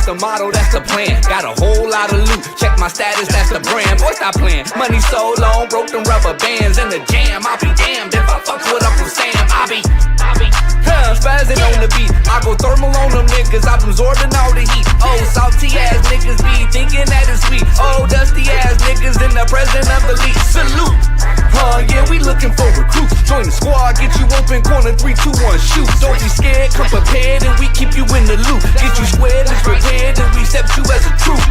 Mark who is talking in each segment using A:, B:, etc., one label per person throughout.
A: the motto, that's the plan. Got a whole lot of loot, check my status, that's the brand. Boy, stop playing, money so long, broke them rubber bands in the jam. I'll be damned if I fuck with Uncle Sam. I be spazzing on the beat. I go thermal on them niggas, I'm absorbing all the heat. Oh, salty ass niggas be thinking that it's sweet. Oh, dusty ass niggas in the president of the league. Salute. Yeah, we looking for recruits. Join the squad, get you open, corner 3, 2, 1, shoot. Don't be scared, come prepared, and we keep you in the loop. Get you squared and prepared, and we accept you as a troop.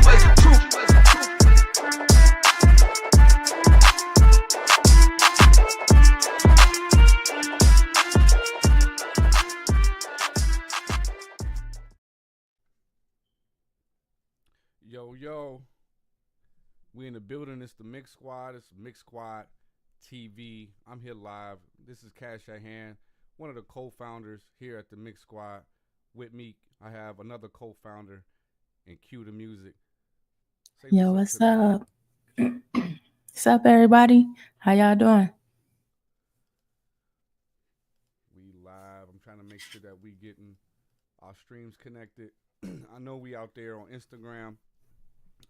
B: Yo, we in the building. It's the Mix Squad. It's Mix Squad TV. I'm here live. This is Cash at Hand, one of the co-founders here at the Mix Squad. With me, I have another co-founder, and cue the music.
C: Yo, what's up? What's up, everybody? How y'all doing?
B: We live. I'm trying to make sure that we getting our streams connected. I know we out there on Instagram.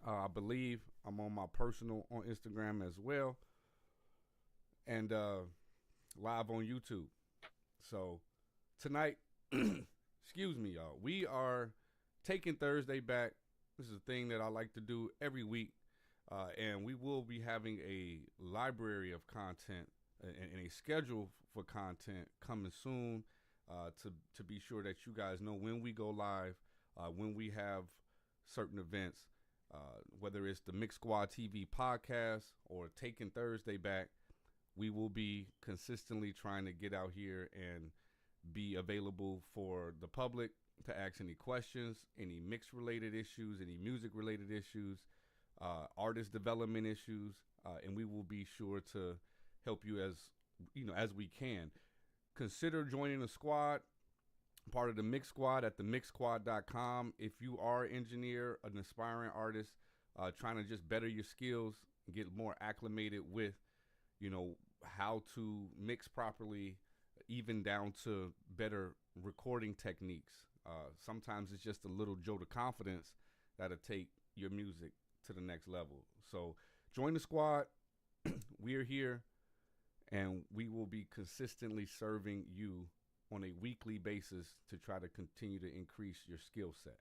B: I believe I'm on my personal on Instagram as well, and live on YouTube. So tonight, excuse me, y'all, we are taking Thursday back. This is a thing that I like to do every week, and we will be having a library of content and a schedule for content coming soon to be sure that you guys know when we go live, when we have certain events. Whether it's the Mix Squad TV podcast or Taking Thursday back, we will be consistently trying to get out here and be available for the public to ask any questions, any mix related issues, any music related issues, artist development issues, and we will be sure to help you as we can. Consider joining the squad. Part of the Mix Squad at themixsquad.com. If you are an engineer, an aspiring artist, trying to just better your skills, get more acclimated with, how to mix properly, even down to better recording techniques. Sometimes it's just a little jolt of confidence that'll take your music to the next level. So join the squad. We're here, and we will be consistently serving you on a weekly basis to try to continue to increase your skill set.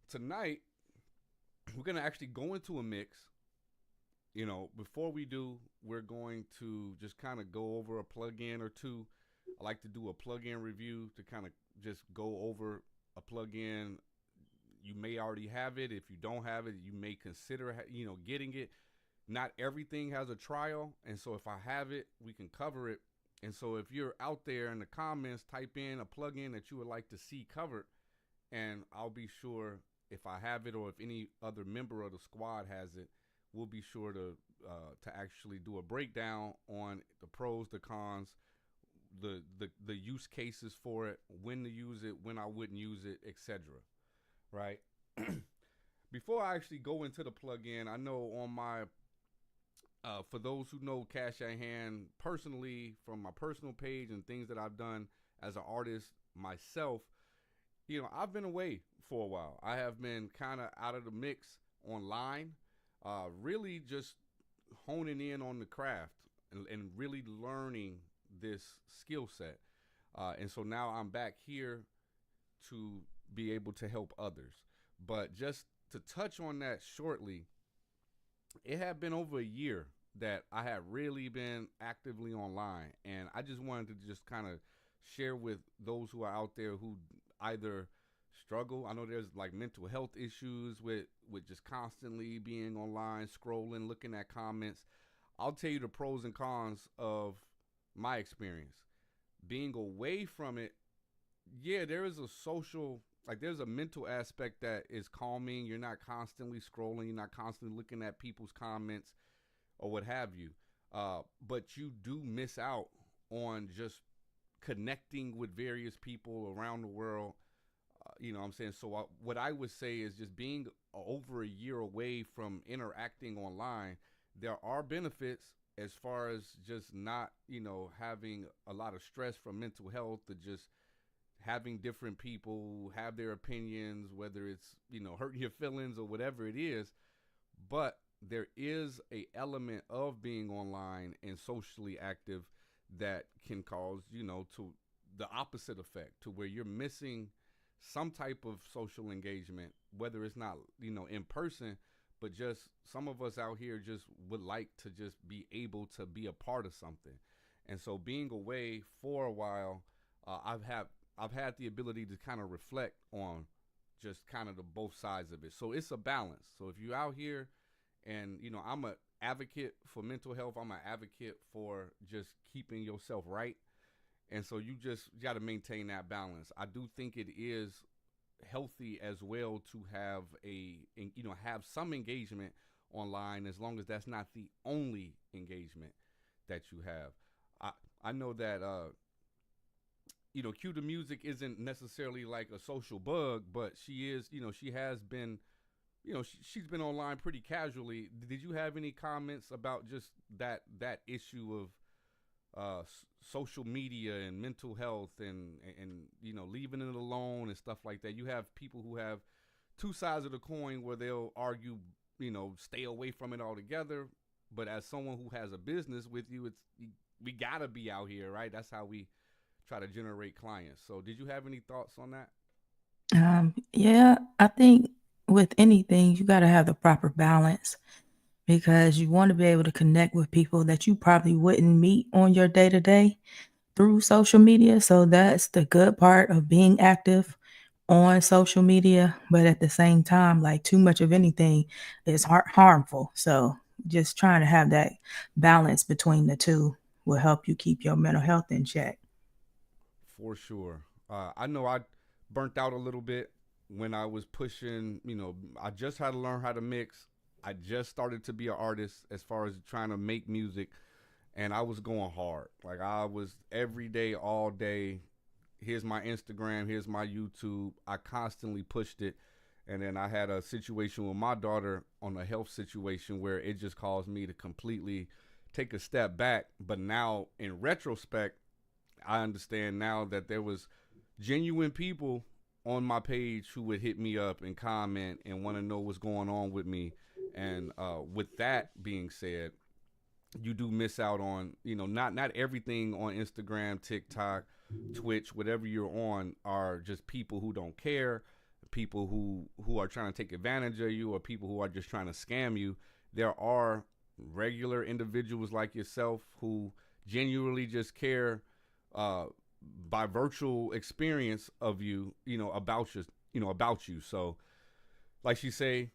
B: Tonight, we're going to actually go into a mix. Before we do, we're going to just kind of go over a plug-in or two. I like to do a plug-in review to kind of just go over a plug-in. You may already have it. If you don't have it, you may consider, getting it. Not everything has a trial, and so if I have it, we can cover it. And so if you're out there in the comments, type in a plugin that you would like to see covered, and I'll be sure if I have it or if any other member of the squad has it, we'll be sure to actually do a breakdown on the pros, the cons, the use cases for it, when to use it, when I wouldn't use it, etc. Right? Before I actually go into the plugin, I know on my for those who know Cash at Hand personally, from my personal page and things that I've done as an artist myself, I've been away for a while. I have been kind of out of the mix online, really just honing in on the craft and really learning this skill set. And so now I'm back here to be able to help others. But just to touch on that shortly, it had been over a year that I had really been actively online, and I just wanted to just kind of share with those who are out there who either struggle. I know there's like mental health issues with just constantly being online, scrolling, looking at comments. I'll tell you the pros and cons of my experience. Being away from it, yeah, there is a social, there's a mental aspect that is calming. You're not constantly scrolling. You're not constantly looking at people's comments or what have you. But you do miss out on just connecting with various people around the world. You know what I'm saying? So what I would say is just being over a year away from interacting online, there are benefits as far as just not, having a lot of stress from mental health, to just having different people have their opinions, whether it's, hurting your feelings or whatever it is. But there is a element of being online and socially active that can cause, to the opposite effect, to where you're missing some type of social engagement, whether it's not, in person, but just some of us out here just would like to just be able to be a part of something. And so being away for a while, I've had the ability to kind of reflect on just kind of the both sides of it. So it's a balance. So if you're out here and, I'm an advocate for mental health, I'm an advocate for just keeping yourself right. And so you just got to maintain that balance. I do think it is healthy as well to have have some engagement online, as long as that's not the only engagement that you have. I know that Q the Music isn't necessarily like a social bug, but she is, she has been, she's been online pretty casually. Did you have any comments about just that issue of social media and mental health and leaving it alone and stuff like that? You have people who have two sides of the coin where they'll argue, stay away from it altogether. But as someone who has a business with you, we gotta be out here, right? That's how we try to generate clients. So did you have any thoughts on that?
C: Yeah, I think with anything, you got to have the proper balance, because you want to be able to connect with people that you probably wouldn't meet on your day to day through social media. So that's the good part of being active on social media. But at the same time, like too much of anything is harmful. So just trying to have that balance between the two will help you keep your mental health in check.
B: For sure. I know I burnt out a little bit when I was pushing, I just had to learn how to mix. I just started to be an artist as far as trying to make music, and I was going hard. Like I was every day, all day. Here's my Instagram, here's my YouTube. I constantly pushed it. And then I had a situation with my daughter on a health situation where it just caused me to completely take a step back. But now in retrospect, I understand now that there was genuine people on my page who would hit me up and comment and want to know what's going on with me. And with that being said, you do miss out on, not everything on Instagram, TikTok, Twitch, whatever you're on are just people who don't care, people who are trying to take advantage of you, or people who are just trying to scam you. There are regular individuals like yourself who genuinely just care by virtual experience of you, about you. So like she say,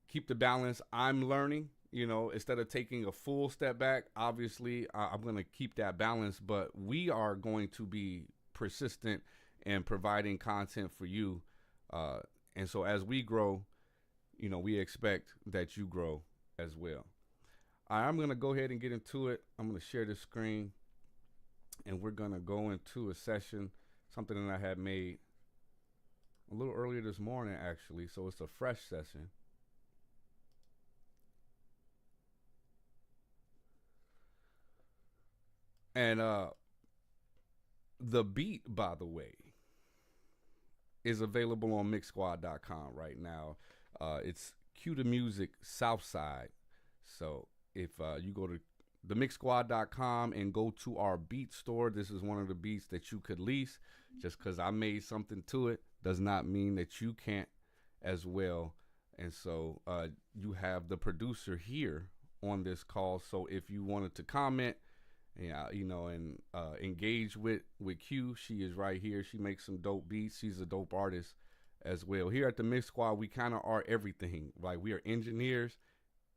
B: keep the balance. I'm learning, instead of taking a full step back, obviously I'm going to keep that balance, but we are going to be persistent in providing content for you. And so as we grow, we expect that you grow as well. All right, I'm going to go ahead and get into it. I'm going to share the screen, and we're going to go into a session, something that I had made a little earlier this morning, actually. So it's a fresh session. And the beat, by the way, is available on mixsquad.com right now. It's Q the Music Southside. So if you go to themixsquad.com and go to our beat store, this is one of the beats that you could lease. Just because I made something to it does not mean that you can't as well. And so you have the producer here on this call. So if you wanted to comment, and engage with Q, she is right here. She makes some dope beats. She's a dope artist as well. Here at the Mix Squad, we kind of are everything. Like, we are engineers,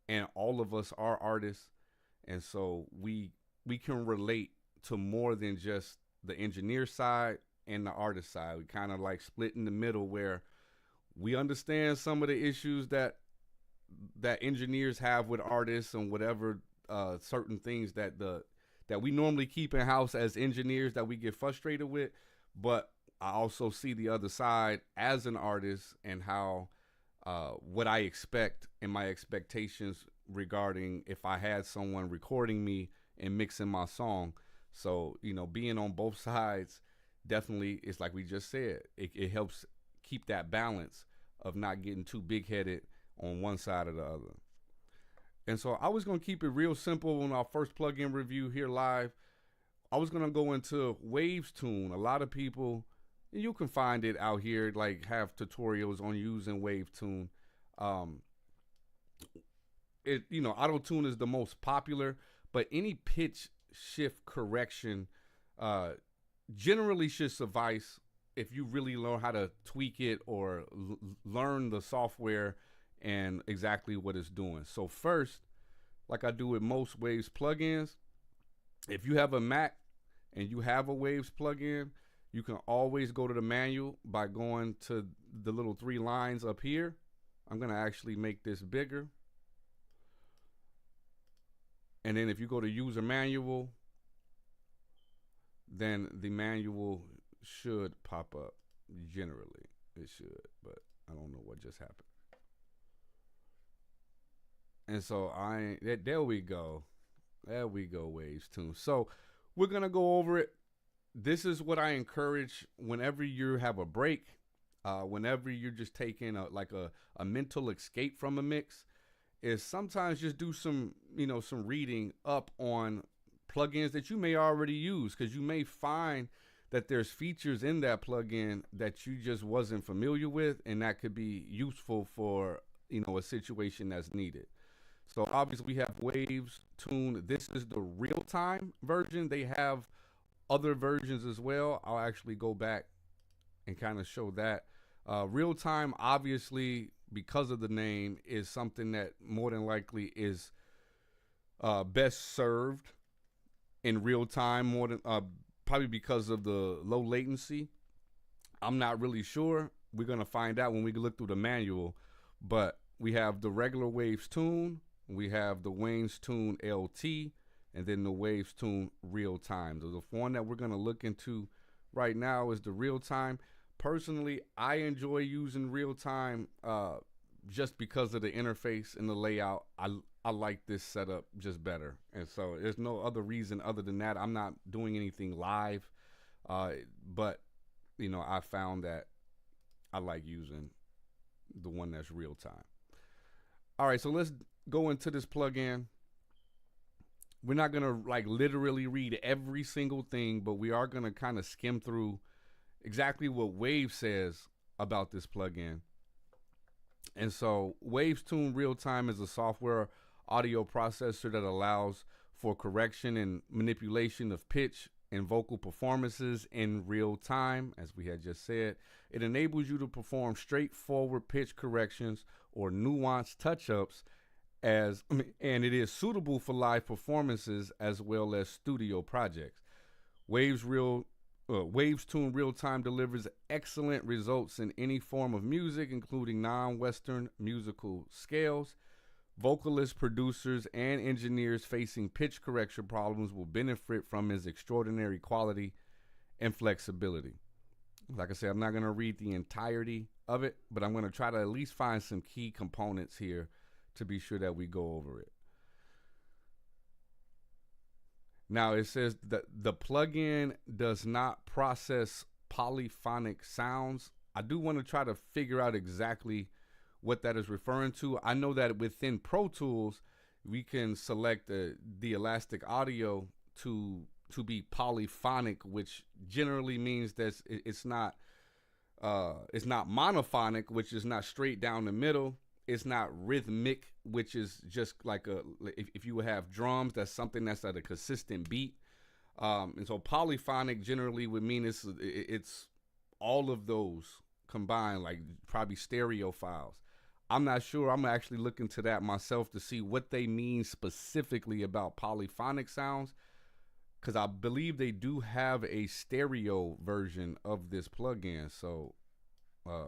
B: and all of us are artists. And so we can relate to more than just the engineer side and the artist side. We kind of like split in the middle, where we understand some of the issues that engineers have with artists, and whatever certain things that we normally keep in house as engineers that we get frustrated with. But I also see the other side as an artist, and how what I expect and my expectations regarding if I had someone recording me and mixing my song. So, being on both sides definitely, it's like we just said, it helps keep that balance of not getting too big headed on one side or the other. And so I was going to keep it real simple on our first plugin review here live. I was going to go into Waves Tune. A lot of people, you can find it out here, like have tutorials on using Wave Tune. Auto Tune is the most popular, but any pitch shift correction generally should suffice if you really learn how to tweak it or learn the software and exactly what it's doing. So first, like I do with most Waves plugins, if you have a Mac and you have a Waves plugin, you can always go to the manual by going to the little 3 lines up here. I'm going to actually make this bigger. And then if you go to user manual, then the manual should pop up. Generally, it should, but I don't know what just happened. And so there we go. There we go, Waves Tune. So we're going to go over it. This is what I encourage whenever you have a break, whenever you're just taking a mental escape from a mix, is sometimes just do some reading up on plugins that you may already use, because you may find that there's features in that plugin that you just wasn't familiar with, and that could be useful for a situation that's needed. So obviously we have Waves Tune. This is the real-time version. They have other versions as well. I'll actually go back and kind of show that. Real-time, obviously, because of the name, is something that more than likely is best served in real time, more than probably because of the low latency. I'm not really sure. We're going to find out when we look through the manual. But we have the regular Waves Tune, we have the Waves Tune LT, and then the Waves Tune Real Time. So the one that we're going to look into right now is the Real Time. Personally, I enjoy using Real Time just because of the interface and the layout. I like this setup just better. And so there's no other reason other than that. I'm not doing anything live, but I found that I like using the one that's real time. All right, so let's go into this plugin. We're not gonna literally read every single thing, but we are gonna kind of skim through exactly what Wave says about this plugin. And so Waves Tune Real Time is a software audio processor that allows for correction and manipulation of pitch and vocal performances in real time. As we had just said, it enables you to perform straightforward pitch corrections or nuanced touch-ups, and it is suitable for live performances as well as studio projects. Waves Tune Real Time delivers excellent results in any form of music, including non-Western musical scales. Vocalists, producers, and engineers facing pitch correction problems will benefit from its extraordinary quality and flexibility. Like I said, I'm not going to read the entirety of it, but I'm going to try to at least find some key components here to be sure that we go over it. Now, it says that the plugin does not process polyphonic sounds. I do want to try to figure out exactly what that is referring to. I know that within Pro Tools, we can select the elastic audio to be polyphonic, which generally means that it's not monophonic, which is not straight down the middle. It's not rhythmic, which is just like if you would have drums, that's something that's at a consistent beat. And so polyphonic generally would mean it's all of those combined, like probably stereo files. I'm not sure. I'm actually looking to that myself to see what they mean specifically about polyphonic sounds, because I believe they do have a stereo version of this plugin. So I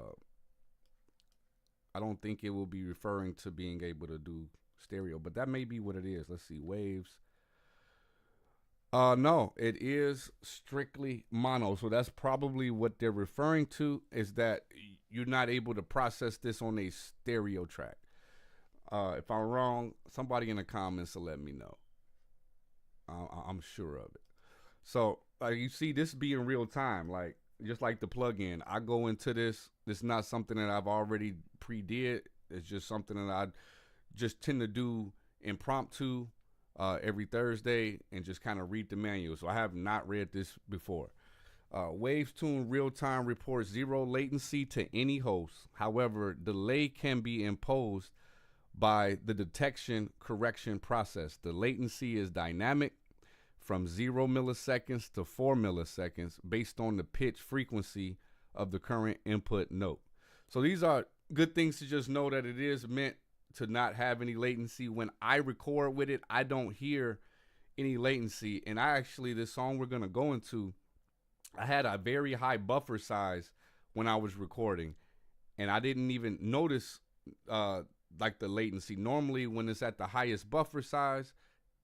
B: don't think it will be referring to being able to do stereo, but that may be what it is. Let's see, Waves. No, it is strictly mono. So that's probably what they're referring to, is that you're not able to process this on a stereo track. If I'm wrong, somebody in the comments will let me know. I'm sure of it. So like you see this be in real time, like just like the plug-in. I go into this. This is not something that I've already pre-did. It's just something that I just tend to do impromptu every Thursday and just kind of read the manual. So I have not read this before. Waves Tune real-time reports 0 latency to any host. However, delay can be imposed by the detection correction process. The latency is dynamic from 0 milliseconds to 4 milliseconds based on the pitch frequency of the current input note. So these are good things to just know, that it is meant to not have any latency. When I record with it, I don't hear any latency. And I actually, this song we're going to go into, I had a very high buffer size when I was recording, and I didn't even notice like the latency. Normally when it's at the highest buffer size,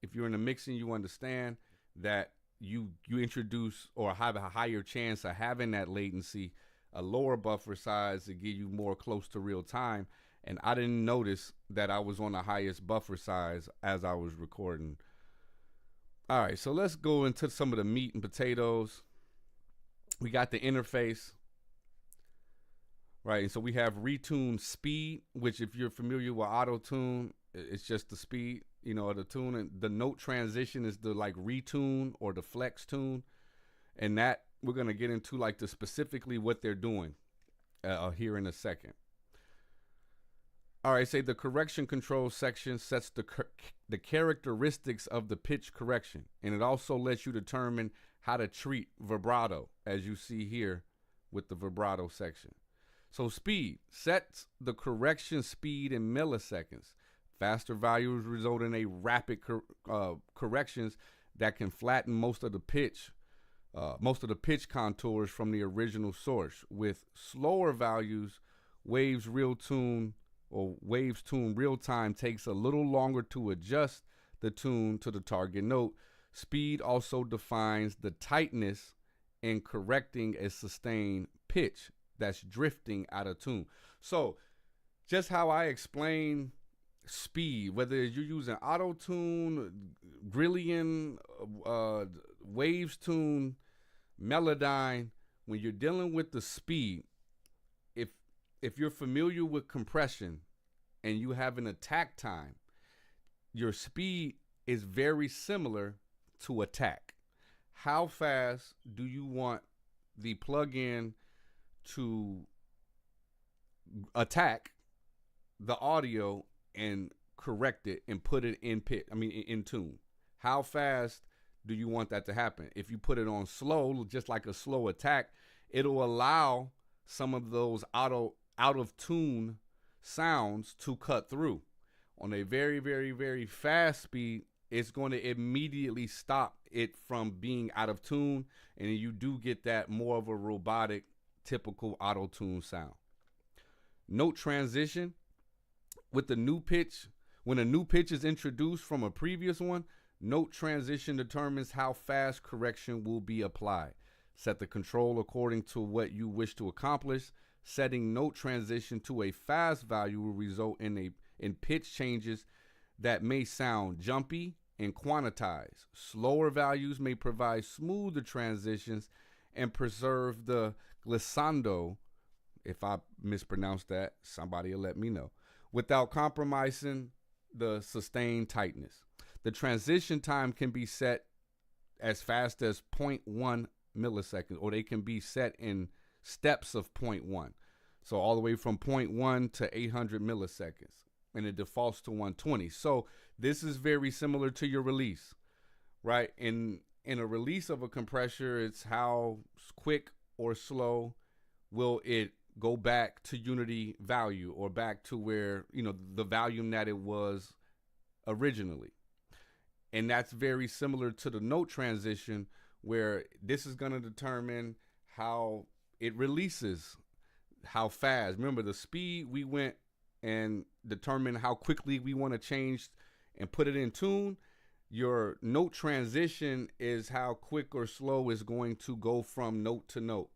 B: if you're in the mixing, you understand that you introduce or have a higher chance of having that latency. A lower buffer size to get you more close to real time. And I didn't notice that I was on the highest buffer size as I was recording. All right, so let's go into some of the meat and potatoes. We got the interface, right? And so we have retune speed, which if you're familiar with auto tune, it's just the speed, you know, of the tune. And the note transition is the like retune or the flex tune. And that we're going to get into like the specifically what they're doing here in a second. All right, say the correction control section sets the characteristics of the pitch correction, and it also lets you determine how to treat vibrato, as you see here with the vibrato section. So speed sets the correction speed in milliseconds. Faster values result in a rapid corrections that can flatten most of the pitch contours from the original source. With slower values, Waves tune real time takes a little longer to adjust the tune to the target note. Speed also defines the tightness in correcting a sustained pitch that's drifting out of tune. So just how I explain speed, whether you're using auto tune, Grillian, Waves tune, Melodyne, when you're dealing with the speed, if you're familiar with compression and you have an attack time, your speed is very similar to attack. How fast do you want the plugin to attack the audio and correct it and put it in tune? How fast do you want that to happen? If you put it on slow, just like a slow attack, it'll allow some of those out of tune sounds to cut through. On a very, very, very fast speed, it's going to immediately stop it from being out of tune, and you do get that more of a robotic, typical auto tune sound. Note transition with the new pitch. When a new pitch is introduced from a previous one, note transition determines how fast correction will be applied. Set the control according to what you wish to accomplish. Setting note transition to a fast value will result in pitch changes that may sound jumpy and quantized. Slower values may provide smoother transitions and preserve the glissando, if I mispronounce that, somebody will let me know, without compromising the sustained tightness. The transition time can be set as fast as 0.1 milliseconds, or they can be set in steps of 0.1. So all the way from 0.1 to 800 milliseconds, and it defaults to 120. So this is very similar to your release, right? In a release of a compressor, it's how quick or slow will it go back to unity value, or back to where, the volume that it was originally. And that's very similar to the note transition, where this is going to determine how it releases, how fast. Remember, the speed, we went and determined how quickly we want to change and put it in tune. Your note transition is how quick or slow is going to go from note to note.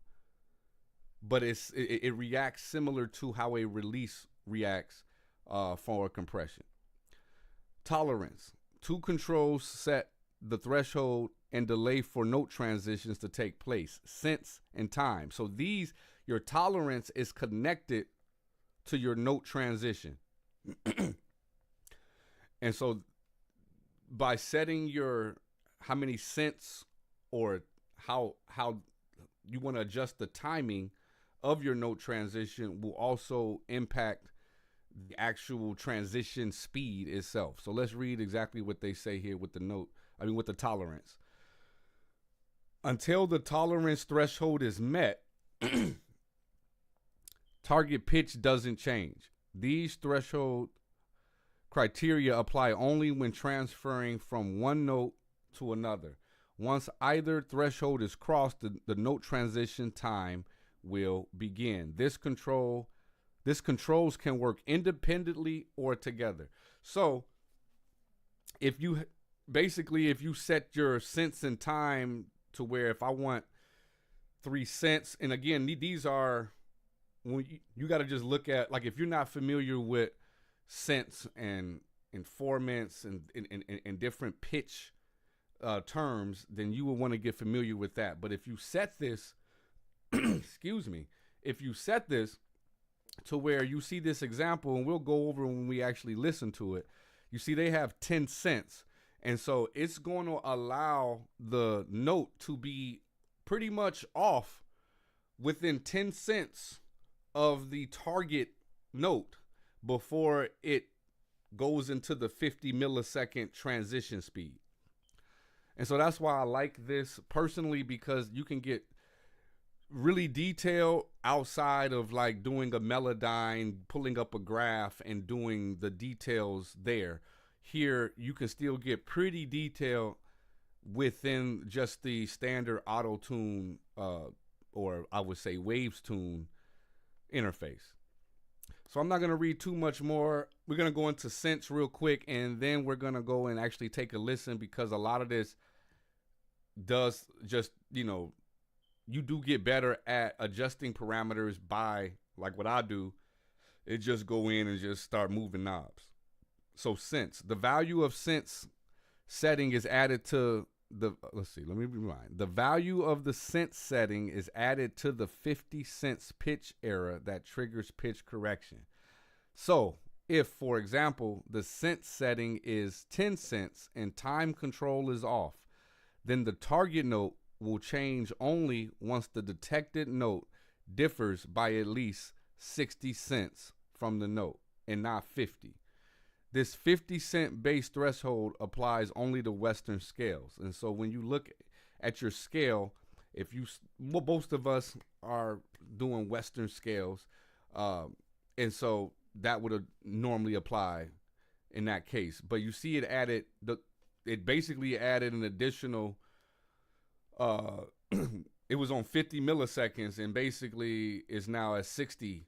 B: But it reacts similar to how a release reacts for a compression. Tolerance. Two controls set the threshold and delay for note transitions to take place, sense and time. So your tolerance is connected to your note transition. And so by setting how many cents or how you want to adjust the timing of your note transition will also impact the actual transition speed itself. So let's read exactly what they say here with the tolerance. Until the tolerance threshold is met, target pitch doesn't change. These threshold criteria apply only when transferring from one note to another. Once either threshold is crossed, the note transition time will begin. This controls can work independently or together. So if you set your cents and time to where if I want 3 cents, and again, these are, when you got to just look at, like, if you're not familiar with cents and formants and different pitch terms, then you will want to get familiar with that. But if you set this, excuse me, if you set this to where you see this example, and we'll go over when we actually listen to it, you see they have 10 cents. And so it's going to allow the note to be pretty much off within 10 cents of the target note before it goes into the 50 millisecond transition speed. And so that's why I like this personally, because you can get really detailed outside of like doing a melodyne, pulling up a graph and doing the details there. Here, you can still get pretty detailed within just the standard auto tune, or I would say waves tune interface. So I'm not going to read too much more. We're going to go into cents real quick, and then we're going to go and actually take a listen, because a lot of this does just, you do get better at adjusting parameters by, like what I do, it just go in and just start moving knobs. So cents, the value of cents setting is added to the, let me rewind. The value of the cent setting is added to the 50 cents pitch error that triggers pitch correction. So if, for example, the cent setting is 10 cents and time control is off, then the target note will change only once the detected note differs by at least 60 cents from the note and not 50. This 50 cent base threshold applies only to Western scales. And so when you look at your scale, most of us are doing Western scales. And so that would normally apply in that case. But you see it basically added an additional, it was on 50 milliseconds and basically is now at 60,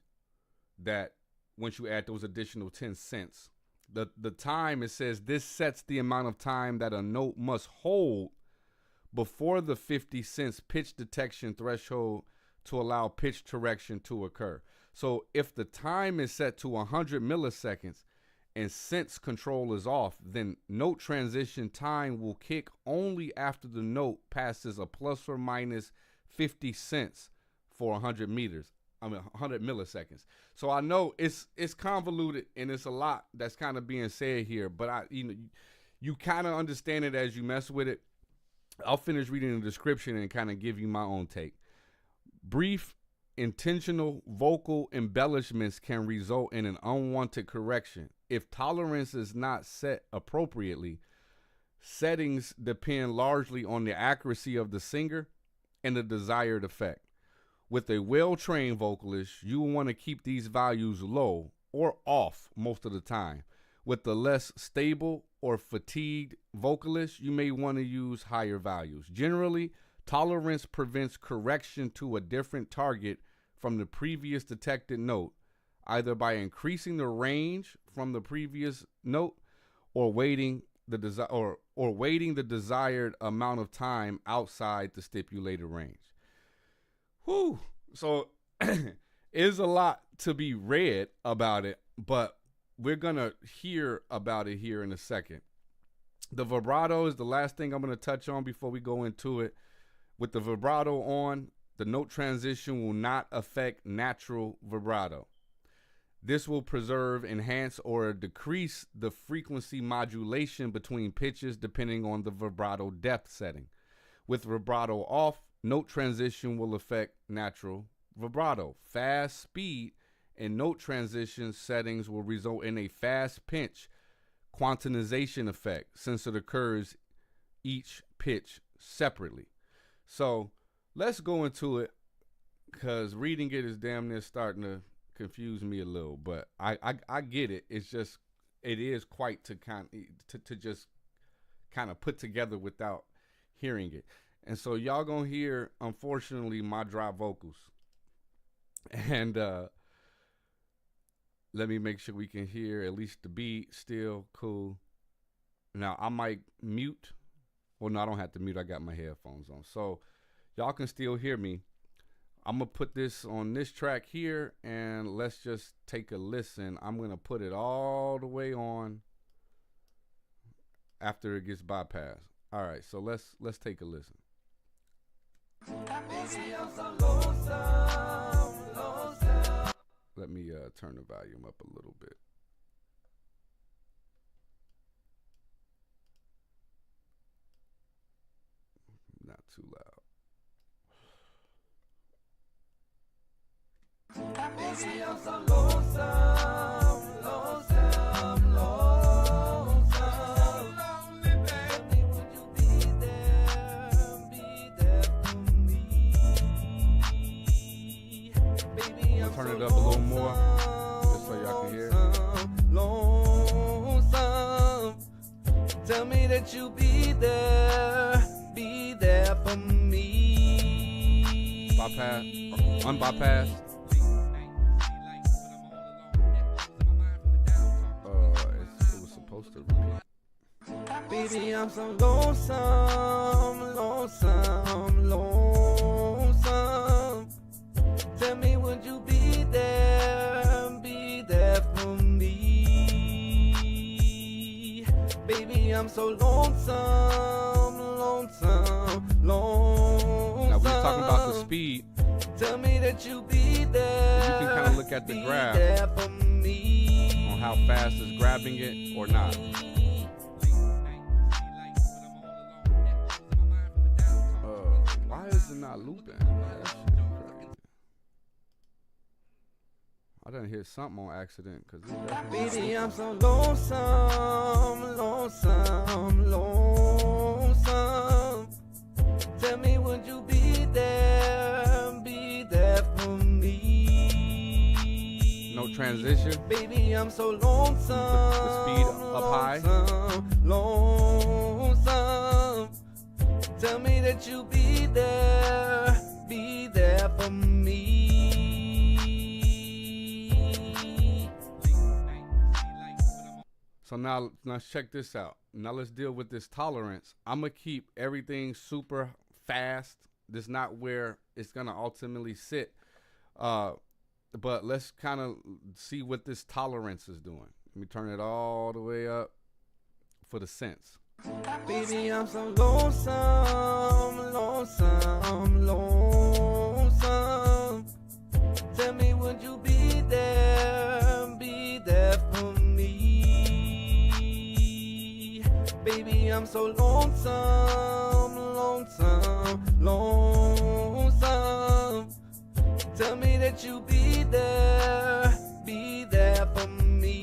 B: that once you add those additional 10 cents. The time, it says this sets the amount of time that a note must hold before the 50 cents pitch detection threshold to allow pitch correction to occur. So if the time is set to 100 milliseconds and cents control is off, then note transition time will kick only after the note passes a plus or minus 50 cents for 100 milliseconds. So I know it's convoluted and it's a lot that's kind of being said here, but you kind of understand it as you mess with it. I'll finish reading the description and kind of give you my own take. Brief, intentional vocal embellishments can result in an unwanted correction. If tolerance is not set appropriately, settings depend largely on the accuracy of the singer and the desired effect. With a well-trained vocalist, you will want to keep these values low or off most of the time. With the less stable or fatigued vocalist, you may want to use higher values. Generally, tolerance prevents correction to a different target from the previous detected note, either by increasing the range from the previous note or waiting the desired amount of time outside the stipulated range. Whew. So there's a lot to be read about it, but we're going to hear about it here in a second. The vibrato is the last thing I'm going to touch on before we go into it. With the vibrato on, the note transition will not affect natural vibrato. This will preserve, enhance, or decrease the frequency modulation between pitches depending on the vibrato depth setting. With vibrato off, note transition will affect natural vibrato. Fast speed and note transition settings will result in a fast pitch quantization effect since it occurs each pitch separately. So let's go into it, because reading it is damn near starting to confuse me a little, but I get it. It's just, it is quite to just kind of put together without hearing it. And so y'all gonna hear, unfortunately, my dry vocals. And let me make sure we can hear at least the beat. Still cool. Now I might mute. Well, no, I don't have to mute. I got my headphones on, so y'all can still hear me. I'm gonna put this on this track here, and let's just take a listen. I'm gonna put it all the way on after it gets bypassed. All right, so let's take a listen. Let me turn the volume up a little bit. Not too loud.
A: Baby, I'm so lonesome, lonesome, lonesome. Lonely, baby, would you be there for me? Baby, I'm
B: turn it up a little more, just so y'all can hear.
A: Lonesome. Tell me that you be there for me.
B: Bypass, unbypassed. It was supposed to repeat.
A: Baby, I'm so lonesome, lonesome, lonesome. Tell me, would you be there for me? Baby, I'm so lonesome, lonesome, lonesome.
B: Now we were talking about the speed.
A: Tell me that you be there.
B: You can kind of look at the graph on how fast it's grabbing it or not. Why is it not looping? That shit crazy. I didn't hear something on accident, because
A: baby, I'm so lonesome, lonesome, lonesome. Tell me, would you be there for me?
B: No transition.
A: Baby, I'm so lonesome.
B: The speed up high.
A: Lonesome. Tell me that you be there for me.
B: So now let's check this out. Now let's deal with this tolerance. I'm gonna keep everything super fast. This is not where it's gonna ultimately sit. But let's kind of see what this tolerance is doing. Let me turn it all the way up for the sense.
A: Baby, I'm so lonesome, lonesome, lonesome. Tell me, would you be there for me? Baby, I'm so lonesome, lonesome, lonesome. Tell me that you be there for me.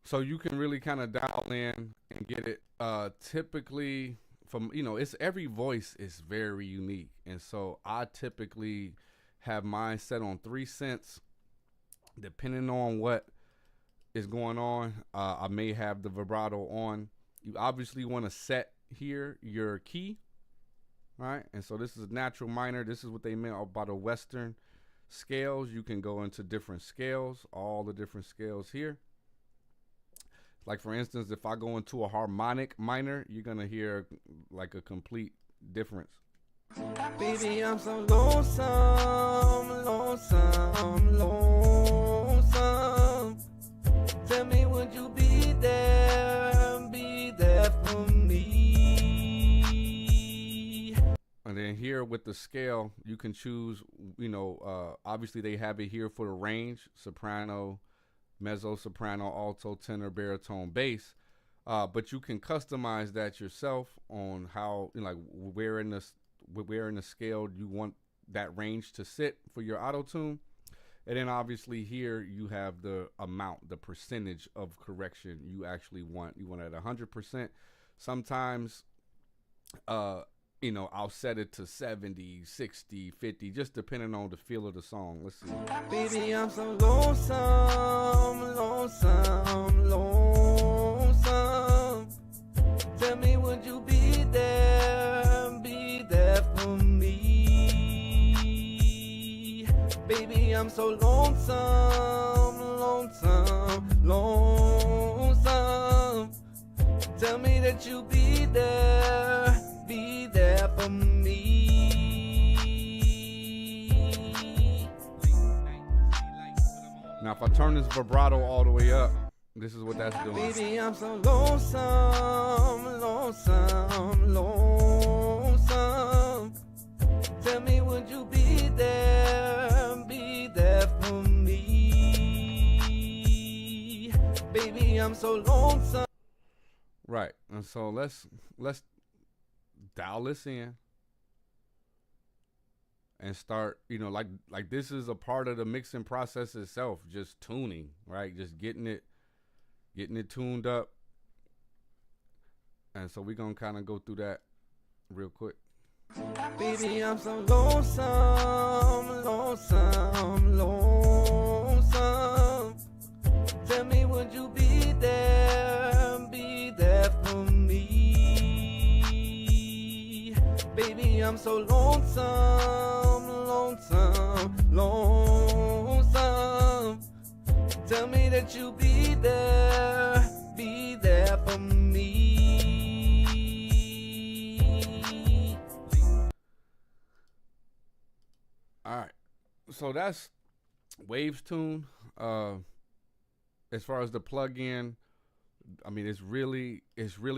B: So you can really kind of dial in and get it. Typically, from it's every voice is very unique, and so I typically have mine set on 3 cents, depending on what is going on. I may have the vibrato on. You obviously want to set here your key, right? And so this is natural minor. This is what they meant by the Western scales. You can go into different scales, all the different scales here. Like, for instance, if I go into a harmonic minor, you're gonna hear like a complete difference.
A: Baby, I'm so lonesome, lonesome, lonesome.
B: with the scale, you can choose, obviously they have it here for the range: soprano, mezzo, soprano, alto, tenor, baritone, bass. But you can customize that yourself on how, like where in the scale you want that range to sit for your auto tune. And then obviously here you have the amount, the percentage of correction you actually want. You want it at 100%. Sometimes, I'll set it to 70, 60, 50, just depending on the feel of the song. Let's see.
D: Baby, I'm so lonesome, lonesome, lonesome. Tell me, would you be there for me? Baby, I'm so lonesome, lonesome, lonesome. Tell me that you'll be there for me.
B: Now, if I turn this vibrato all the way up, this is what that's doing.
D: Baby, I'm so lonesome, lonesome, lonesome. Tell me, would you be there for me? Baby, I'm so lonesome.
B: Right. And so let's dial this in and start, like this is a part of the mixing process itself, just tuning, right? Just getting it tuned up. And so we're going to kind of go through that real quick.
D: Baby, I'm so lonesome, lonesome, lonesome. Tell me, would you be there for me? Baby, I'm so lonesome, lonesome, lonesome. Tell me that you'll be there for me.
B: All right. So that's Waves tune. As far as the plug-in, I mean, it's really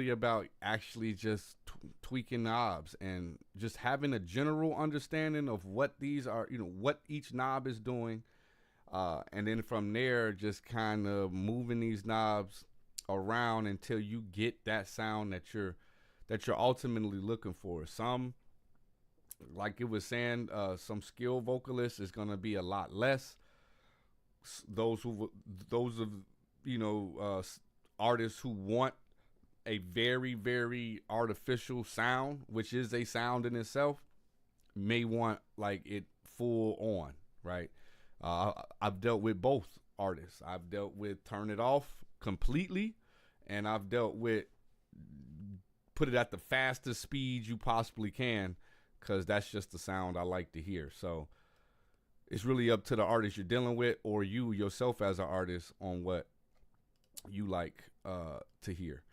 B: about actually just tweaking knobs and just having a general understanding of what these are, what each knob is doing. And then from there, just kind of moving these knobs around until you get that sound that you're ultimately looking for. Some, like it was saying, some skilled vocalists is going to be a lot less. Those artists who want a very, very artificial sound, which is a sound in itself, may want like it full on, right? I've dealt with both artists. I've dealt with turn it off completely, and I've dealt with put it at the fastest speed you possibly can, because that's just the sound I like to hear. So it's really up to the artist you're dealing with, or you yourself as an artist, on what you like to hear.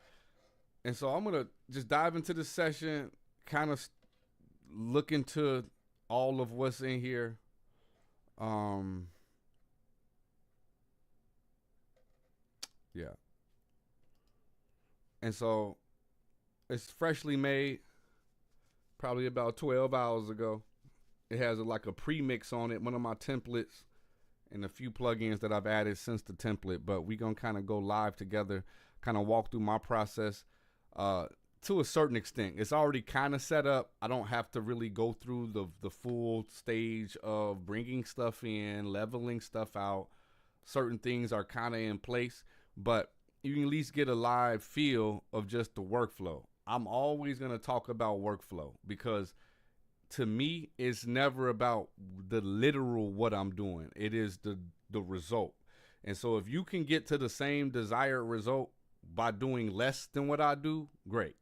B: And so I'm going to just dive into this session, kind of look into all of what's in here. Yeah. And so it's freshly made, probably about 12 hours ago. It has like a pre-mix on it, one of my templates, and a few plugins that I've added since the template. But we're going to kind of go live together, kind of walk through my process to a certain extent. It's already kind of set up. I don't have to really go through the full stage of bringing stuff in, leveling stuff out. Certain things are kind of in place, but you can at least get a live feel of just the workflow. I'm always going to talk about workflow, because to me, it's never about the literal what I'm doing. It is the result. And so if you can get to the same desired result by doing less than what I do, great.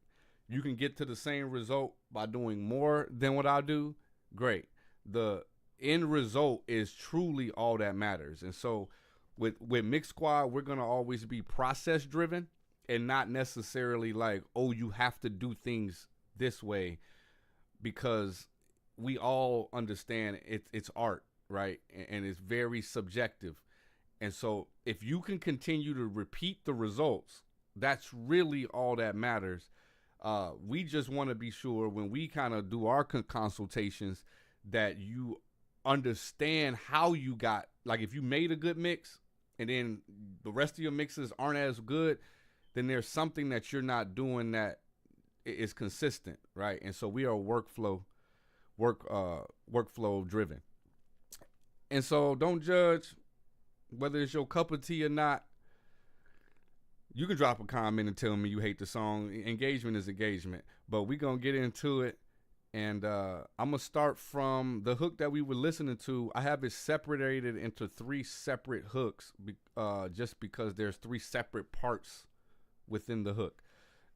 B: You can get to the same result by doing more than what I do, great. The end result is truly all that matters. And so with Mix Squad, we're going to always be process driven, and not necessarily like, oh, you have to do things this way, because we all understand it's art, right? And it's very subjective. And so if you can continue to repeat the results, that's really all that matters. We just want to be sure when we kind of do our consultations that you understand how you got, like if you made a good mix and then the rest of your mixes aren't as good, then there's something that you're not doing that is consistent, right? And so we are workflow driven. And so don't judge whether it's your cup of tea or not. You can drop a comment and tell me you hate the song. Engagement is engagement. But we're going to get into it. And I'm going to start from the hook that we were listening to. I have it separated into 3 separate hooks just because there's 3 separate parts within the hook.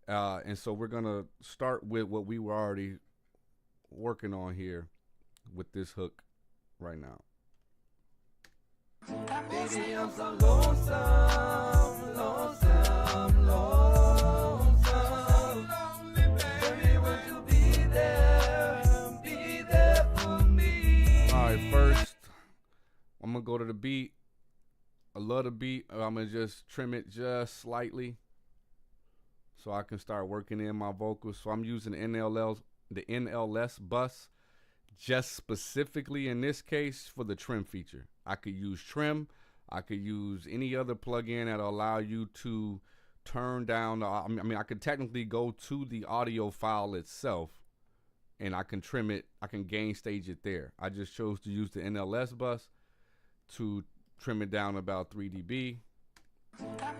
B: And so we're going to start with what we were already working on here with this hook right now.
D: Baby, I'm so lonesome, lonesome, lonesome. Baby, would you be there for me?
B: All right, first, I'm going to go to the beat. I love the beat. I'm going to just trim it just slightly so I can start working in my vocals. So I'm using the NLS bus just specifically in this case for the trim feature. I could use trim. I could use any other plugin that'll allow you to turn down. I could technically go to the audio file itself and I can trim it. I can gain stage it there. I just chose to use the NLS bus to trim it down about 3 dB.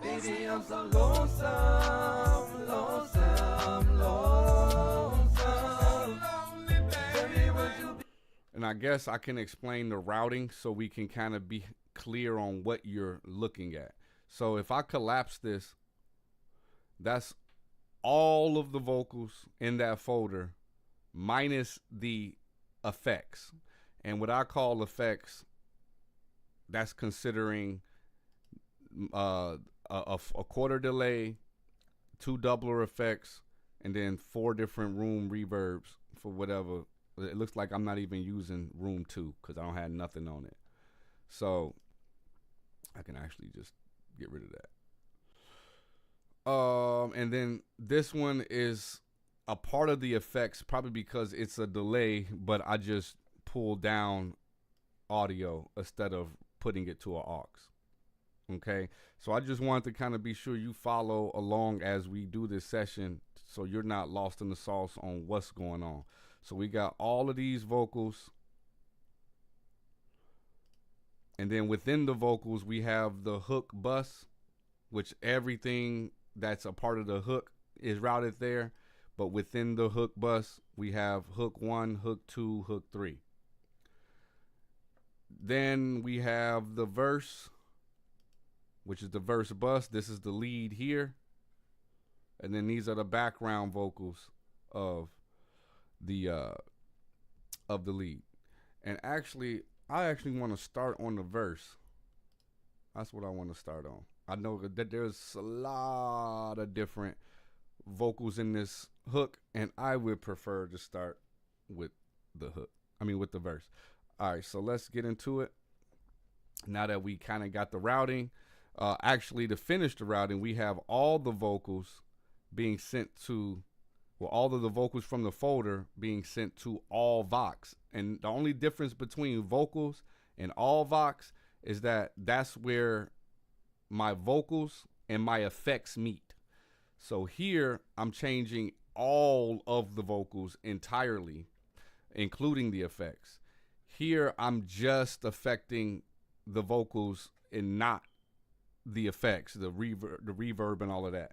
D: Baby, I'm so lonesome, lonesome, lonesome. Baby, would you be?
B: And I guess I can explain the routing so we can kind of be clear on what you're looking at. So if I collapse this, that's all of the vocals in that folder minus the effects. And what I call effects, that's considering a quarter delay, 2 doubler effects, and then 4 different room reverbs for whatever. It looks like I'm not even using room 2 because I don't have nothing on it. So I can actually just get rid of that. And then this one is a part of the effects, probably because it's a delay, but I just pulled down audio instead of putting it to an aux. Okay, so I just wanted to kind of be sure you follow along as we do this session so you're not lost in the sauce on what's going on. So we got all of these vocals, and then within the vocals we have the hook bus, which everything that's a part of the hook is routed there. But within the hook bus we have hook 1, hook 2, hook 3. Then we have the verse, which is the verse bus. This is the lead here. And then these are the background vocals of the lead. And actually, I actually want to start on the verse. That's what I want to start on. I know that there's a lot of different vocals in this hook, and I would prefer to start with the hook. With the verse. All right, so let's get into it. Now that we kind of got the routing, actually to finish the routing, we have all the vocals being sent to, all of the vocals from the folder being sent to all Vox. And the only difference between vocals and all Vox is that that's where my vocals and my effects meet. So here I'm changing all of the vocals entirely, including the effects. Here I'm just affecting the vocals and not the effects, the reverb and all of that.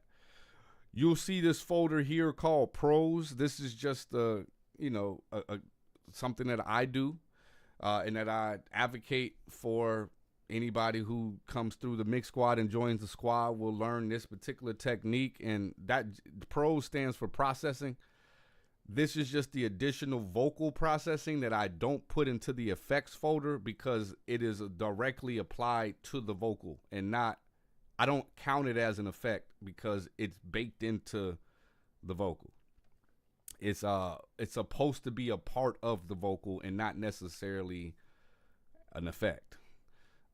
B: You'll see this folder here called Pros. This is just something that I do and that I advocate for. Anybody who comes through the Mix Squad and joins the squad will learn this particular technique, and that Pros stands for processing. This is just the additional vocal processing that I don't put into the effects folder because it is directly applied to the vocal and not, I don't count it as an effect because it's baked into the vocal. It's supposed to be a part of the vocal and not necessarily an effect.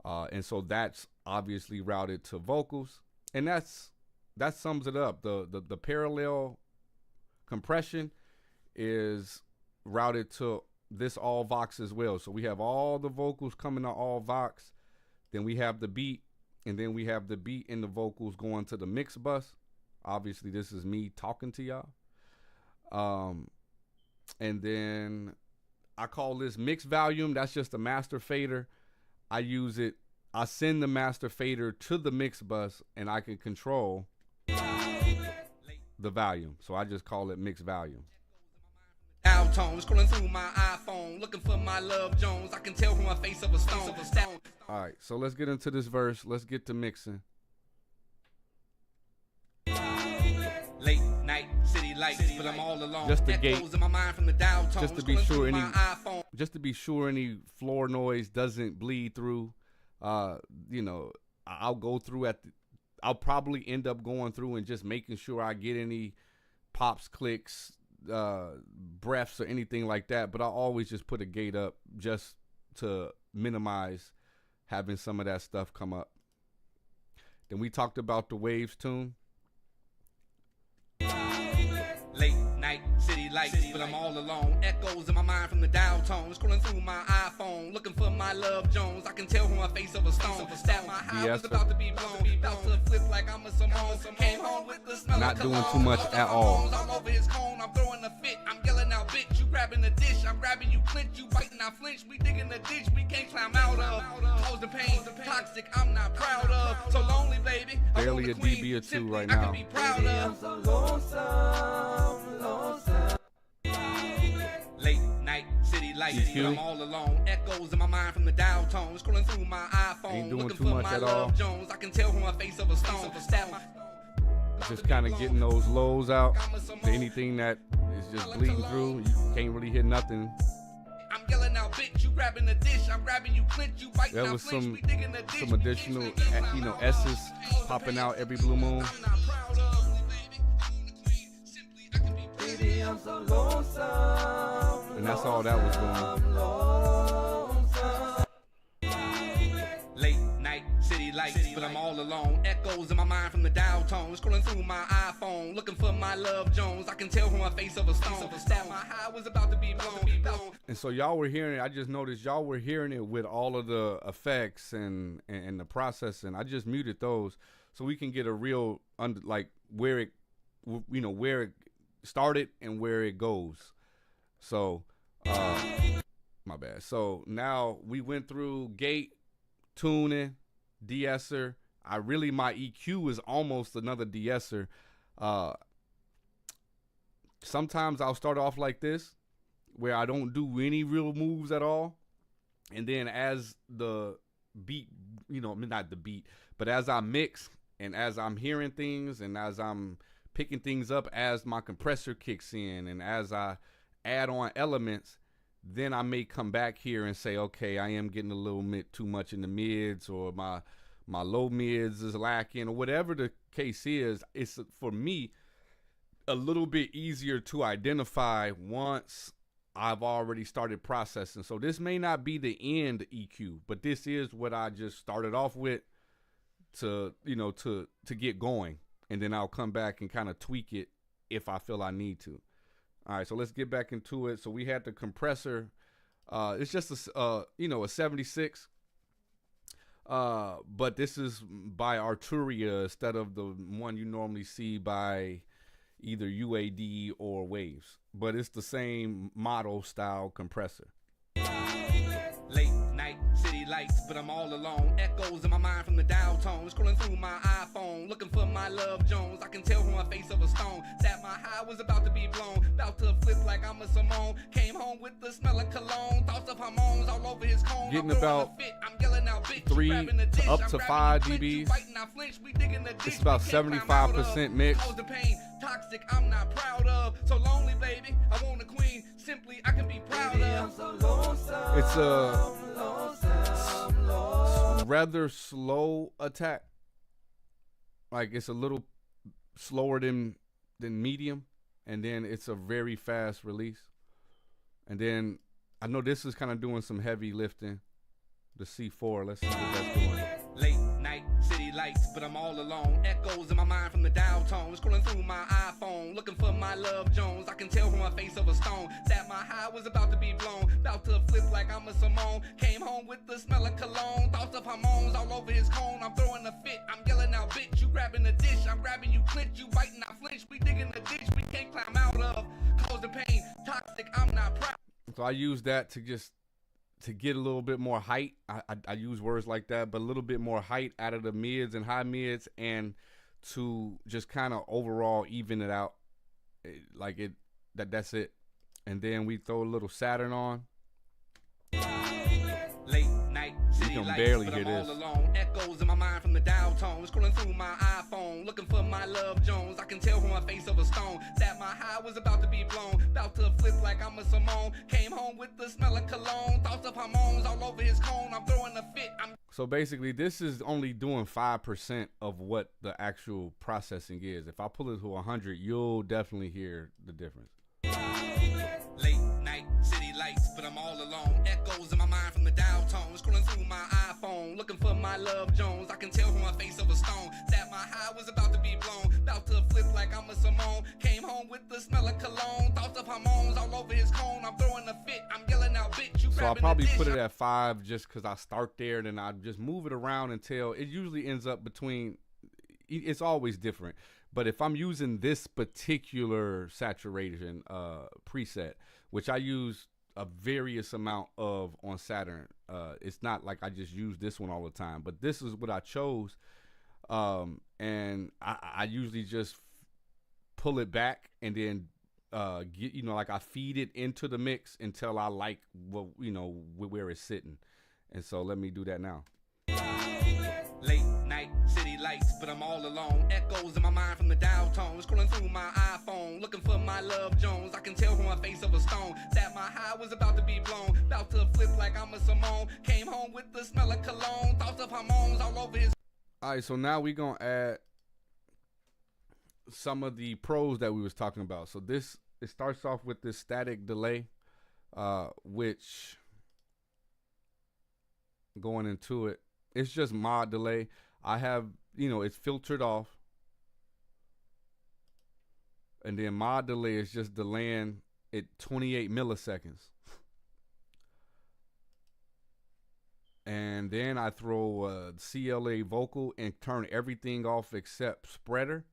B: And so that's obviously routed to vocals, and that sums it up. The parallel compression is routed to this all Vox as well. So we have all the vocals coming to all Vox, then we have the beat, and then we have the beat and the vocals going to the mix bus. Obviously, this is me talking to y'all. And then I call this mix volume. That's just a master fader. I use it. I send the master fader to the mix bus, and I can control the volume. So I just call it mix volume.
A: Tones scrolling through my iPhone, looking for my Love Jones. I can tell from my face of a stone.
B: All right, so let's get into this verse. Let's get to mixing.
A: Late night city lights, but I'm all alone.
B: Just the gate.
A: Echoes in my mind from the dial tones,
B: Just to be sure
A: scrolling
B: any floor noise doesn't bleed through. You know, I'll go through I'll probably end up going through and just making sure I get any pops, clicks, breaths or anything like that, but I always just put a gate up just to minimize having some of that stuff come up. Then we talked about the waves tune.
A: Late night city lights, but I'm all alone. Echoes in my mind from the dial tones, scrolling through my iPhone, looking for my Love Jones. I can tell from my face of a stone that my high was about to be blown, about to flip like I'm a Simone. Came home with the smell
B: Not
A: of
B: doing
A: cologne.
B: too much at all.
A: All over his cone, I'm throwing a fit. I'm yelling out, bitch. You grabbing the dish, I'm grabbing you, clinch. You biting, I flinch. We digging the ditch, we can't climb out of. Cause the pain, toxic, I'm not proud of. So lonely, baby.
B: Barely a dB or two right now.
A: I can be proud of.
D: So lonesome, lonesome.
A: Late night city lights,
B: EQ.
A: but I'm all alone. Echoes in my mind from the dial tones, scrolling through my iPhone,
B: Ain't doing
A: looking
B: too
A: for
B: much
A: my
B: at all.
A: Love Jones. I can tell from my face of a stone.
B: Just kind of getting those lows out. Anything that is just bleeding through, you can't really hear nothing.
A: I'm yelling out, bitch. You grabbing the dish, I'm grabbing you, clinch. You biting,
B: There
A: I
B: was
A: flinch.
B: some
A: We digging the ditch,
B: some additional, you know, S's popping out every blue moon.
A: I'm not proud of, baby. Simply, I can be
D: Baby, I'm so lonesome.
B: And that's all that was doing.
D: Lonesome.
A: late night city lights, but I'm all alone. Echoes in my mind from the dial tones, scrolling through my iPhone, looking for my Love Jones. I can tell from my face of a stone that my high was about to be blown.
B: And so y'all were hearing it. I just noticed y'all were hearing it with all of the effects and the processing. I just muted those so we can get a real like where it, you know, where it started and where it goes. So my bad. So now we went through gate, tuning, de-esser. My EQ is almost another de-esser. Sometimes I'll start off like this, where I don't do any real moves at all. And then as the beat, you know, not the beat, but as I mix and as I'm hearing things and as I'm picking things up, as my compressor kicks in and as I add on elements, then I may come back here and say, okay, I am getting a little bit too much in the mids, or my low mids is lacking, or whatever the case is. It's, for me, a little bit easier to identify once I've already started processing. So this may not be the end EQ, but this is what I just started off with to, you know, to get going. And then I'll come back and kind of tweak it if I feel I need to. All right, so let's get back into it. So we had the compressor. It's just a 76. But this is by Arturia instead of the one you normally see by either UAD or Waves. But it's the same model style compressor.
A: Late night city lights, but I'm all alone. Echoes in my mind from the dial tones, scrolling through my iPhone, looking for my Love Jones. I can tell from my face of a stone that my high was about to be blown, about to flip like I'm a Simone. Came home with the smell of cologne, thoughts of hormones all over his cone.
B: Getting about
A: I'm yelling out, bitch,
B: 3
A: to
B: up to 5 dBs. It's about 75% mix.
A: The pain, toxic, I'm not proud of. So lonely, baby, I want a queen. Simply, I can be proud of.
B: It's a rather slow attack. Like, it's a little slower than medium, and then it's a very fast release. And then I know this is kind of doing some heavy lifting. The C4, let's see what that's doing.
A: Late night city lights, lights, but I'm all alone. Echoes in my mind from the dial tone. Scrolling through my iPhone, looking for my love Jones. I can tell from my face of a stone that my high was about to be blown. About to flip like I'm a Simone. Came home with the smell of cologne. Thoughts of hormones all over his cone. I'm throwing a fit, I'm yelling out, bitch. You grabbing the dish, I'm grabbing you, clinch. You biting, I flinch. We digging the ditch we can't climb out of. Cause the pain, toxic, I'm not proud.
B: So I use that to just to get a little bit more height. I use words like that, but a little bit more height out of the mids and high mids, and to just kind of overall even it out. That's it. And then we throw a little Saturn on.
A: Late night, city
B: can
A: lights,
B: barely
A: but
B: hear
A: I'm
B: this.
A: all alone. Echoes in my mind from the dial tone. Scrolling through my iPhone, looking for my love Jones. I can tell from my face of a stone that my high was about to be blown. About to flip like I'm a Simone. Came home with the smell of cologne. Thoughts of hormones all over his cone. I'm throwing a fit.
B: So basically, this is only doing 5% of what the actual processing is. If I pull it to 100, you'll definitely hear the difference.
A: Late night, city lights, but I'm all alone. Echoes in my mind from the dial tone. Scrolling through my iPhone, looking for my love Jones. I can tell from my face of a stone that my high was about to be blown. About to flip like I'm a Simone. Came home with the smell of cologne. Thoughts of hormones all over his cone. I'm throwing a fit, I'm yelling out, bitch. You
B: So I'll
A: grabbing
B: probably
A: the dish,
B: put it at 5 just because I start there, and then I just move it around until it usually ends up between. It's always different. But if I'm using this particular saturation preset, which I use a various amount of on Saturn, it's not like I just use this one all the time, but this is what I chose. And I usually just pull it back and then get, like I feed it into the mix until I like where it's sitting. And so let me do that now.
A: Late night, city lights, but I'm all alone. Echoes in my mind from the dial tone. Scrolling through my iPhone, looking for my love Jones. I can tell from my face of a stone that my high was about to be blown. About to flip like I'm a Simone. Came home with the smell of cologne. Thoughts of hormones all over his.
B: All right, so now we're going to add some of the pros that we was talking about. So it starts off with this static delay, which going into it, it's just mod delay. I have, it's filtered off. And then mod delay is just delaying it 28 milliseconds. And then I throw a CLA vocal and turn everything off except spreader.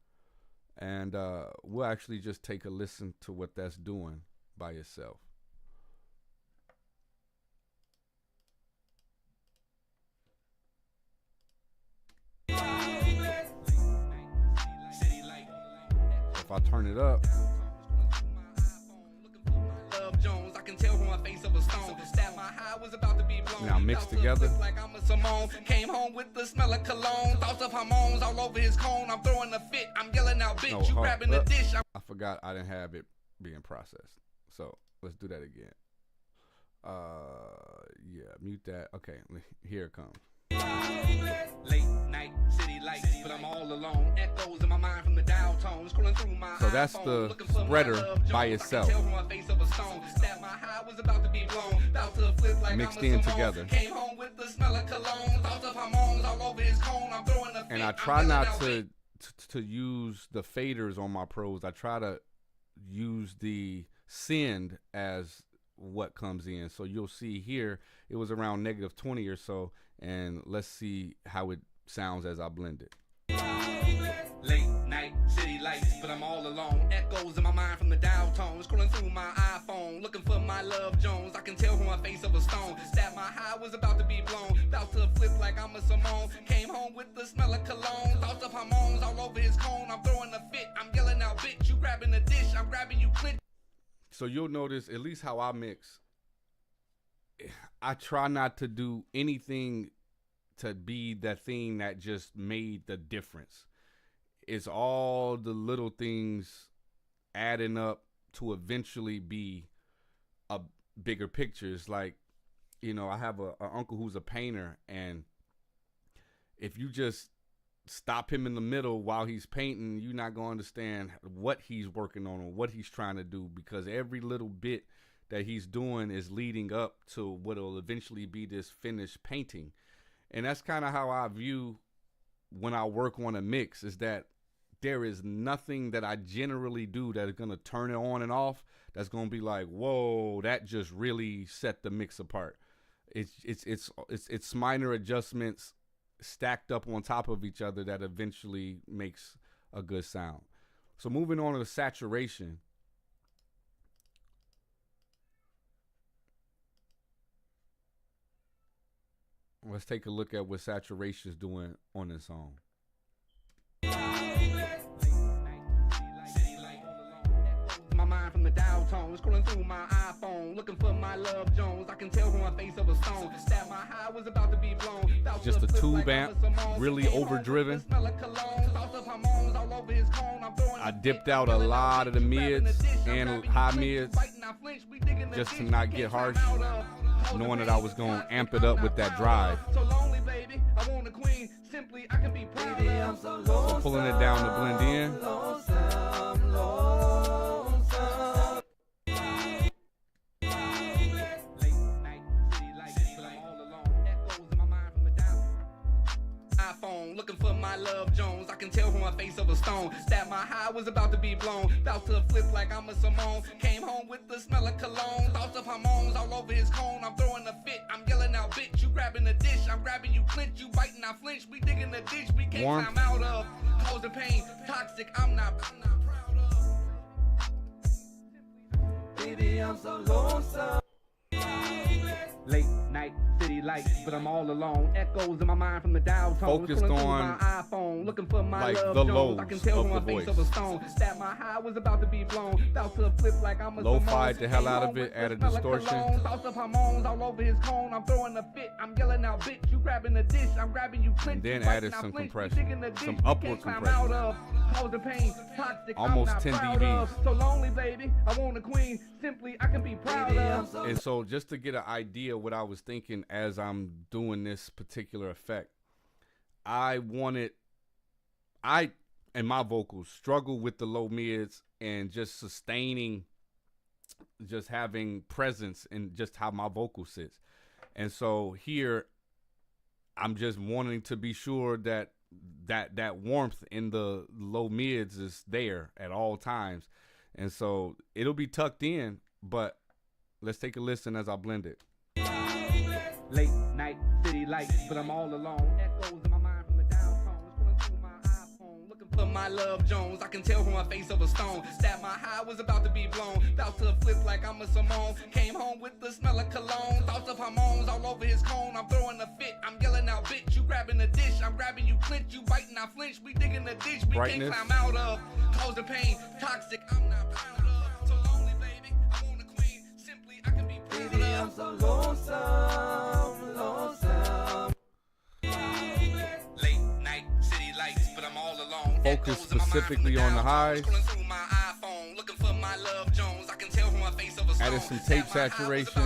B: And we'll actually just take a listen to what that's doing by itself. If I turn it up, now mixed together.
A: Came home with the smell of cologne. Thoughts of hormones all over his cone. I'm throwing a fit. I'm yelling out, bitch. You grabbing the dish.
B: I forgot I didn't have it being processed. So let's do that again. Yeah, mute that. Okay, here it comes.
A: Late night, city lights, but I'm all alone. Echoes in my mind from the dial tone. Scrolling through my
B: So that's the spreader by itself. Mixed in together. And I try not to use the faders on my pros. I try to use the send as what comes in. So you'll see here it was around -20 or so, and let's see how it sounds as I blend it.
A: Late night, city lights, but I'm all alone. Echoes in my mind from the dial tone. Scrolling through my iPhone, looking for my love Jones. I can tell from my face of a stone that my high was about to be blown. About to flip like I'm a Simone. Came home with the smell of cologne. Thoughts of hormones all over his cone. I'm throwing a fit. I'm yelling out, bitch. You grabbing the dish. I'm grabbing you, clinch.
B: So you'll notice, at least how I mix, I try not to do anything to be the thing that just made the difference. It's all the little things adding up to eventually be a bigger picture. It's like, I have an uncle who's a painter, and if you just stop him in the middle while he's painting, you're not going to understand what he's working on or what he's trying to do, because every little bit that he's doing is leading up to what will eventually be this finished painting. And that's kind of how I view when I work on a mix is that there is nothing that I generally do that is going to turn it on and off that's going to be like, whoa, that just really set the mix apart. It's minor adjustments stacked up on top of each other that eventually makes a good sound. So moving on to the saturation. Let's take a look at what saturation is doing on this song.
A: My mind from the dial tone, scrolling through my iPhone, looking for my Love Jones. I can tell from my face of a stone that my high was about to be blown.
B: Just a tube amp, really overdriven. I dipped out a lot of the mids and high mids just to not get harsh, knowing that I was going to amp it up with that drive. So pulling it down to blend in.
A: Looking for my Love Jones. I can tell from my face of a stone that my high was about to be blown. About to flip like I'm a Simone. Came home with the smell of cologne. Thoughts of hormones all over his cone. I'm throwing a fit. I'm yelling out, bitch. You grabbing the dish. I'm grabbing you, clinch. You biting, I flinch. We digging the ditch. We can't climb out of. Cause the pain. Toxic. I'm not proud of. Baby, I'm so lonesome. Late night city lights, but I'm all alone. Echoes in my mind from the dial tone.
B: Focused on
A: my iPhone, looking for my
B: like
A: Love
B: the
A: Jones.
B: lows
A: I can tell
B: of
A: from
B: the
A: my
B: voice.
A: face of a stone that my high was about to be blown. About to flip like I'm a
B: Lo-fi'd the hell out of it, added distortion.
A: Thoughts of hormones all over his cone. I'm throwing a fit. I'm yelling out, bitch. You grabbing the dish. I'm grabbing you, clinch.
B: And then
A: You
B: added
A: biting, I
B: some
A: flinch. We
B: compression,
A: digging the ditch.
B: some
A: We
B: upward
A: can't climb
B: compression.
A: out of. Cause the pain. Toxic.
B: Almost
A: I'm not
B: 10
A: proud
B: dBs.
A: of. So lonely, baby. I want a queen. Simply, I can be proud of.
B: And so just to get an idea what I was thinking as I'm doing this particular effect, and my vocals struggle with the low mids and just sustaining, just having presence in just how my vocal sits. And so here, I'm just wanting to be sure that warmth in the low mids is there at all times. And so it'll be tucked in, but let's take a listen as I blend it.
A: Late night city lights, but I'm all alone. Echoes in my mind from the downtown. Scrolling through my iPhone, looking for my Love Jones. I can tell from my face of a stone that my high was about to be blown. About to flip like I'm a Simone. Came home with the smell of cologne. Thoughts of hormones all over his cone. I'm throwing a fit. I'm yelling out, bitch. You grabbing the dish. I'm grabbing you, clinch. You biting, I flinch. We digging the ditch. We
B: Brightness.
A: can't climb out of. Cause the pain. Toxic. I'm not proud of. So lonely, baby. I want a queen. Simply, I can be proud of. Baby, I'm so lonesome. Late night city lights, but I'm all alone.
B: Focus specifically on the highs. Added some tape saturation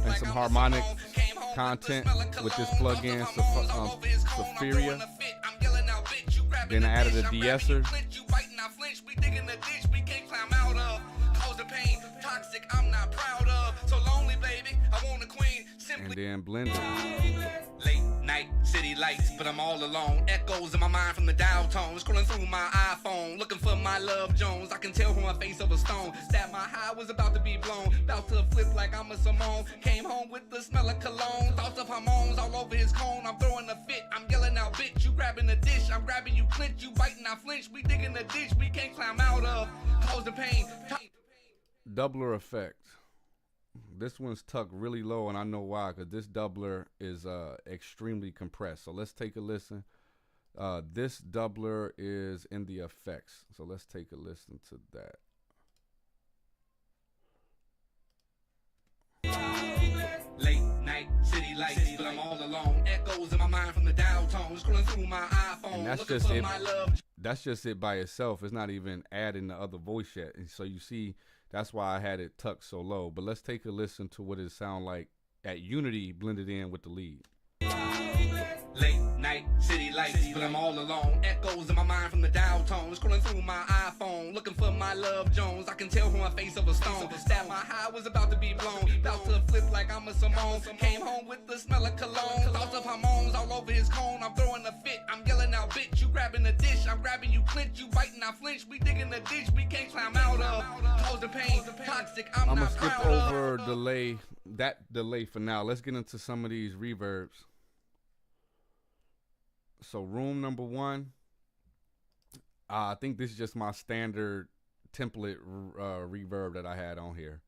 B: and some harmonic content with this plugin, Sapphira. Then I added a de-esser. And then blended.
A: Late night city lights, but I'm all alone. Echoes in my mind from the dial tone. Scrolling through my iPhone, looking for my Love Jones. I can tell from my face of a stone that my high was about to be blown. About to flip like I'm a Simone. Came home with the smell of cologne. Thoughts of hormones all over his cone. I'm throwing a fit. I'm yelling out, bitch. You grabbing the dish. I'm grabbing you, clinch. You biting, I flinch. We digging the ditch. We can't climb out of. Cause the pain.
B: Doubler effect. This one's tucked really low, and I know why, because this doubler is extremely compressed. So let's take a listen. This doubler is in the effects. So let's take a listen to that.
A: Late night city lights, but I'm all alone. Echoes in my mind from the dial tone. Scrolling through my iPhone.
B: And that's just it. That's just it by itself. It's not even adding the other voice yet. And so you see, that's why I had it tucked so low. But let's take a listen to what it sound like at Unity blended in with the lead.
A: Late night city lights, but I'm all alone. Echoes in my mind from the dial tone. Scrolling through my iPhone, looking for my Love Jones. I can tell from my face of a stone that my high was about to be blown. About to flip like I'm a Simone. Came home with the smell of cologne. Thoughts of hormones all over his cone. I'm throwing a fit. grabbing the dish, I'm grabbing you, clinch, you biting, I flinch. We digging the ditch, we can't climb out of. Cause the pain, toxic, I'm
B: gonna
A: not
B: skip
A: proud
B: over
A: of.
B: that delay for now. Let's get into some of these reverbs. So room number 1, I think this is just my standard template reverb that I had on here,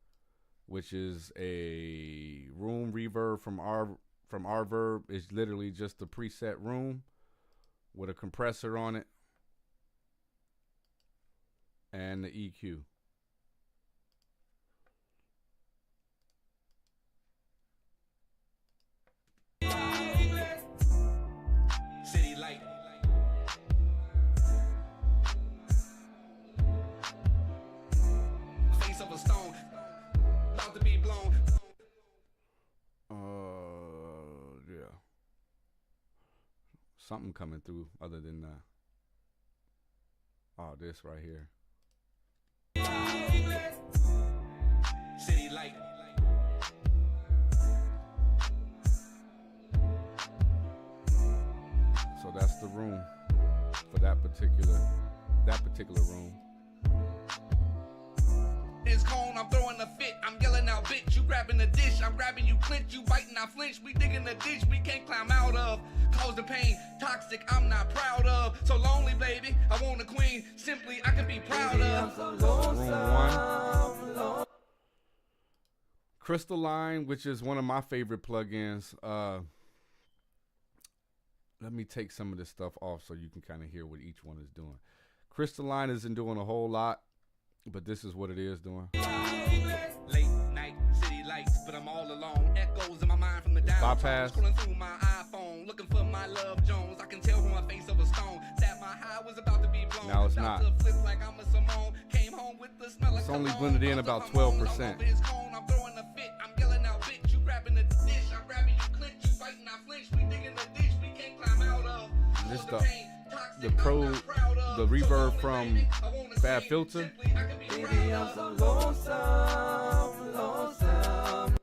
B: which is a room reverb from our verb. It's literally just a preset room with a compressor on it and the EQ.
A: City light. Face of a stone, about to be blown.
B: Yeah. Something coming through other than this right here.
A: City light.
B: So that's the room for that particular room.
A: This cone, I'm throwing a fit, I'm yelling out, bitch, you grabbing the dish, I'm grabbing you, clinch, you biting, I flinch, we digging the ditch, we can't climb out of, cause the pain, toxic, I'm not proud of, so lonely, baby, I want a queen, simply, I can be proud of.
B: Room 1. Crystalline, which is one of my favorite plugins. Let me take some of this stuff off so you can kind of hear what each one is doing. Crystalline isn't doing a whole lot, but this is what it is doing.
A: Late night, city lights, but I'm all alone. Echoes in my mind from the downtown.
B: Bypass.
A: Scrolling through my iPhone, looking for my love Jones. I can tell from my face of a stone that my high was about to be blown.
B: Now it's
A: About
B: not.
A: to flip like I'm a Simone. Came home with the smell of
B: It's only
A: cologne.
B: blended in about 12%.
A: I'm throwing a fit, I'm yelling out, bitch, you grabbing the dish, I'm grabbing you, clinch, you biting, I flinch, we digging the ditch, we can't climb out of.
B: This
A: Cause
B: the-
A: pain, toxic,
B: the
A: I'm
B: pro-
A: not proud of.
B: the reverb
A: So lonely,
B: from
A: baby, I wanna
B: Fab
A: see,
B: Filter.
A: simply, I can be
D: Baby, I'm so lonesome, lonesome.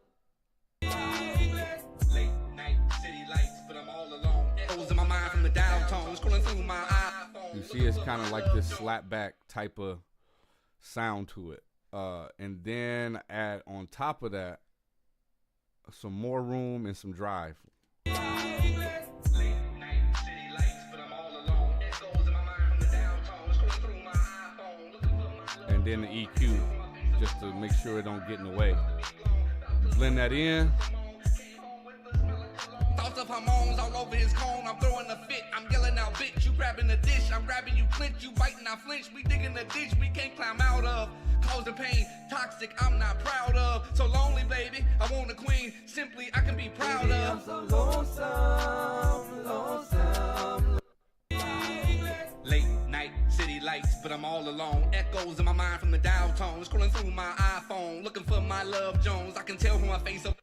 A: Late night, city lights, but I'm all alone. Echoes in my mind from the downtown, scrolling through my iPhone.
B: You see, it's kind of like this slapback type of sound to it. And then add on top of that some more room and some drive.
A: Late night, city lights, but I'm all alone. Echoes in my mind from the downtown, scrolling through my iPhone, looking for my love.
B: And then the EQ, just to make sure it don't get in the way. Blend that in.
A: Thoughts of hormones all over his cone. I'm throwing a fit. I'm yelling out, bitch. You grabbing the dish. I'm grabbing you, clinch. You biting, I flinch. We digging the ditch. We can't climb out of. Cause the pain, toxic. I'm not proud of. So lonely, baby. I want a queen. Simply, I can be proud
D: Baby, I'm
A: of.
D: so lonesome, lonesome.
A: Late night, city lights, but I'm all alone. Echoes in my mind from the downtown. Scrolling through my iPhone, looking for my love Jones. I can tell from my face of.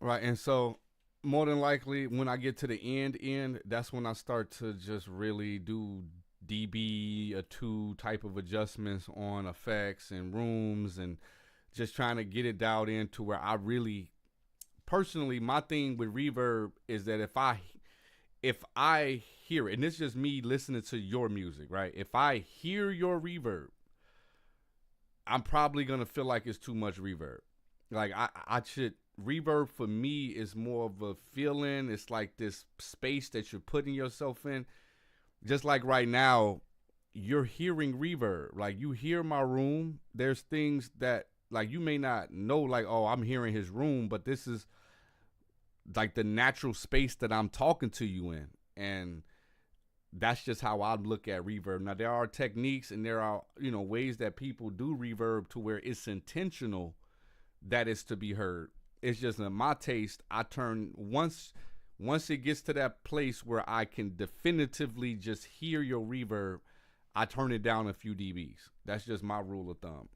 B: Right, and so more than likely when I get to the end, that's when I start to just really do dB or 2 type of adjustments on effects and rooms and just trying to get it dialed in to where I really, personally, my thing with reverb is that if I hear it, and it's just me listening to your music, right? If I hear your reverb, I'm probably going to feel like it's too much reverb. Like I should, reverb for me is more of a feeling. It's like this space that you're putting yourself in. Just like right now, you're hearing reverb. Like you hear my room. There's things that like you may not know, like, oh, I'm hearing his room, but this is like the natural space that I'm talking to you in. And that's just how I look at reverb. Now there are techniques and there are, ways that people do reverb to where it's intentional that it's to be heard. It's just in my taste, I turn once it gets to that place where I can definitively just hear your reverb, I turn it down a few dBs. That's just my rule of thumb.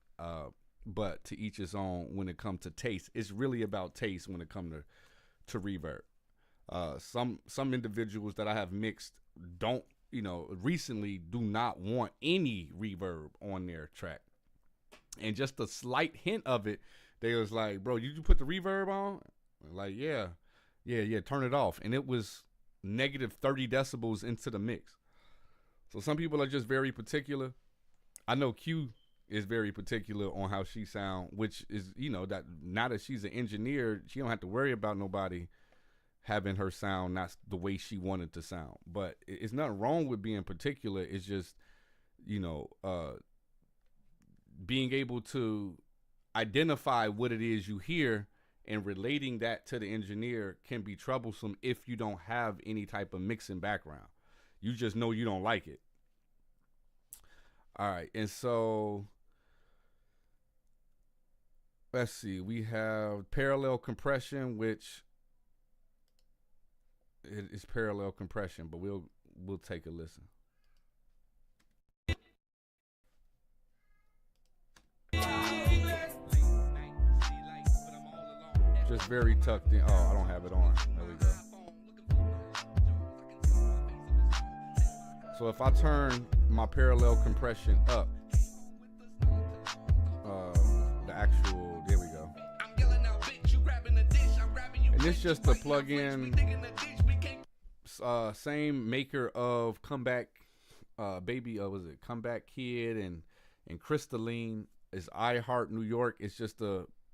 B: But to each his own when it comes to taste. It's really about taste when it comes to reverb. Some individuals that I have mixed don't, recently do not want any reverb on their track. And just a slight hint of it, they was like, bro, you put the reverb on? Like, yeah, turn it off. And it was negative 30 decibels into the mix. So some people are just very particular. I know Q is very particular on how she sound, which is, you know, that now that she's an engineer, she don't have to worry about nobody having her sound not the way she wanted to sound. But it's nothing wrong with being particular. It's just, you know, being able to identify what it is you hear and relating that to the engineer can be troublesome if you don't have any type of mixing background. You just know you don't like it. All right, and so let's see. We have parallel compression, which is parallel compression, but we'll take a listen. Just very tucked in. Oh, I don't have it on. There we go. So if I turn my parallel compression up, the actual, there we go. And this just the plug-in, same maker of Comeback Baby, was it Comeback Kid and Crystalline is I Heart New York. It's just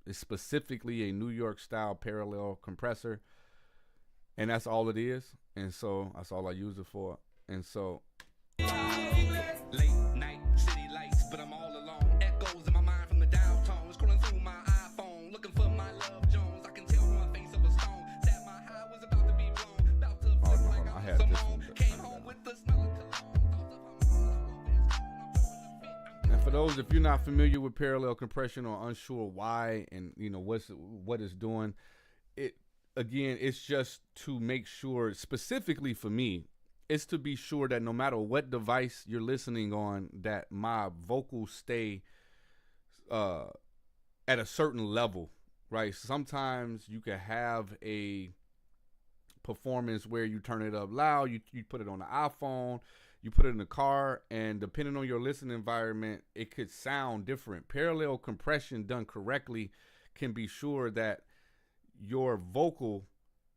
B: it's specifically a New York style parallel compressor, and that's all it is. And so that's all I use it for. And so
A: late night city lights, but I'm all alone. Echoes in my mind from the downtown. Scrolling through my iPhone, looking for my love Jones. I can tell from my face of a stone that my high was about to be blown. About to flip like
B: I
A: I'm
B: had this
A: Simone.
B: one.
A: Came home with the smell of cologne.
B: And for those, if you're not familiar with parallel compression or unsure why and you know what it's doing, it's just to make sure, specifically for me, it's to be sure that no matter what device you're listening on, that my vocals stay at a certain level, right? Sometimes you can have a performance where you turn it up loud, you put it on the iPhone, you put it in the car, and depending on your listening environment, it could sound different. Parallel compression done correctly can be sure that your vocal,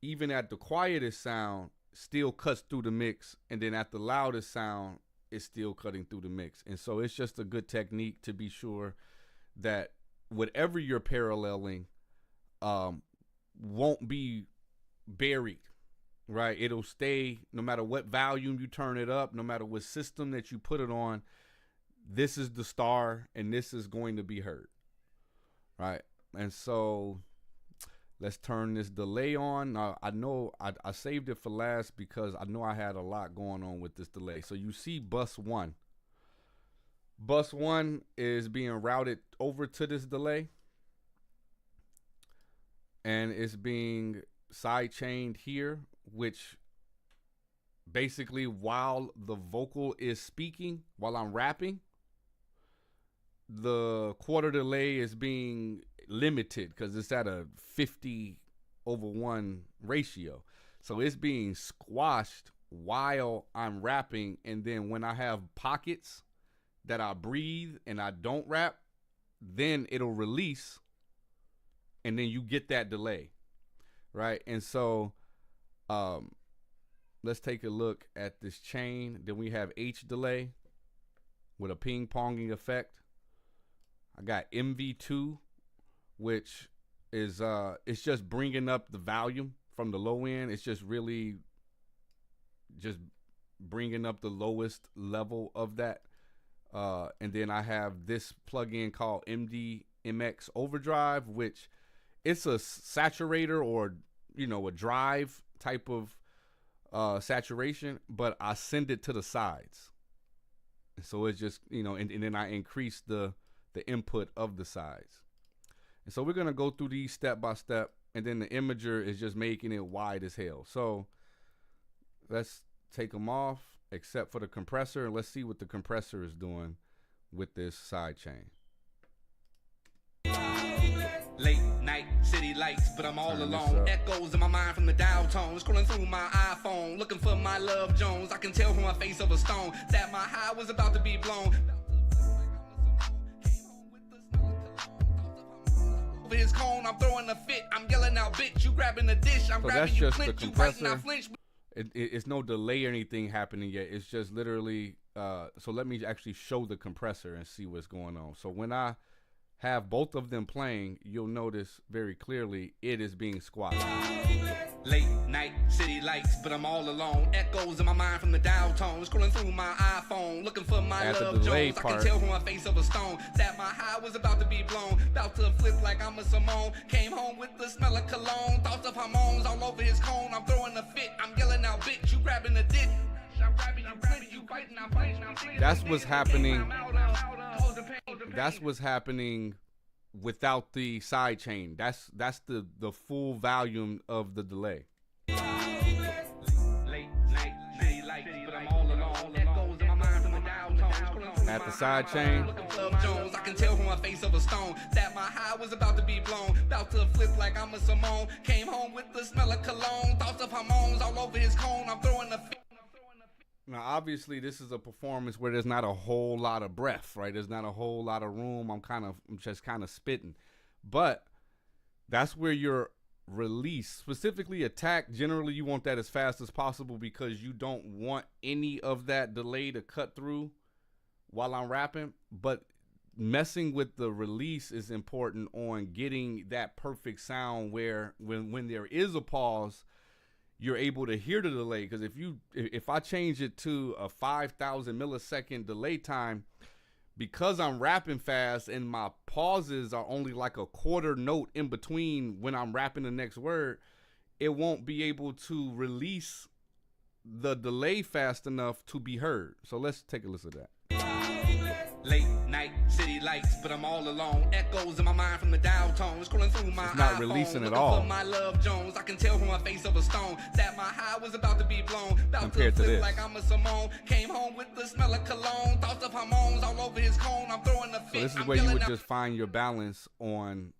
B: even at the quietest sound, still cuts through the mix, and then at the loudest sound, it's still cutting through the mix. And so it's just a good technique to be sure that whatever you're paralleling won't be buried, right? It'll stay no matter what volume you turn it up, no matter what system that you put it on. This is the star, and this is going to be heard, right? And so let's turn this delay on. Now, I know I saved it for last because I know I had a lot going on with this delay. So you see bus one. Bus one is being routed over to this delay. And it's being side chained here, which basically while the vocal is speaking, while I'm rapping, the quarter delay is being limited because it's at a 50/1 ratio. So it's being squashed while I'm rapping, and then when I have pockets that I breathe and I don't rap, then it'll release, and then you get that delay, right? And so let's take a look at this chain. Then we have H delay with a ping-ponging effect. I got MV2, which is it's just bringing up the volume from the low end. It's just really just bringing up the lowest level of that. And then I have this plugin called MD-MX Overdrive, which it's a saturator or, you know, a drive type of saturation, but I send it to the sides. So it's just, you know, and then I increase the input of the sides. And so we're going to go through these step by step, and then the imager is just making it wide as hell. So let's take them off, except for the compressor, and let's see what the compressor is doing with this side chain.
A: Late night city lights, but I'm all alone. Echoes in my mind from the dial tone. Scrolling through my iPhone, looking for my love Jones. I can tell from my face of a stone that my high was about to be blown. Over his cone, I'm throwing a fit. I'm yelling out, bitch, you grabbing the dish. I'm
B: So
A: grabbing
B: that's
A: you,
B: just the
A: clinch, you biting, I
B: compressor.
A: flinch.
B: It's no delay or anything happening yet. It's just literally. So let me actually show the compressor and see what's going on. So when I have both of them playing, you'll notice very clearly it is being squashed.
A: Late night, city lights, but I'm all alone. Echoes in my mind from the dial tone. Scrolling through my iPhone, looking for my
B: At the
A: love
B: delay
A: Jones. I
B: part.
A: can tell from my face of a stone that my high was about to be blown. About to flip like I'm a Simone. Came home with the smell of cologne. Thoughts of hormones all over his cone. I'm throwing a fit. I'm yelling out, bitch, you grabbing a dick.
B: That's what's happening. That's what's happening without the side chain. That's the full volume of the delay.
A: Late night, city lights, but I'm all alone. Echoes in my mind from the dial tone. Scrolling through
B: At
A: my
B: the side
A: iPhone,
B: chain.
A: looking for Love Jones. I can tell from my face of a stone that my high was about to be blown. About to flip like I'm a Simone. Came home with the smell of cologne. Thoughts of hormones all over his cone. I'm throwing a fit.
B: Now, obviously, this is a performance where there's not a whole lot of breath, right? There's not a whole lot of room. I'm just kind of spitting. But that's where your release, specifically attack, generally you want that as fast as possible because you don't want any of that delay to cut through while I'm rapping. But messing with the release is important on getting that perfect sound where when there is a pause, you're able to hear the delay. Because if I change it to a 5,000 millisecond delay time, because I'm rapping fast and my pauses are only like a quarter note in between when I'm rapping the next word, it won't be able to release the delay fast enough to be heard. So let's take a listen to that.
A: Late night, city lights, but I'm all alone. Echoes in my mind from the dial tone. Scrolling through my
B: It's not
A: iPhone,
B: releasing at
A: looking
B: all.
A: for my love Jones. I can tell from my face of a stone that my high was about to be blown. About
B: Compared to
A: flip
B: this.
A: like I'm a Simone. Came home with the smell of cologne. Thoughts of hormones all over his cone. I'm throwing a fit.
B: So this is
A: I'm
B: where you
A: yelling
B: would
A: out-
B: just find your balance on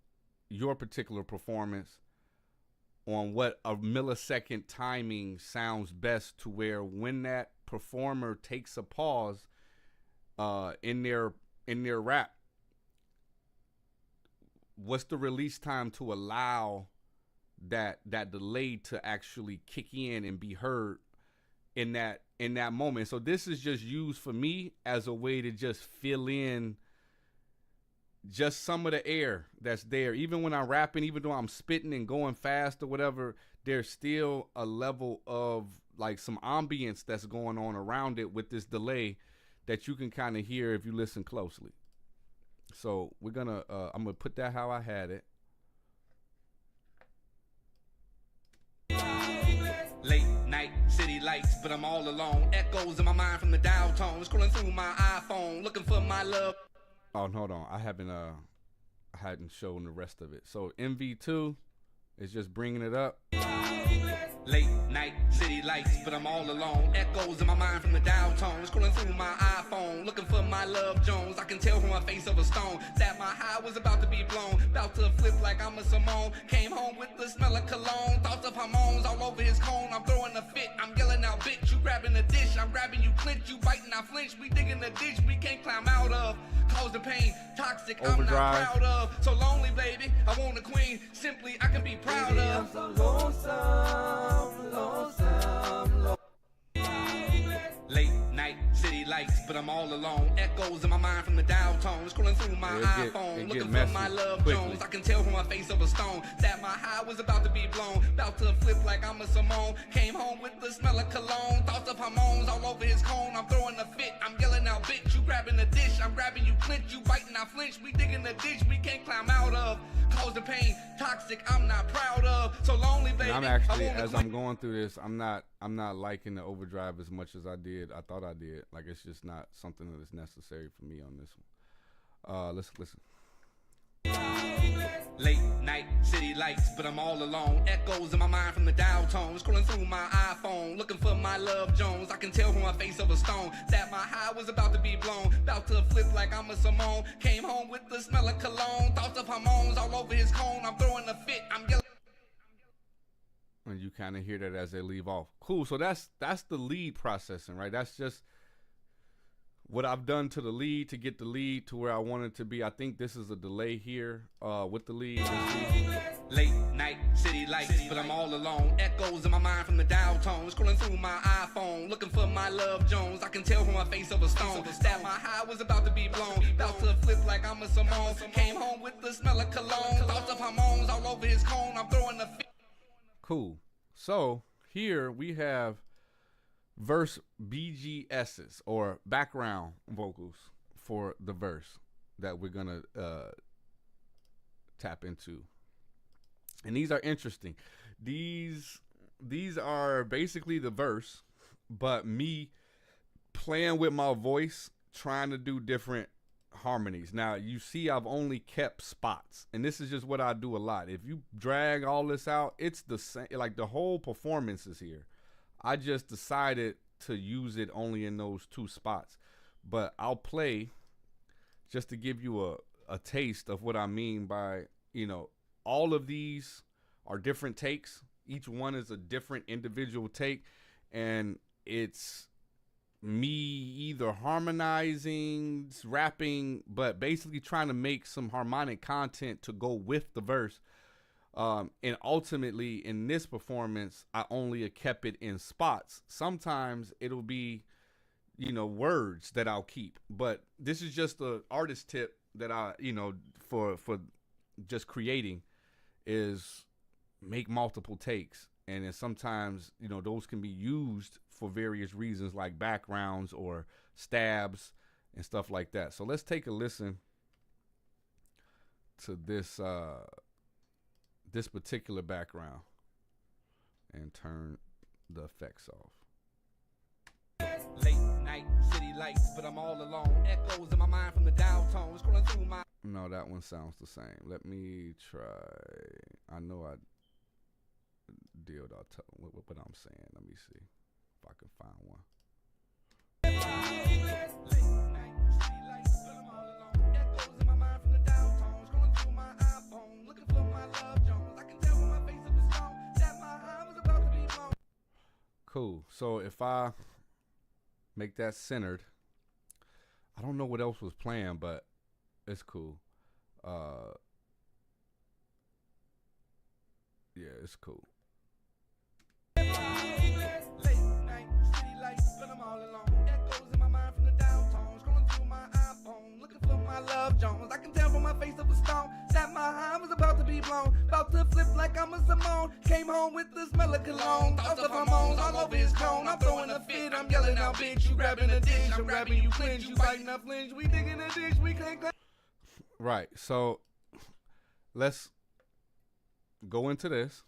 B: your particular performance, on what a millisecond timing sounds best, to where when that performer takes a pause in their rap, what's the release time to allow that delay to actually kick in and be heard in that moment. So this is just used for me as a way to just fill in just some of the air that's there. Even when I'm rapping, even though I'm spitting and going fast or whatever, there's still a level of like some ambience that's going on around it with this delay that you can kind of hear if you listen closely. So we're gonna I'm gonna put that how I had it.
A: Late night, city lights, but I'm all alone. Echoes in my mind from the dial tone. Scrolling through my iPhone, looking for my love.
B: Oh, hold on, I hadn't shown the rest of it. So MV2 is just bringing it up.
A: Late night, city lights, but I'm all alone. Echoes in my mind from the dial tone. Scrolling through my iPhone, looking for my love Jones. I can tell from my face of a stone that my high was about to be blown. About to flip like I'm a Simone. Came home with the smell of cologne. Thoughts of hormones all over his cone. I'm throwing a fit. I'm yelling out, bitch, you grabbing a dish. I'm grabbing you, clinch. You biting, I flinch. We digging the ditch we can't climb out of. Cause the pain, toxic,
B: Overdrive.
A: I'm not proud of. So lonely, baby, I want a queen. Simply, I can be proud of.
D: so lonesome, lonesome.
A: Late night, city lights, but I'm all alone. Echoes in my mind from the dial tone. Scrolling through my iPhone,
B: it
A: looking
B: get
A: for
B: messy
A: my love
B: quickly.
A: Jones. I can tell from my face of a stone that my high was about to be blown. About to flip like I'm a Simone. Came home with the smell of cologne. Thoughts of hormones all over his cone. I'm throwing a fit. I'm yelling out, bitch, you grabbing a dish. I'm grabbing you, clinch. You biting, I flinch. We digging the ditch we can't climb out of. Cause the pain, toxic, I'm not proud of. So lonely, baby.
B: And I'm actually,
A: I wanna
B: as
A: quit.
B: I'm going through this, I'm not liking the overdrive as much as I thought I did. Like, it's just not something that is necessary for me on this one. Let's listen.
A: Late night, city lights, but I'm all alone. Echoes in my mind from the dial tone. Scrolling through my iPhone, looking for my love Jones. I can tell from my face of a stone that my high was about to be blown. About to flip like I'm a Simone. Came home with the smell of cologne. Thoughts of hormones all over his cone. I'm throwing a fit. I'm yelling.
B: And you kind of hear that as they leave off. Cool. So that's the lead processing, right? That's just what I've done to the lead to get the lead to where I want it to be. I think this is a delay here with the lead. Let's see.
A: Late night city lights, but I'm all alone. Echoes in my mind from the dial tone. Scrolling through my iPhone, looking for my love Jones. I can tell from my face of a stone that my high was about to be blown. About to flip like I'm a Simone. Came home with the smell of cologne. Thoughts of hormones all over his cone. I'm throwing a fit.
B: Cool. So here we have verse BGSs, or background vocals for the verse that we're gonna tap into. And these are interesting. These are basically the verse, but me playing with my voice, trying to do different harmonies. Now, you see I've only kept spots, and this is just what I do a lot. If you drag all this out, it's the same, like the whole performance is here. I just decided to use it only in those 2 spots. But I'll play just to give you a taste of what I mean by, all of these are different takes. Each one is a different individual take, and it's me either harmonizing, rapping, but basically trying to make some harmonic content to go with the verse. And ultimately, in this performance, I only kept it in spots. Sometimes it'll be, words that I'll keep. But this is just the artist tip that I, for just creating, is make multiple takes. And then sometimes, those can be used for various reasons, like backgrounds or stabs and stuff like that. So let's take a listen to this this particular background and turn the effects off.
A: Late night city lights, but I'm all alone. Echoes in my mind from the dial tone. Scrolling through my.
B: No, that one sounds the same. Let me try. I know I deal with what I'm saying. Let me see if I can find one. Cool. So if I make that centered, I don't know what else was playing, but it's cool. Yeah, it's cool.
D: I can tell from my face of a stone that my high was about to be blown. About to flip like I'm a Simone. Came home with the smell of cologne. Thoughts of hormones all over his cone. I'm throwing a fit, I'm yelling out, bitch. You grabbing a dish, I'm grabbing you clinch. You biting up flinch, we digging a dish, we clink.
B: Right, so let's go into this.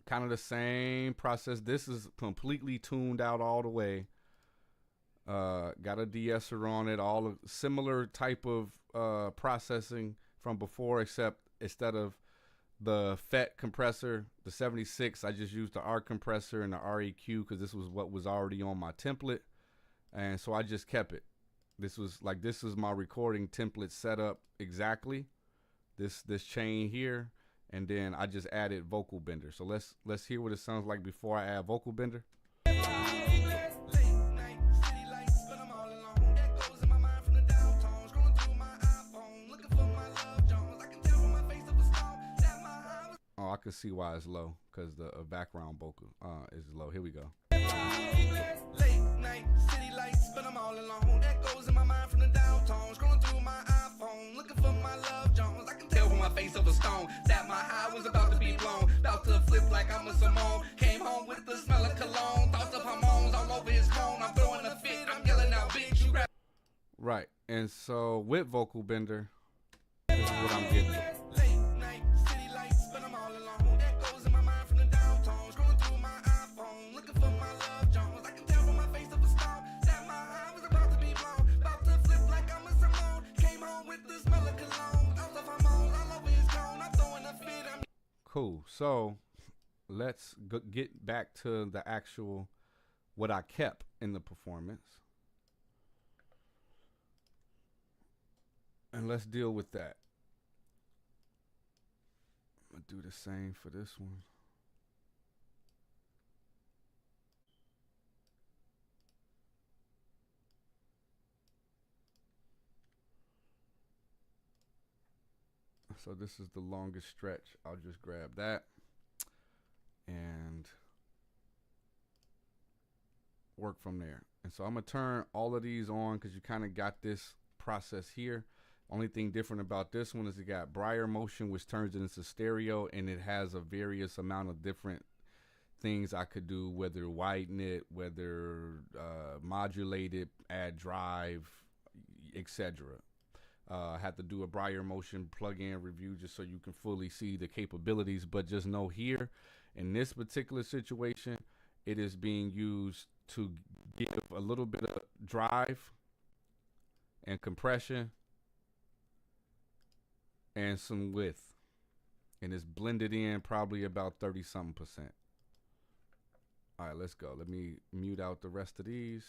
B: Kind of the same process. This is completely tuned out all the way. Got a de-esser on it, all of similar type of processing from before, except instead of the FET compressor, the 76, I just used the R compressor and the REQ because this was what was already on my template, and so I just kept it. This is my recording template set up exactly. This chain here, and then I just added vocal bender. So let's hear what it sounds like before I add vocal bender. Oh, I can see why it's low, because the background vocal is low. Here we go.
D: Late night city lights, but I'm all alone. Echoes in my mind from the downtown. Scrolling through my iPhone, looking for my love Jones. I can tell from my face of a stone that my high was about to be blown. About to flip like I'm a Simone. Came home with the smell of cologne. Thoughts of hormones all over his cone. I'm throwing a fit, I'm yelling out, bitch. You grab.
B: Right, and so with vocal bender, this is what I'm getting. Cool. So let's get back to the actual what I kept in the performance, and let's deal with that. I'm gonna do the same for this one. So this is the longest stretch. I'll just grab that and work from there. And so I'm gonna turn all of these on because you kind of got this process here. Only thing different about this one is it got Briar motion, which turns it into stereo, and it has a various amount of different things I could do, whether widen it, whether modulate it, add drive, etc. I had to do a Briar motion plug-in review just so you can fully see the capabilities, but just know here in this particular situation, it is being used to give a little bit of drive and compression and some width, and it's blended in probably about 30-something%. All right, let's go. Let me mute out the rest of these.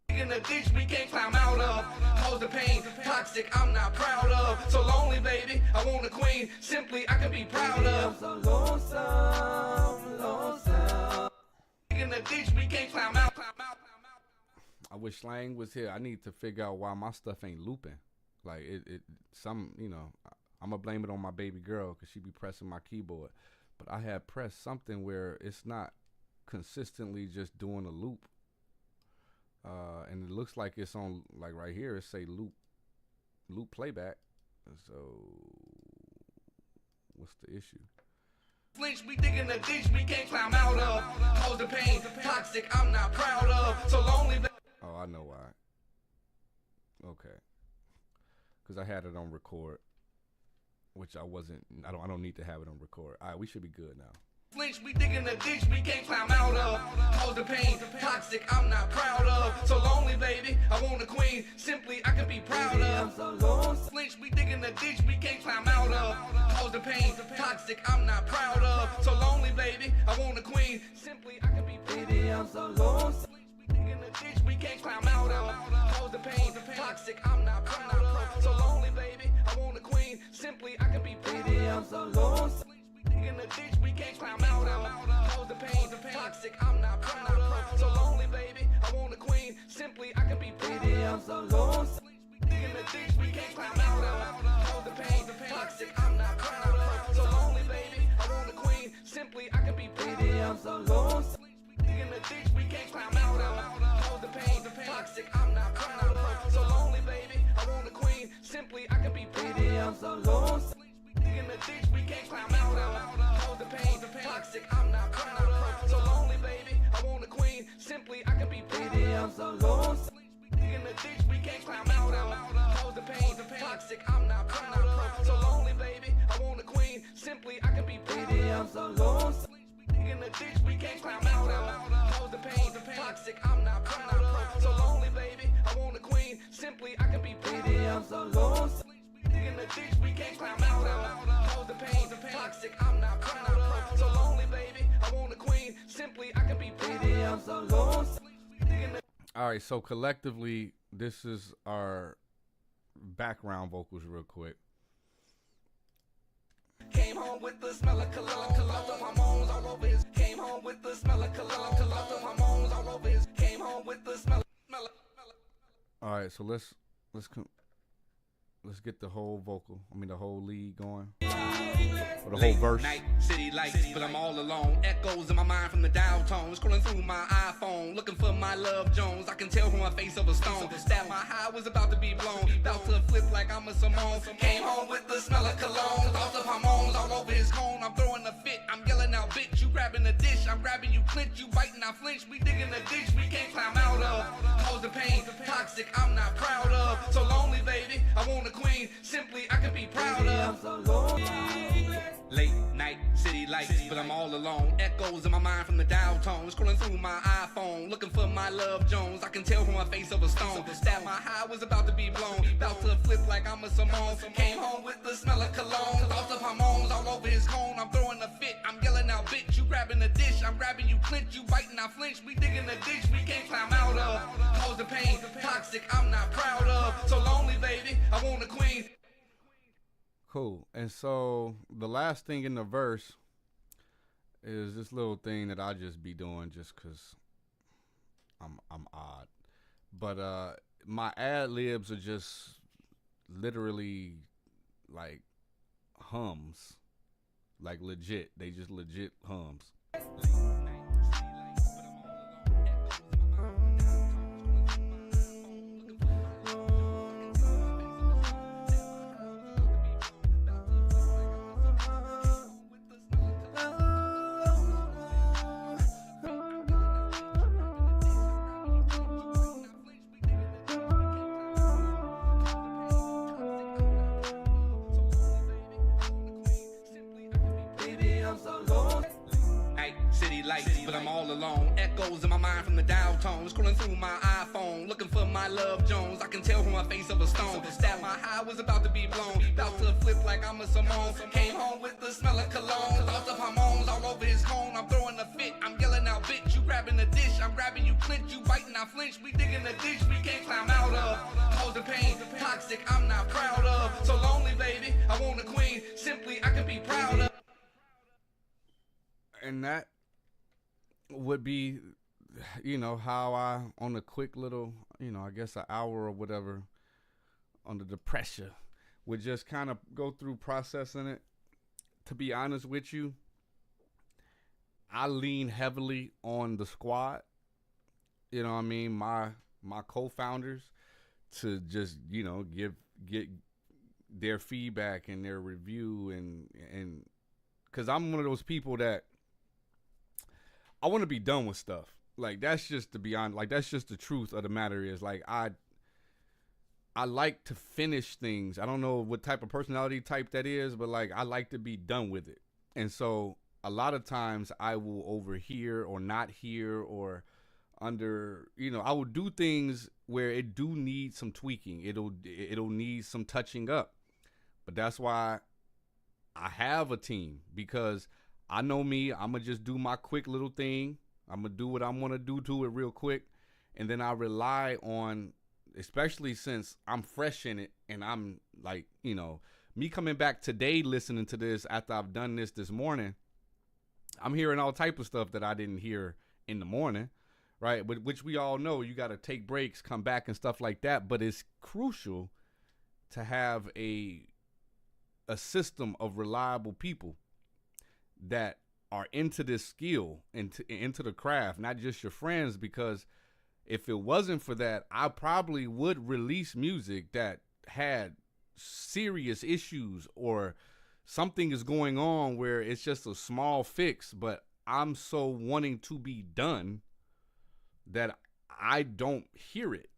D: In the ditch we can't climb out of. Cause the pain, toxic, I'm not proud of. So lonely, baby, I want a queen. Simply, I can be proud of. I'm so lonesome, lonesome. In the ditch we can't climb out.
B: I wish Slang was here. I need to figure out why my stuff ain't looping. Like I'm gonna blame it on my baby girl because she be pressing my keyboard. But I had pressed something where it's not consistently just doing a loop. And it looks like it's on, like right here, it say loop playback. So what's the issue?
D: Flinch, we dig in the ditch we can't climb out of. Cause the pain, toxic, I'm not proud of. So lonely.
B: Oh, I know why. Okay. Because I had it on record, which I don't need to have it on record. All right, we should be good now.
D: Flinch, we dig in the ditch we can't climb out of. Cause the pain, toxic, I'm not proud of. So lonely, baby, I want a queen. Simply, I can be proud of. I'm so lost. Flinch, we dig in the ditch we can't climb out of. Cause the pain, toxic, I'm not proud of. So lonely, baby, I want a queen. Simply, I can be baby, I'm so lost. In the ditch we can't climb out of. Cause the pain, toxic, I'm not proud of. So lonely, baby, I want a queen. Simply, I can be baby, I'm so lost. In the ditch we can't climb out of. Cause the pain, toxic, I'm not proud of. So lonely, baby, I want a queen. Simply, I can be baby, I'm so lost. In the ditch we can't climb out of. Cause the pain, toxic, I'm not proud of. So lonely, baby, I want a queen. Simply, I can be baby, I'm so lost. In the ditch we can't climb out of. Cause the pain, toxic, I'm not proud of. So lonely, baby, I want a queen. Simply, I can be baby, I'm so lost. In the ditch we can't climb out of. Cause the pain, toxic, I'm not proud of. So lonely, baby, I want a queen. Simply, I can be baby, I'm so lost. In the ditch we can't climb out of. Cause the pain, toxic, I'm not proud of. So lonely, baby, I want a queen. Simply, I can be baby, I'm so lost. In the ditch we can't climb out of. Cause the pain, toxic, I'm not proud of. So lonely, baby, I want a queen. Simply, I can be baby, I'm so lost. In the ditch we can't climb out of. Cause the pain, toxic, I'm not proud of. So lonely, baby, I want a queen. Simply, I can be baby, I'm so lost.
B: All right, so collectively, this is our background vocals real quick.
D: Came home with the smell of cologne, the hormones all over his. Came home with the smell of cologne, the hormones all over his. Came home with the smell of.
B: All right, so let's get the whole vocal. I mean the whole lead going. Or the whole verse.
D: Night, city lights, but I'm all alone. Echoes in my mind from the downtown. Scrolling through my iPhone, looking for my Love Jones. I can tell from my face of a stone that my high was about to be blown. About to flip like I'm a Simone. Came home with the smell of cologne. Thoughts of hormones all over his cone. I'm throwing a fit, I'm yelling out bitch. You grabbing the dish, I'm grabbing you clinch. You biting, I flinch. We digging the ditch, we can't climb out of. Cause the pain, toxic, I'm not proud of. So lonely, baby, I want a queen. Simply, I can be proud of. I'm so lonely. Late night, city lights, but I'm all alone. Echoes in my mind from the dial tone. Scrolling through my iPhone, looking for my Love Jones. I can tell from my face of a stone that my high was about to be blown. About to flip like I'm a Simone. Came home with the smell of cologne. Thoughts of hormones all over his cone. I'm throwing a fit, I'm yelling out bitch. You grabbing the dish, I'm grabbing you clinch. You biting, I flinch. We digging the ditch, we can't climb out of. Cause the pain, toxic, I'm not proud of. So lonely, baby, I want a queen.
B: Cool. And so the last thing in the verse is this little thing that I just be doing just because I'm odd. But my ad libs are just literally like hums. Like legit. They just legit hums.
D: But I'm all alone. Echoes in my mind from the dial tone. Scrolling through my iPhone, looking for my love Jones. I can tell from my face of a stone that my high was about to be blown. About to flip like I'm a Simone. Came home with the smell of cologne. Thoughts of hormones all over his cone. I'm throwing a fit. I'm yelling out, bitch. You grabbing the dish. I'm grabbing you, clinch. You biting, I flinch. We digging the ditch we can't climb out of. Causing pain, toxic. I'm not proud of. So lonely, baby. I want a queen. Simply, I can be proud of.
B: And that would be, you know, how I, on a quick little, you know, I guess an hour or whatever, under the pressure, would just kind of go through processing it. To be honest with you, I lean heavily on the squad. You know what I mean? My co-founders to just, you know, get their feedback and their review and because I'm one of those people that I want to be done with stuff. Like, that's just, to be honest, like, that's just the truth of the matter is, like, I like to finish things. I don't know what type of personality type that is, but, like, I like to be done with it. And so a lot of times I will overhear or not hear or under, you know, I will do things where it do need some tweaking. It'll need some touching up. But that's why I have a team, because I know me, I'm going to just do my quick little thing. I'm going to do what I want to do to it real quick. And then I rely on, especially since I'm fresh in it and I'm like, you know, me coming back today listening to this after I've done this morning, I'm hearing all type of stuff that I didn't hear in the morning, right? But which we all know, you got to take breaks, come back and stuff like that. But it's crucial to have a system of reliable people that are into this skill, into the craft, not just your friends, because if it wasn't for that, I probably would release music that had serious issues or something is going on where it's just a small fix, but I'm so wanting to be done that I don't hear it,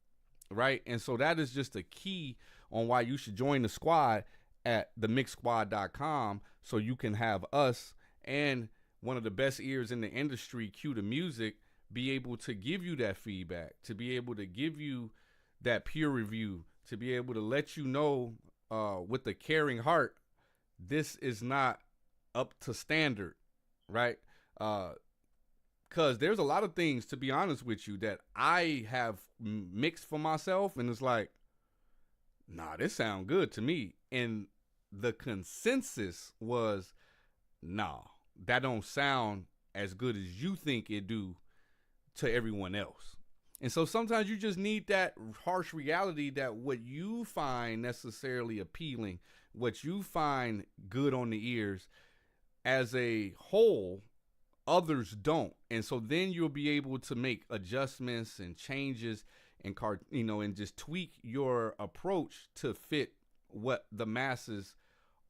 B: right? And so that is just a key on why you should join the squad at themixsquad.com, so you can have us and one of the best ears in the industry, cue the music, be able to give you that feedback, to be able to give you that peer review, to be able to let you know with a caring heart, this is not up to standard, right? Because there's a lot of things, to be honest with you, that I have mixed for myself, and it's like, nah, this sound good to me. And the consensus was, nah, that don't sound as good as you think it do to everyone else. And so sometimes you just need that harsh reality that what you find necessarily appealing, what you find good on the ears as a whole, others don't. And so then you'll be able to make adjustments and changes and and just tweak your approach to fit what the masses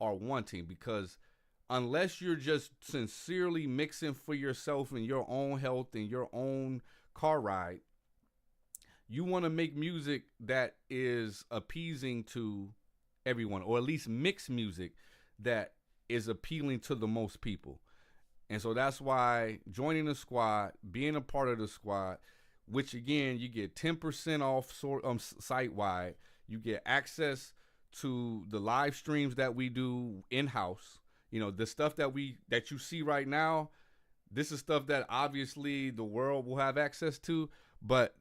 B: are wanting, because unless you're just sincerely mixing for yourself and your own health and your own car ride, you want to make music that is appeasing to everyone, or at least mix music that is appealing to the most people. And so that's why joining the squad, being a part of the squad, which again, you get 10% off site-wide. You get access to the live streams that we do in-house. You know, the stuff that you see right now, this is stuff that obviously the world will have access to, but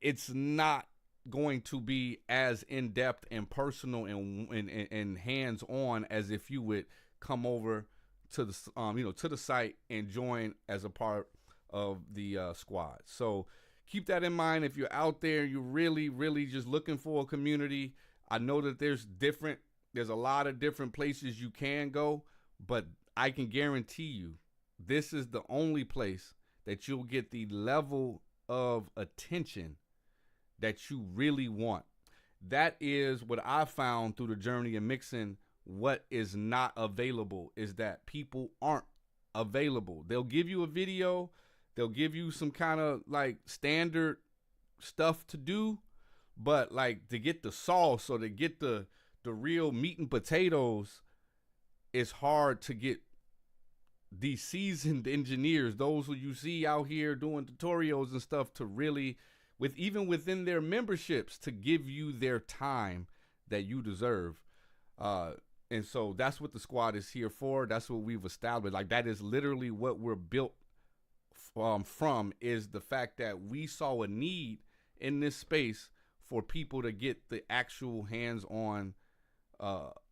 B: it's not going to be as in-depth and personal and hands-on as if you would come over to the to the site and join as a part of the squad. So keep that in mind. If you're out there, you're really just looking for a community. I know that there's different There's a lot of different places you can go, but I can guarantee you this is the only place that you'll get the level of attention that you really want. That is what I found through the journey of mixing. What is not available is that people aren't available. They'll give you a video, they'll give you some kind of like standard stuff to do, but like to get the sauce or to get the real meat and potatoes, it's hard to get these seasoned engineers, those who you see out here doing tutorials and stuff, to really, with even within their memberships, to give you their time that you deserve. And so that's what the squad is here for. That's what we've established. Like, that is literally what we're built from, is the fact that we saw a need in this space for people to get the actual hands-on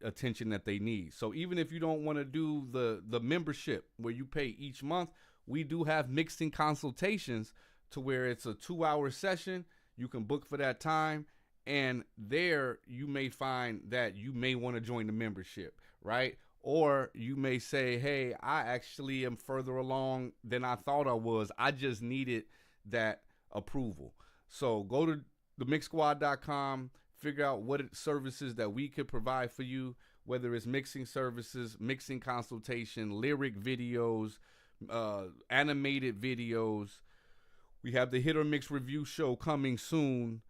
B: attention that they need. So even if you don't want to do the membership where you pay each month, we do have mixing consultations to where it's a 2-hour session. You can book for that time, and there you may find that you may want to join the membership, right? Or you may say, hey, I actually am further along than I thought I was. I just needed that approval. So go to themixsquad.com, figure out what services that we could provide for you, whether it's mixing services, mixing consultation, lyric videos, animated videos. We have the Hit or Mix review show coming soon,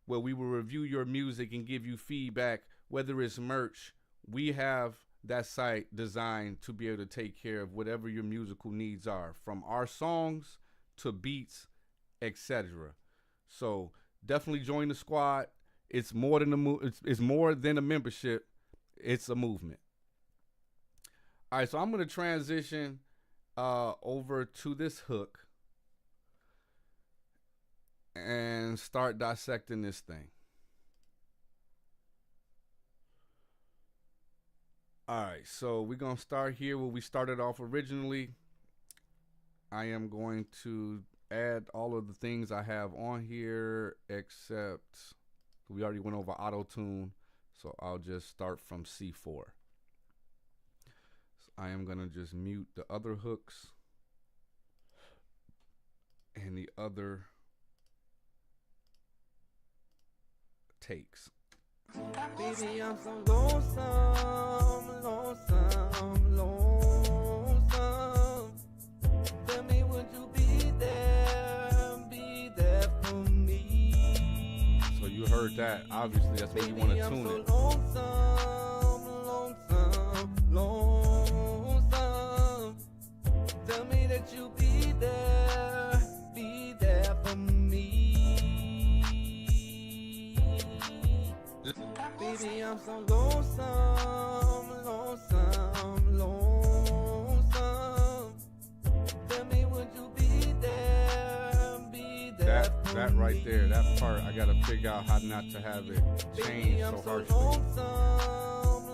B: where we will review your music and give you feedback, whether it's merch. We have that site designed to be able to take care of whatever your musical needs are, from our songs to beats, etc. So definitely join the squad. It's more than it's more than a membership. It's a movement. All right, so I'm going to transition over to this hook and start dissecting this thing. All right, so we're going to start here where we started off originally. I am going to add all of the things I have on here, except we already went over auto-tune, so I'll just start from C4. So I am going to just mute the other hooks and the other takes.
D: Baby, I'm so lonesome, lonesome, lonesome. Tell me, would you be there for me?
B: So you heard that. Obviously, that's where you want to tune it.
D: Lonesome, lonesome, lonesome. Tell me that you be there for me. Baby, I'm so lonesome, lonesome, lonesome. Tell me, would you be there
B: that right there, that part, I gotta figure out how not to have it change so harshly.
D: Lonesome,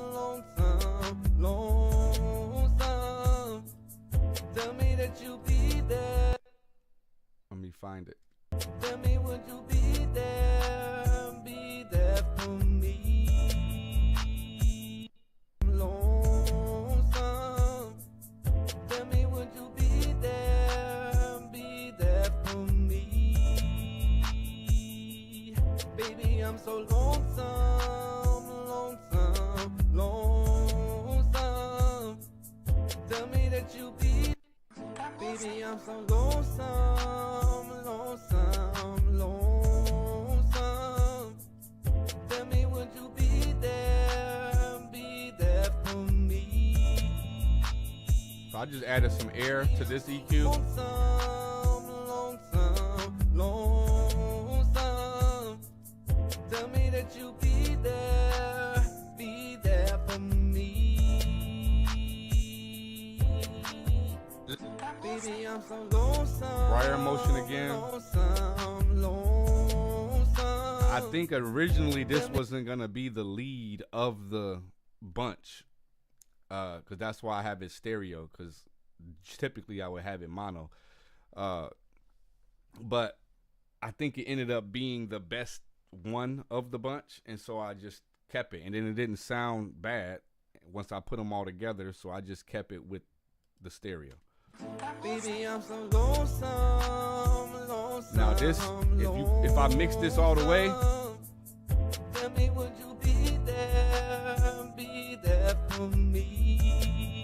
D: lonesome. Tell me that you be there.
B: Let me find it.
D: Tell me, would you be there for me? Lonesome. Tell me, would you be there for me? Baby, I'm so lonesome, lonesome, lonesome. Tell me that you be. Baby, I'm so lonesome, lonesome, lonesome. Tell me, would you be there for me?
B: So I just added some air to this EQ.
D: Lonesome, lonesome, lonesome. Tell me that you be there for me. Baby, I'm so lonesome.
B: Briar motion again.
D: Lonesome, lonesome.
B: I think originally this wasn't gonna be the lead of the bunch, because that's why I have it stereo, because typically I would have it mono, but I think it ended up being the best one of the bunch, and so I just kept it, and then it didn't sound bad once I put them all together. So I just kept it with the stereo.
D: Baby, I'm so lonesome, lonesome.
B: Now this, if I mix this all the way,
D: tell me, would you be there for me?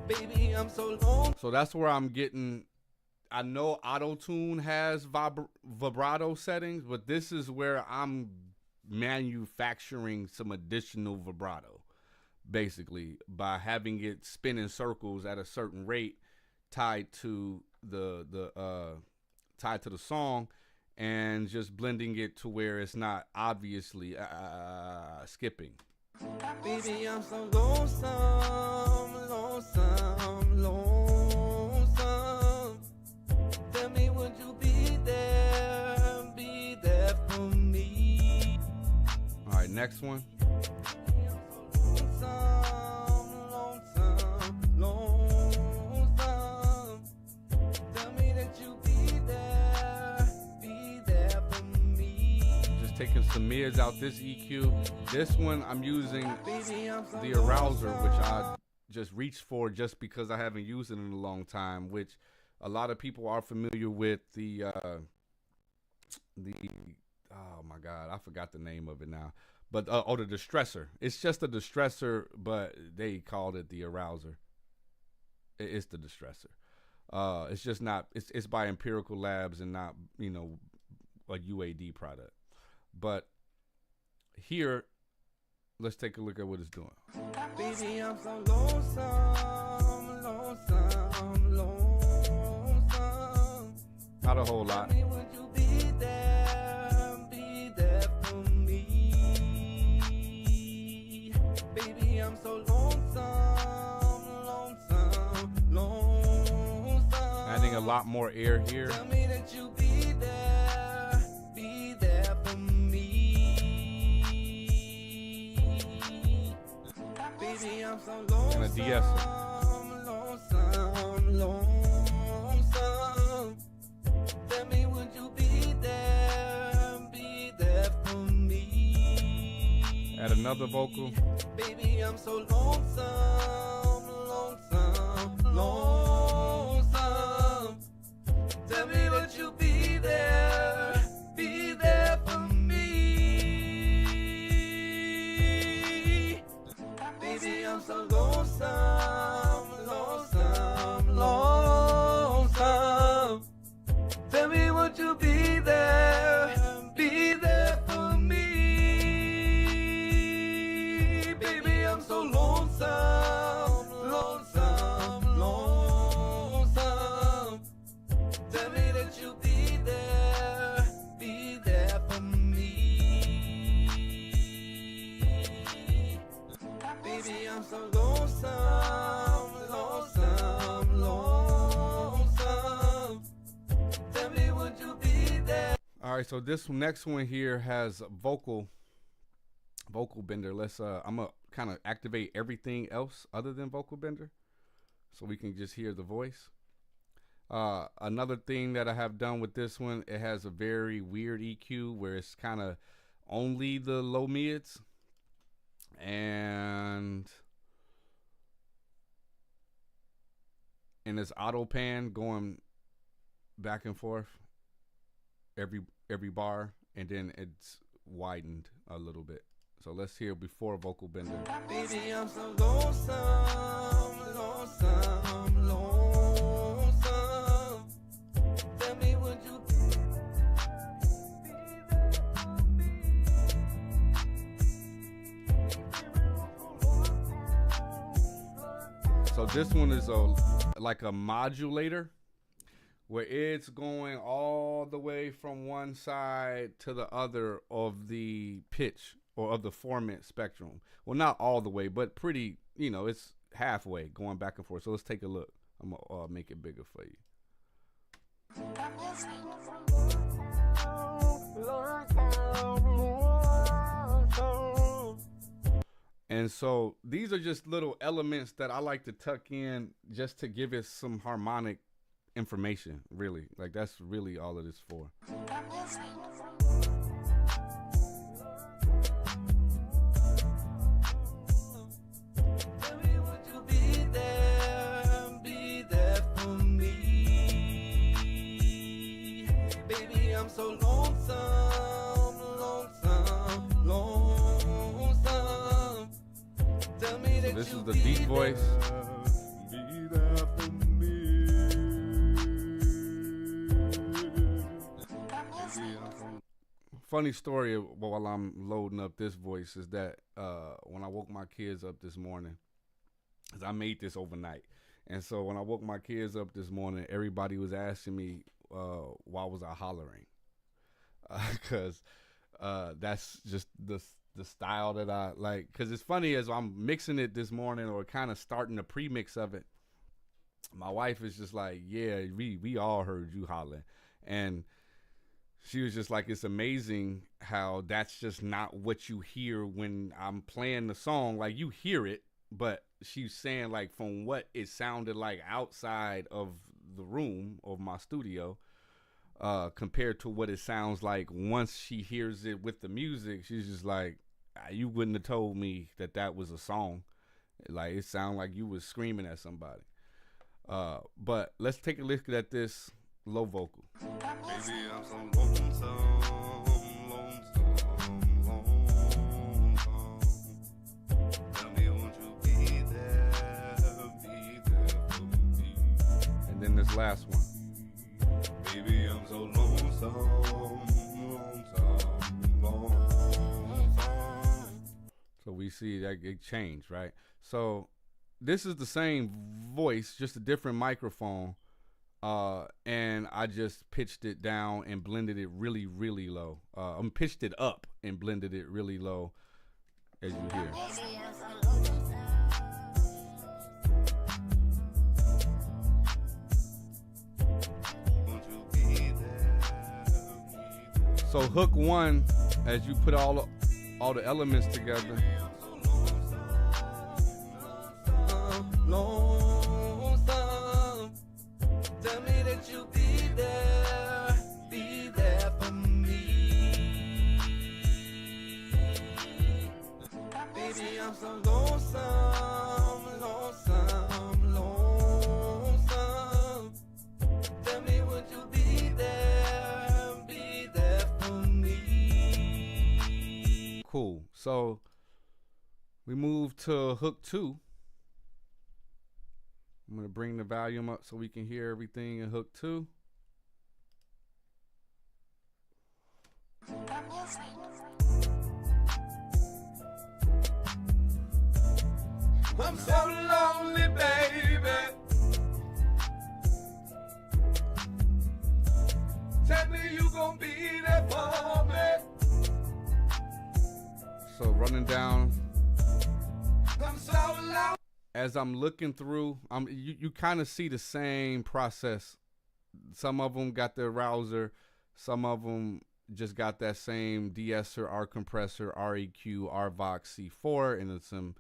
D: Baby, I'm so lonesome.
B: so that's where I'm getting. I know auto-tune has vibrato settings, but this is where I'm manufacturing some additional vibrato, basically, by having it spin in circles at a certain rate tied to the song, and just blending it to where it's not obviously skipping.
D: Baby, I'm so lonesome, lonesome, lonesome. Tell me, would you be there for me?
B: All right, next one.
D: Lonesome, lonesome, lonesome. Tell me that you be there for me.
B: Just taking some mids out this EQ. This one I'm using the arouser, which I just reached for just because I haven't used it in a long time, which a lot of people are familiar with the oh my God, I forgot the name of it now. But the distressor. It's just a distressor, but they called it the arouser. It's the distressor. It's just not. It's by Empirical Labs and not, you know, a UAD product. But here, let's take a look at what it's doing.
D: Baby, I'm so lonesome, lonesome, lonesome.
B: Not a whole lot.
D: Tell me, would you be there for me? Baby, I'm so lonesome, lonesome, lonesome.
B: Adding a lot more air here.
D: Tell me that you be there for me. Baby, I'm so lonesome,
B: And a de-esser.
D: lonesome, lonesome. Tell me, would you be there for me?
B: Add another vocal.
D: Baby, I'm so lonesome, lonesome, lonesome. Tell me, would you be there for me? Baby, I'm so lonesome, lonesome, lonesome. Tell me, would you be there for me? Baby, I'm so lonesome, lonesome, lonesome. Tell me that you be there for me. Baby, I'm so lonesome, lonesome, lonesome. Tell me, would you be there?
B: All right, so this next one here has vocal bender. Let's I'm gonna kind of activate everything else other than vocal bender, so we can just hear the voice. Another thing that I have done with this one, it has a very weird EQ where it's kind of only the low mids, and it's auto pan going back and forth every bar, and then it's widened a little bit. So let's hear before vocal bender.
D: Baby, I'm so lonesome, lonesome, lonesome. Tell me, would you be there for me?
B: So this one is like a modulator, where it's going all the way from one side to the other of the pitch or of the formant spectrum. Well, not all the way, but pretty, you know, it's halfway going back and forth. So let's take a look. I'm gonna make it bigger for you. And so these are just little elements that I like to tuck in just to give it some harmonic information, really. Like, that's really all it is for.
D: Baby, I'm so lonesome, lonesome, lonesome. Tell me that
B: This
D: you
B: is the deep voice.
D: be there for me.
B: Funny story while I'm loading up this voice is that when I woke my kids up this morning, 'cause I made this overnight, and so when I woke my kids up this morning, everybody was asking me why was I hollering, because that's just the style that I like. Because it's funny, as I'm mixing it this morning or kind of starting the pre-mix of it, my wife is just like, yeah, we all heard you hollering, and she was just like, it's amazing how that's just not what you hear when I'm playing the song. Like, you hear it, but she's saying, like, from what it sounded like outside of the room of my studio, compared to what it sounds like once she hears it with the music, she's just like, you wouldn't have told me that was a song. Like, it sounded like you was screaming at somebody. But let's take a look at this low vocal.
D: Baby, I'm so lonesome, lonesome, lonesome. Tell me, won't you be there for me?
B: And then this last one.
D: Baby, I'm so lonesome, lonesome, lonesome.
B: So we see that it changed, right? So this is the same voice, just a different microphone. And I just pitched it down and blended it really, really low. Pitched it up and blended it really low, as you hear. So hook one, as you put all the elements together.
D: Lonesome. Tell me that you be there for me. Baby, I'm so lonesome, lonesome, lonesome. Tell me, would you be there for me?
B: Cool. So we move to hook two. I'm going to bring the volume up so we can hear everything in hook two.
D: I'm so lonely, baby. Tell me you gon' be there for me.
B: So running down.
D: I'm so lonely.
B: As I'm looking through, you kind of see the same process. Some of them got the arouser, some of them just got that same de-esser, R compressor, REQ, RVox C4, and then some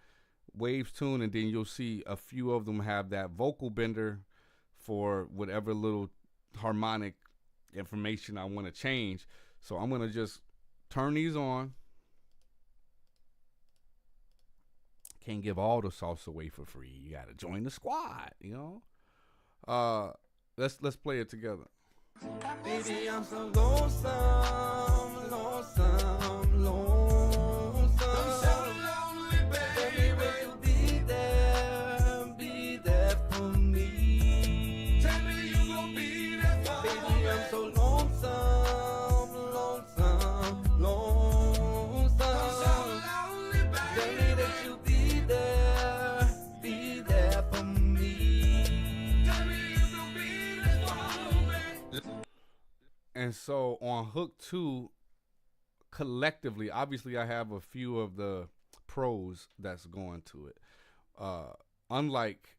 B: waves tune, and then you'll see a few of them have that vocal bender for whatever little harmonic information I want to change. So I'm gonna just turn these on. Can't give all the sauce away for free. You gotta join the squad, you know. Let's play it together.
D: Baby, I'm so lonesome, lonesome, lonesome. I'm so lonely, baby. Will you be there for me? Tell me you gon' be there for me. Baby, I'm so lonesome, lonesome, lonesome. I'm so lonely, baby. Tell me that you be there for me. Tell me you gon' be there for me.
B: And so on hook two, collectively, obviously I have a few of the pros that's going to it. Unlike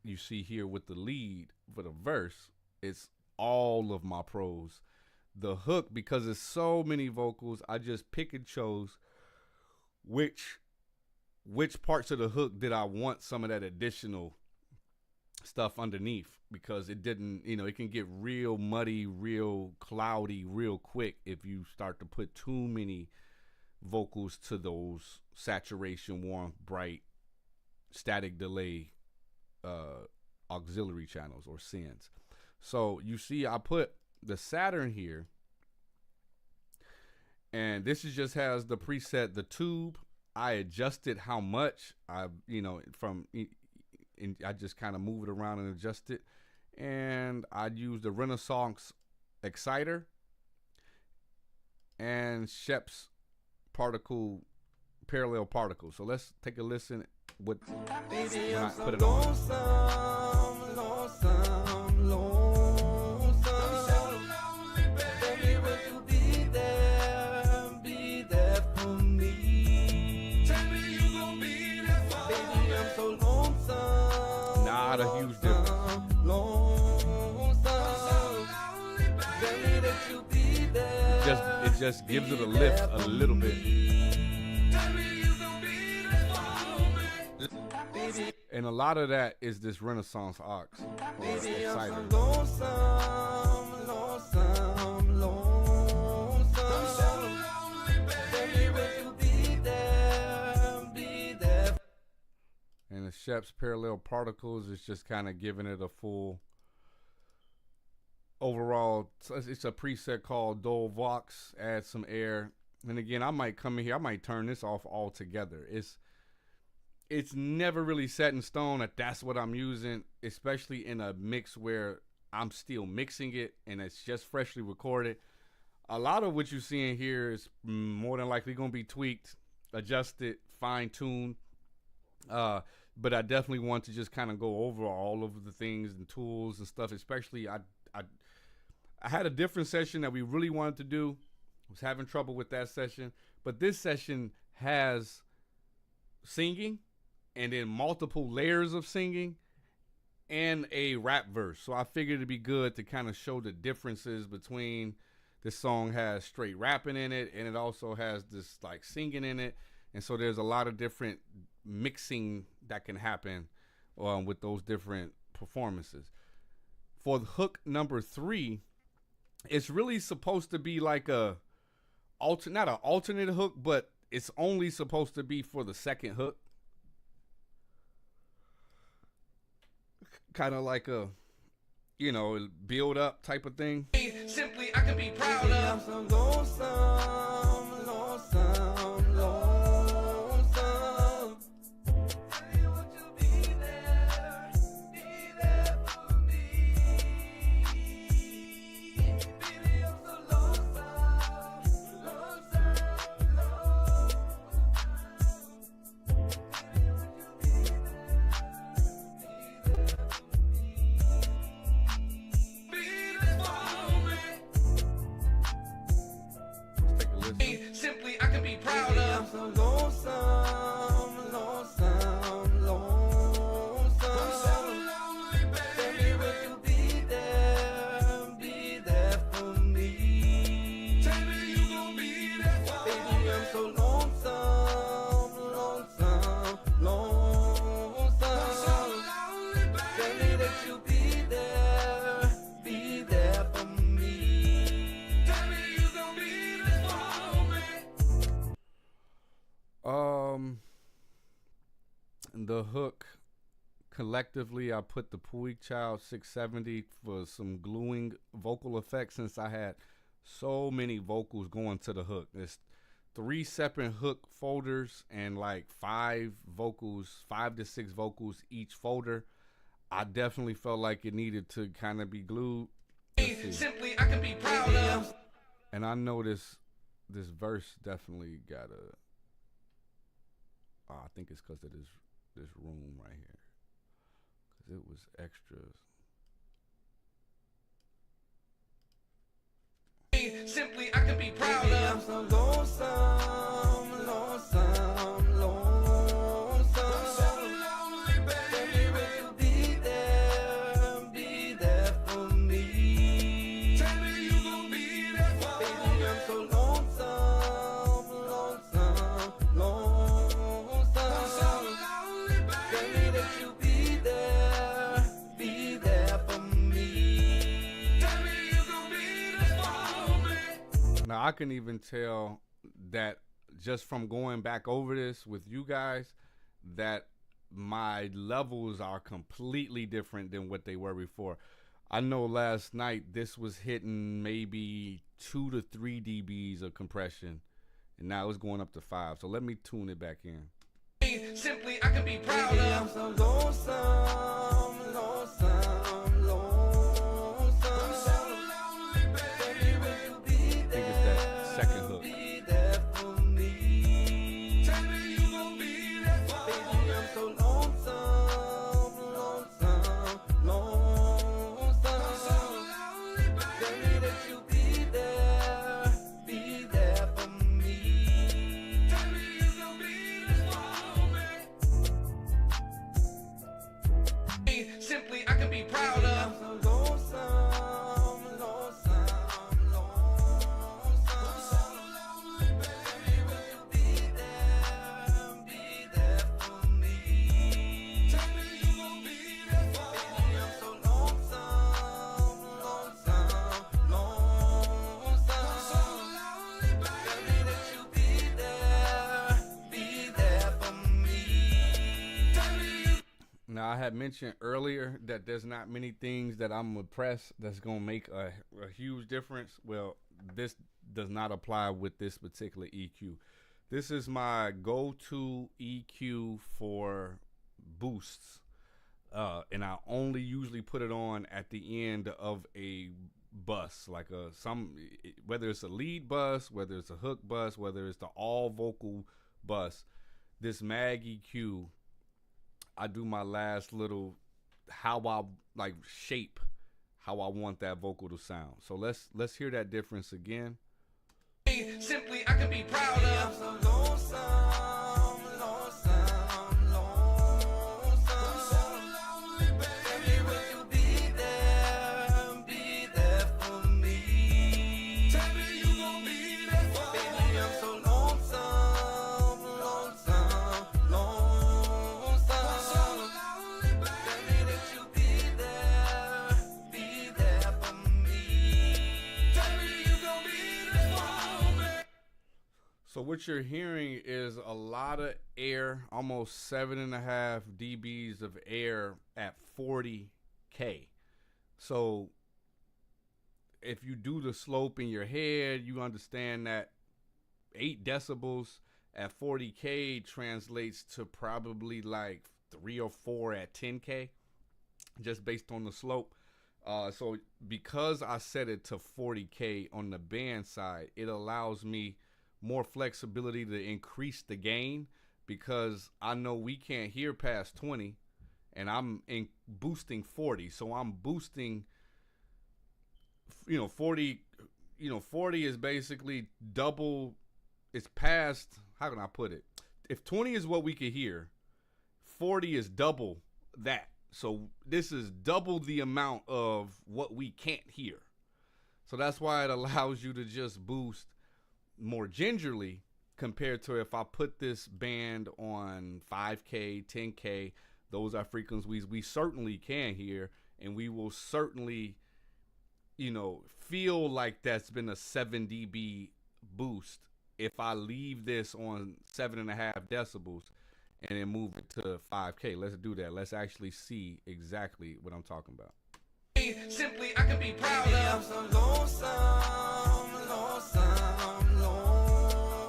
B: you see here with the lead for the verse, it's all of my pros. The hook, because it's so many vocals, I just pick and chose which parts of the hook did I want some of that additional stuff underneath, because it didn't, it can get real muddy, real cloudy real quick if you start to put too many vocals to those saturation, warmth, bright, static delay auxiliary channels or sends. So you see I put the Saturn here And this is just has the preset, the tube. I adjusted how much I, and I just kind of move it around and adjust it. And I use the Renaissance Exciter and Shep's parallel particle. So let's take a listen with when I put it on. Not a huge difference. It just gives it a lift a little bit. And a lot of that is this Renaissance aux or Exciter. And the Shep's parallel particles is just kind of giving it a full overall. It's a preset called Dole Vox. Add some air, and again, I might come in here. I might turn this off altogether. It's never really set in stone that that's what I'm using, especially in a mix where I'm still mixing it and it's just freshly recorded. A lot of what you're seeing here is more than likely going to be tweaked, adjusted, fine-tuned. But I definitely want to just kind of go over all of the things and tools and stuff. Especially, I had a different session that we really wanted to do. Was having trouble with that session, but this session has singing, and then multiple layers of singing, and a rap verse. So I figured it'd be good to kind of show the differences between this song has straight rapping in it, and it also has this like singing in it. And so there's a lot of different mixing that can happen with those different performances. For the hook number 3, it's really supposed to be like not an alternate hook, but it's only supposed to be for the second hook. Kind of like a, build up type of thing.
D: Simply, I can be proud of. Simply, I can be proud of.
B: The hook, collectively, I put the Puig Child 670 for some gluing vocal effects, since I had so many vocals going to the hook. There's 3 separate hook folders and like 5 to 6 vocals each folder. I definitely felt like it needed to kind of be glued.
D: Simply, I can be proud of.
B: And I know this verse definitely got I think it's because of this room right here, because it was extra.
D: Simply, I can be proud of.
B: I can even tell that just from going back over this with you guys, that my levels are completely different than what they were before. I know last night this was hitting maybe 2 to 3 dBs of compression, and now it's going up to 5. So let me tune it back in.
D: Simply, I can be proud of. I'm so lonesome, lonesome, lonesome. I'm so lonely, baby. Will you be
B: I think
D: there?
B: it's that second hook.
D: Be there for me. Tell me you gon' be there for me. Baby, I'm so lonesome, lonesome, lonesome. I'm so lonely, baby. Tell me that you be there for me. Tell me you gon' be there for me. Simply, I can be proud of. I'm so lonesome, lonesome, lonesome. I'm so lonely, baby. Will you be there for me? Tell me you gon' be there for me. I'm so lonesome, lonesome, lonesome. I'm so lonely, baby. Tell me that you be there for me. Tell me you.
B: Now, I had mentioned earlier that there's not many things that I'm gonna press that's gonna make a huge difference. Well, this does not apply with this particular EQ. This is my go-to EQ for boosts, and I only usually put it on at the end of a bus, like whether it's a lead bus, whether it's a hook bus, whether it's the all vocal bus. This mag EQ, I do my last little how I like shape how I want that vocal to sound. So let's hear that difference again.
D: Simply, I can be proud of. I'm so lonesome, lonesome, lonesome. I'm so lonely, baby. Will you be there for me? Tell me you gon' be there for me. Baby, I'm so lonesome, lonesome, lonesome. I'm so lonely, baby. Tell me that you be there for me. Tell me you gon' be there for me.
B: So what you're hearing is a lot of air, almost 7.5 dBs of air at 40K. So if you do the slope in your head, you understand that 8 decibels at 40K translates to probably like 3 or 4 at 10K, just based on the slope. So because I set it to 40K on the band side, it allows me more flexibility to increase the gain, because I know we can't hear past 20 and I'm boosting 40. So I'm boosting, 40, 40 is basically double. It's past, how can I put it? If 20 is what we could hear, 40 is double that. So this is double the amount of what we can't hear. So that's why it allows you to just boost more gingerly compared to if I put this band on 5K, 10K. Those are frequencies we certainly can hear, and we will certainly, feel like that's been a 7 dB boost if I leave this on 7.5 decibels and then move it to 5K. Let's do that. Let's actually see exactly what I'm talking about.
D: Simply, I can be proud of. I'm so lonesome, lonesome, lonesome.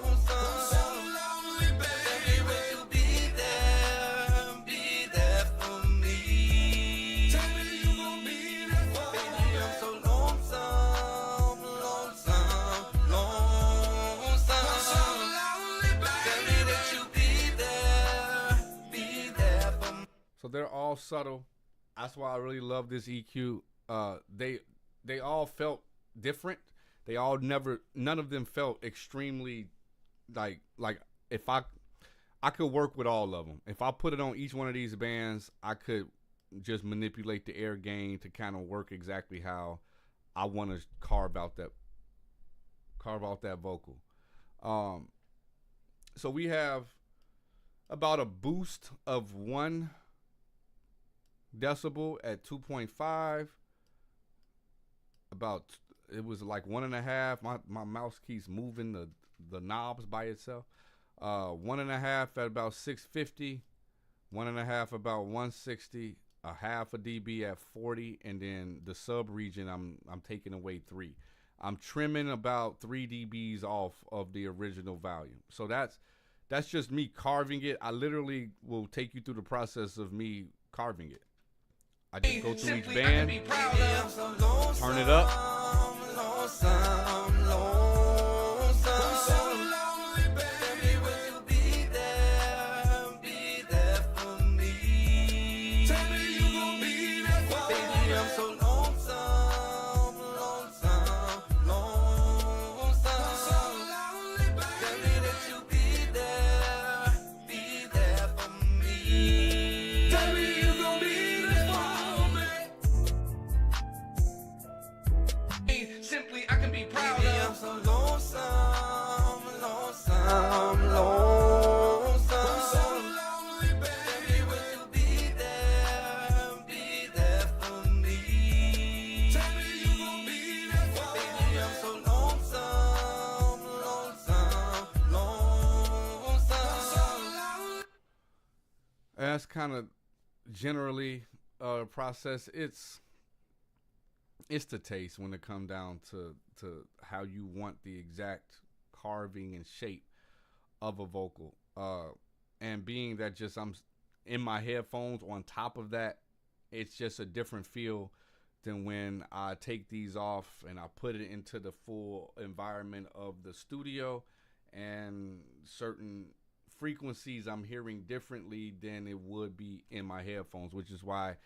D: I'm so lonely, baby. Will you be there for me? Tell me you gon' be there for me. Baby, I'm so lonesome, lonesome, lonesome. I'm so lonely, baby. Tell me that you be there for me.
B: So they're all subtle. That's why I really love this EQ. They all felt different. They all none of them felt extremely like if I could work with all of them. If I put it on each one of these bands, I could just manipulate the air gain to kind of work exactly how I want to carve out that vocal. So we have about a boost of 1 decibel at 2.5. It was like 1.5. My mouse keeps moving the knobs by itself. 1.5 at about 650, 1.5 about 160, a half a dB at 40, and then the sub region I'm taking away 3. I'm trimming about 3 dBs off of the original volume. So that's just me carving it. I literally will take you through the process of me carving it. I just go to each band, turn it up.
D: Simply, I can be proud of. I'm so lonesome, so lonely, baby. Will you be there for me? Tell me you gon' be there for me. Baby, I'm so lonesome, so lonely.
B: That's kind of generally process. It's the taste when it comes down to how you want the exact carving and shape of a vocal. And being that just I'm in my headphones on top of that, it's just a different feel than when I take these off and I put it into the full environment of the studio, and certain frequencies I'm hearing differently than it would be in my headphones, which is why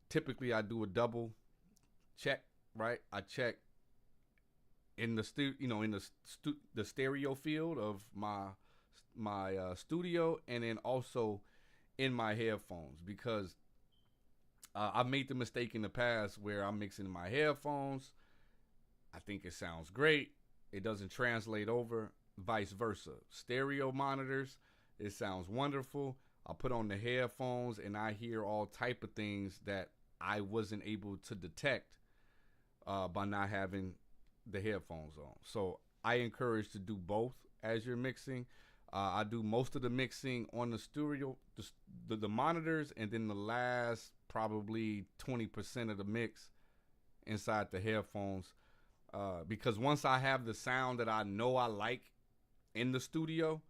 B: typically I do a double check, right? I check in the the stereo field of my studio, and then also in my headphones, because I've made the mistake in the past where I'm mixing in my headphones. I think it sounds great. It doesn't translate over. Vice versa. Stereo monitors, it sounds wonderful. I put on the headphones and I hear all type of things that I wasn't able to detect by not having the headphones on. So I encourage to do both as you're mixing. I do most of the mixing on the studio, the monitors, and then the last probably 20% of the mix inside the headphones. Because once I have the sound that I know I like in the studio,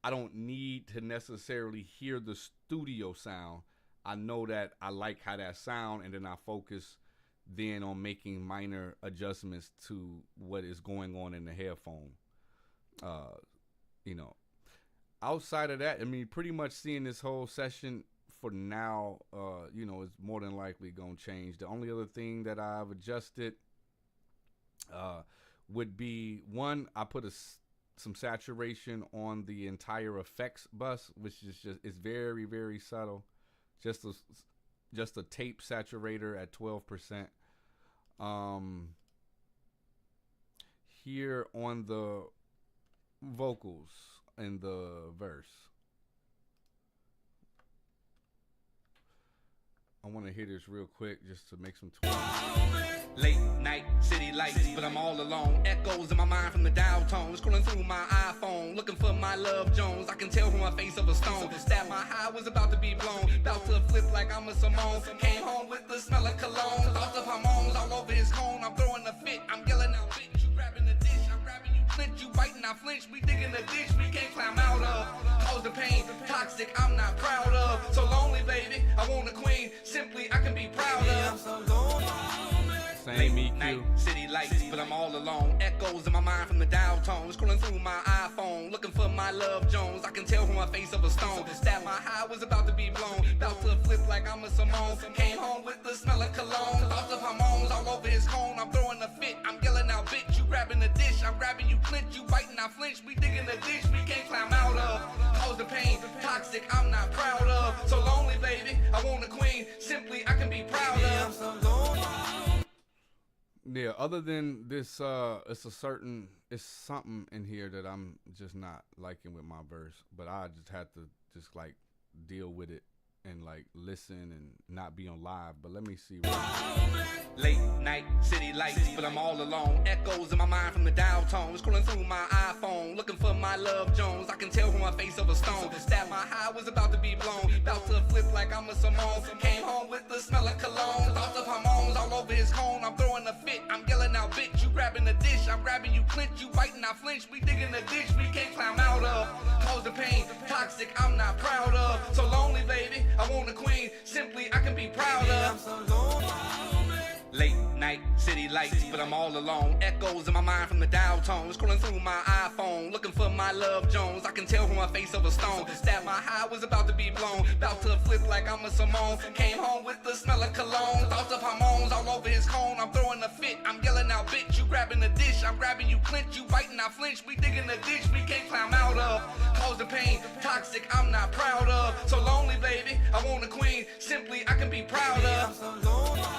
B: I don't need to necessarily hear the studio sound. I know that I like how that sound, and then I focus then on making minor adjustments to what is going on in the headphone. Outside of that, I mean, pretty much seeing this whole session for now, is more than likely gonna change. The only other thing that I've adjusted would be, one, I put some saturation on the entire effects bus, which is it's very, very subtle. Just a tape saturator at 12%. Here on the vocals in the verse, I want to hear this real quick just to make some tweaks.
D: Late night, city lights, but I'm all alone. Echoes in my mind from the dial tone. Scrolling through my iPhone, looking for my Love Jones. I can tell from my face of a stone that my high was about to be blown. About to flip like I'm a Simone. Came home with the smell of cologne. Thoughts of hormones all over his cone. I'm throwing a fit, I'm yelling out, bitch. You grabbing the dish, I'm grabbing you. Clinch, you biting, I flinch. We digging the ditch we can't climb out of. Cause the pain, toxic, I'm not proud of. So lonely, baby, I want a queen. Simply, I can be proud of. I'm so lonely.
B: Same
D: Late night, city lights, but I'm all alone. Echoes in my mind from the dial tone. Scrolling through my iPhone, looking for my Love Jones. I can tell from my face of a stone that my high was about to be blown. About to flip like I'm a Simone. Came home with the smell of cologne. Thoughts of hormones all over his cone. I'm throwing a fit, I'm yelling out, bitch. You grabbing the dish, I'm grabbing you, clinch. You biting, I flinch. We digging the ditch we can't climb out of. Cause the pain, toxic, I'm not proud of. So lonely, baby, I want a queen. Simply, I can be proud of. I'm so lonely.
B: Yeah, other than this, it's something in here that I'm just not liking with my verse, but I just had to like deal with it and like listen and not be on live. But let me see.
A: Late night, city lights, but I'm all alone. Echoes in my mind from the dial tone. Scrolling through my iPhone, looking for my love Jones. I can tell from my face of a stone that my high was about to be blown. About to flip like I'm a Simone. Came home with the smell of cologne. Thoughts of hormones all over his cone. I'm throwing a fit, I'm yelling out, bitch. You grabbing the dish, I'm grabbing you, clinch. You biting, I flinch. We digging the ditch, we can't climb out of. Cause the pain, toxic, I'm not proud of. So lonely, baby, I want a queen. Simply, I can be proud of. Late night, city lights, but I'm all alone. Echoes in my mind from the dial tone. Scrolling through my iPhone, looking for my love Jones. I can tell from my face of a stone that my high was about to be blown. About to flip like I'm a Simone. Came home with the smell of cologne. Thoughts of hormones all over his cone. I'm throwing a fit, I'm yelling out, bitch. You grabbing the dish, I'm grabbing you, clinch. You biting, I flinch. We digging the ditch, we can't climb out of. Cause the pain, toxic, I'm not proud of. So lonely, baby, I want a queen. Simply, I can be proud of.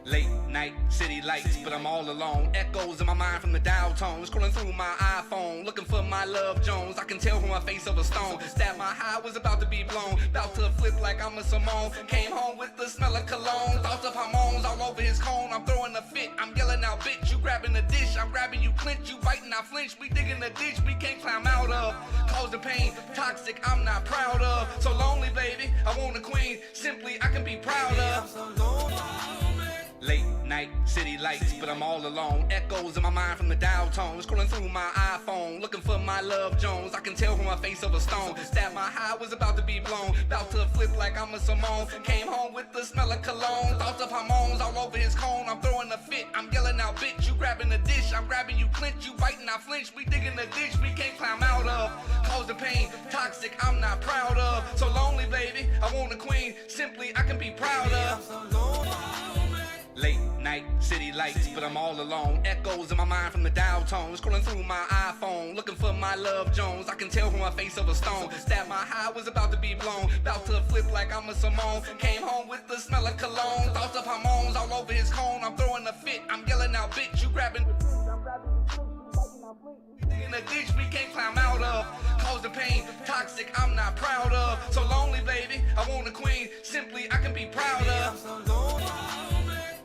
A: Late night, city lights, but I'm all alone. Echoes in my mind from the dial tone. Scrolling through my iPhone, looking for my love Jones. I can tell from my face of a stone that my high was about to be blown. About to flip like I'm a Simone. Came home with the smell of cologne. Thoughts of hormones all over his cone. I'm throwing a fit, I'm yelling out, bitch. You grabbing the dish, I'm grabbing you, clinch. You biting, I flinch. We digging the ditch, we can't climb out of. Cause the pain, toxic, I'm not proud of. So lonely, baby, I want a queen. Simply, I can be proud of. Late night, city lights, but I'm all alone. Echoes in my mind from the dial tone. Scrolling through my iPhone, looking for my love Jones. I can tell from my face of a stone that my high was about to be blown. About to flip like I'm a Simone. Came home with the smell of cologne. Thoughts of hormones all over his cone. I'm throwing a fit, I'm yelling out, bitch. You grabbing the dish, I'm grabbing you, clinch. You biting, I flinch. We digging the ditch, we can't climb out of. Cause the pain, toxic, I'm not proud of. So lonely, baby, I want a queen. Simply, I can be proud of. Late night, city lights, but I'm all alone. Echoes in my mind from the dial tone. Scrolling through my iPhone, looking for my love Jones. I can tell from my face of a stone that my high was about to be blown. About to flip like I'm a Simone. Came home with the smell of cologne. Thoughts of hormones all over his cone. I'm throwing a fit, I'm yelling out, bitch. You grabbing the dish, I'm grabbing you, clinch. You biting, I flinch. We digging the ditch, we can't climb out of. Cause the pain, toxic, I'm not proud of. So lonely, baby, I want a queen. Simply, I can be proud of.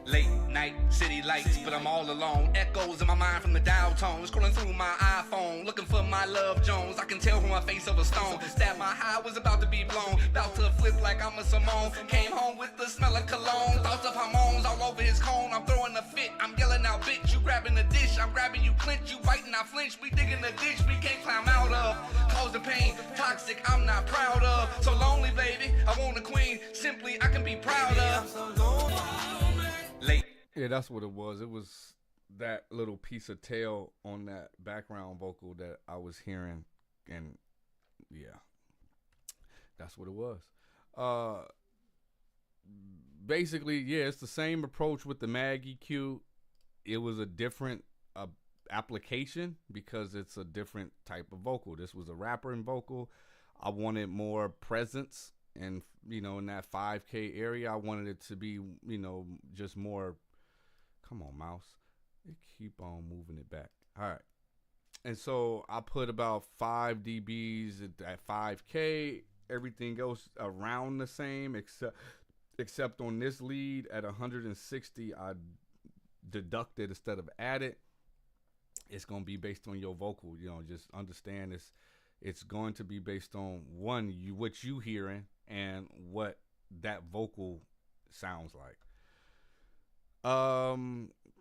A: Late night, city lights, but I'm all alone. Echoes in my mind from the dial tone. Scrolling through my iPhone, looking for my love Jones. I can tell from my face of a stone that my high was about to be blown. About to flip like I'm a Simone. Came home with the smell of cologne. Thoughts of hormones all over his cone. I'm throwing a fit, I'm yelling out, bitch. You grabbing the dish, I'm grabbing you, clinch. You biting, I flinch. We digging the ditch, we can't climb out of. Cause the pain, toxic, I'm not proud of. So lonely, baby, I want a queen. Simply, I can be proud of. Late.
B: Yeah, that's what it was. It was that little piece of tail on that background vocal that I was hearing, and yeah, that's what it was. Basically, yeah, it's the same approach with the Mag EQ. It was a different application because it's a different type of vocal. This was a rapper and vocal. I wanted more presence. And, you know, in that 5K area, I wanted it to be, you know, just more. Come on, mouse. It keep on moving it back. All right. And so I put about 5 dBs at 5K. Everything else around the same, except on this lead at 160, I deducted instead of added. It's going to be based on your vocal. You know, just understand it's going to be based on what you hearing and what that vocal sounds like.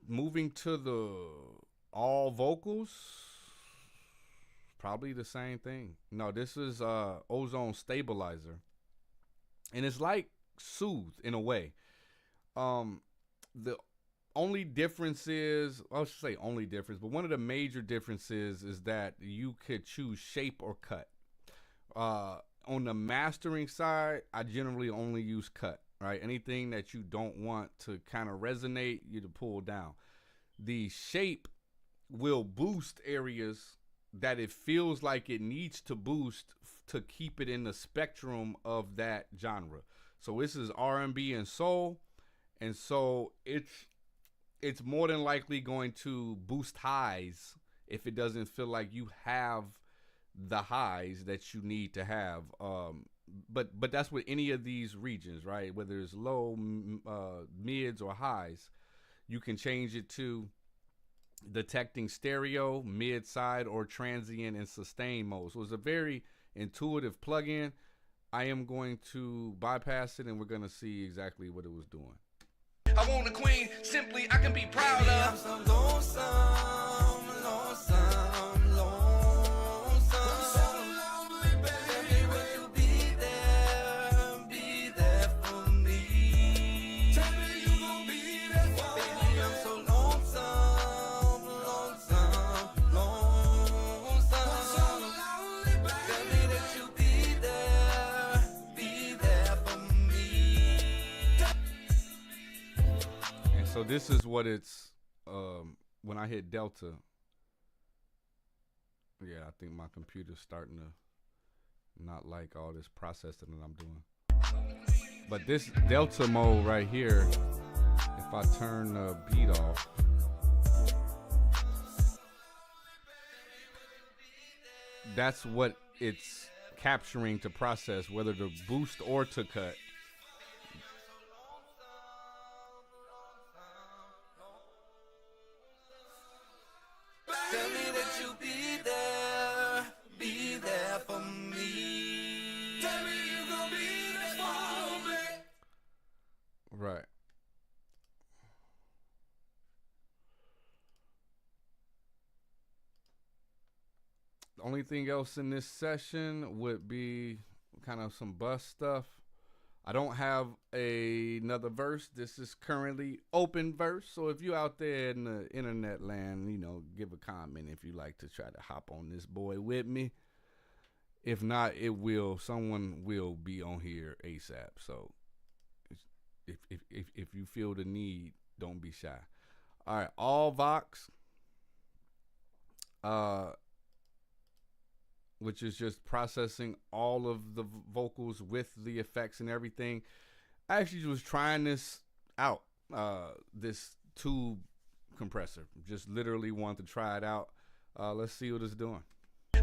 B: Moving to the all vocals, probably the same thing. No, this is Ozone Stabilizer, and it's like Soothe in a way. The only difference is, I should say only difference, but one of the major differences is that you could choose shape or cut. On the mastering side, I generally only use cut, right? Anything that you don't want to kind of resonate, you to pull down. The shape will boost areas that it feels like it needs to boost to keep it in the spectrum of that genre. So this is R&B and soul, and so it's more than likely going to boost highs if it doesn't feel like you have the highs that you need to have. but that's with any of these regions, right? Whether it's low, mids, or highs, you can change it to detecting stereo, mid, side, or transient and sustain mode. So it's a very intuitive plugin. I am going to bypass it, and we're going to see exactly what it was doing.
D: I want a queen, simply I can be proud of. I'm so lonesome, lonesome, lonesome. I'm so lonely, baby. Will you be there for me? Tell me you gon' be there for me. Baby, I'm so lonesome, lonesome, lonesome. I'm so lonely, baby. Tell me that you be there for me.
B: And so this is what it's, when I hit Delta. Yeah, I think my computer's starting to not like all this processing that I'm doing. But this Delta mode right here, if I turn the beat off, that's what it's capturing to process, whether to boost or to cut.
D: Tell me that you be there for me. Tell me you gon' be there for me.
B: Right. The only thing else in this session would be kind of some bus stuff. I don't have another verse. This is currently open verse. So if you out there in the internet land, you know, give a comment if you like to try to hop on this boy with me. If not, someone will be on here ASAP. So if you feel the need, don't be shy. All right, all Vox, which is just processing all of the vocals with the effects and everything. I actually was trying this out, this tube compressor. Just literally wanted to try it out. Let's see what it's doing.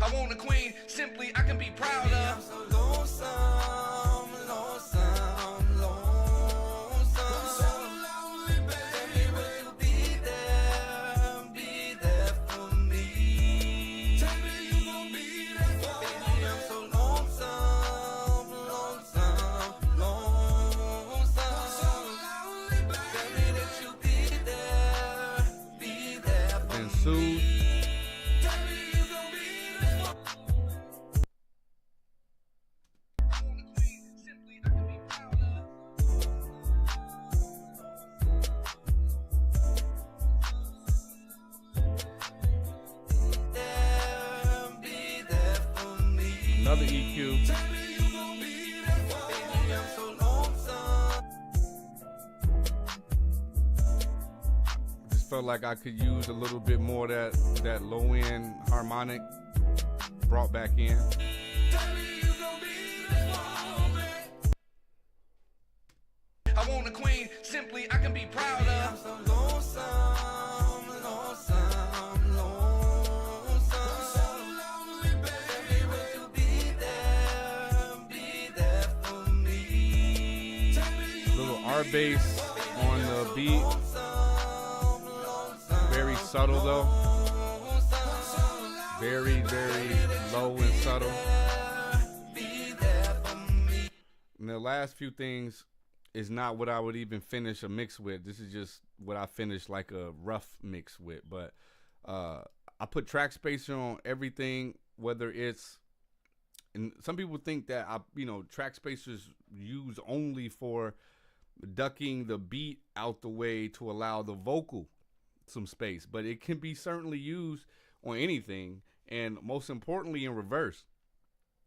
D: I want a queen, simply I can be proud of. I'm so lonesome, lonesome, lonesome. I'm so lonely, baby. Will you be there for me? Tell me you gon' be there for me. Baby, I'm so lonesome, lonesome, lonesome. I'm so lonely, baby. Tell me that you be there for
B: And Soothe.
D: me.
B: Another EQ. Just felt like I could use a little bit more of that low end harmonic brought back in.
D: I want a queen, simply I can be proud of. I'm so lonesome, lonesome, lonesome. I'm so lonely, baby. Will you be there for me?
B: Little R bass on the beat. Very subtle though. Very, very low and subtle. And the last few things is not what I would even finish a mix with. This is just what I finished like a rough mix with. But I put track spacer on everything, whether it's, and some people think that track spacers used only for ducking the beat out the way to allow the vocal some space, but it can be certainly used on anything, and most importantly in reverse.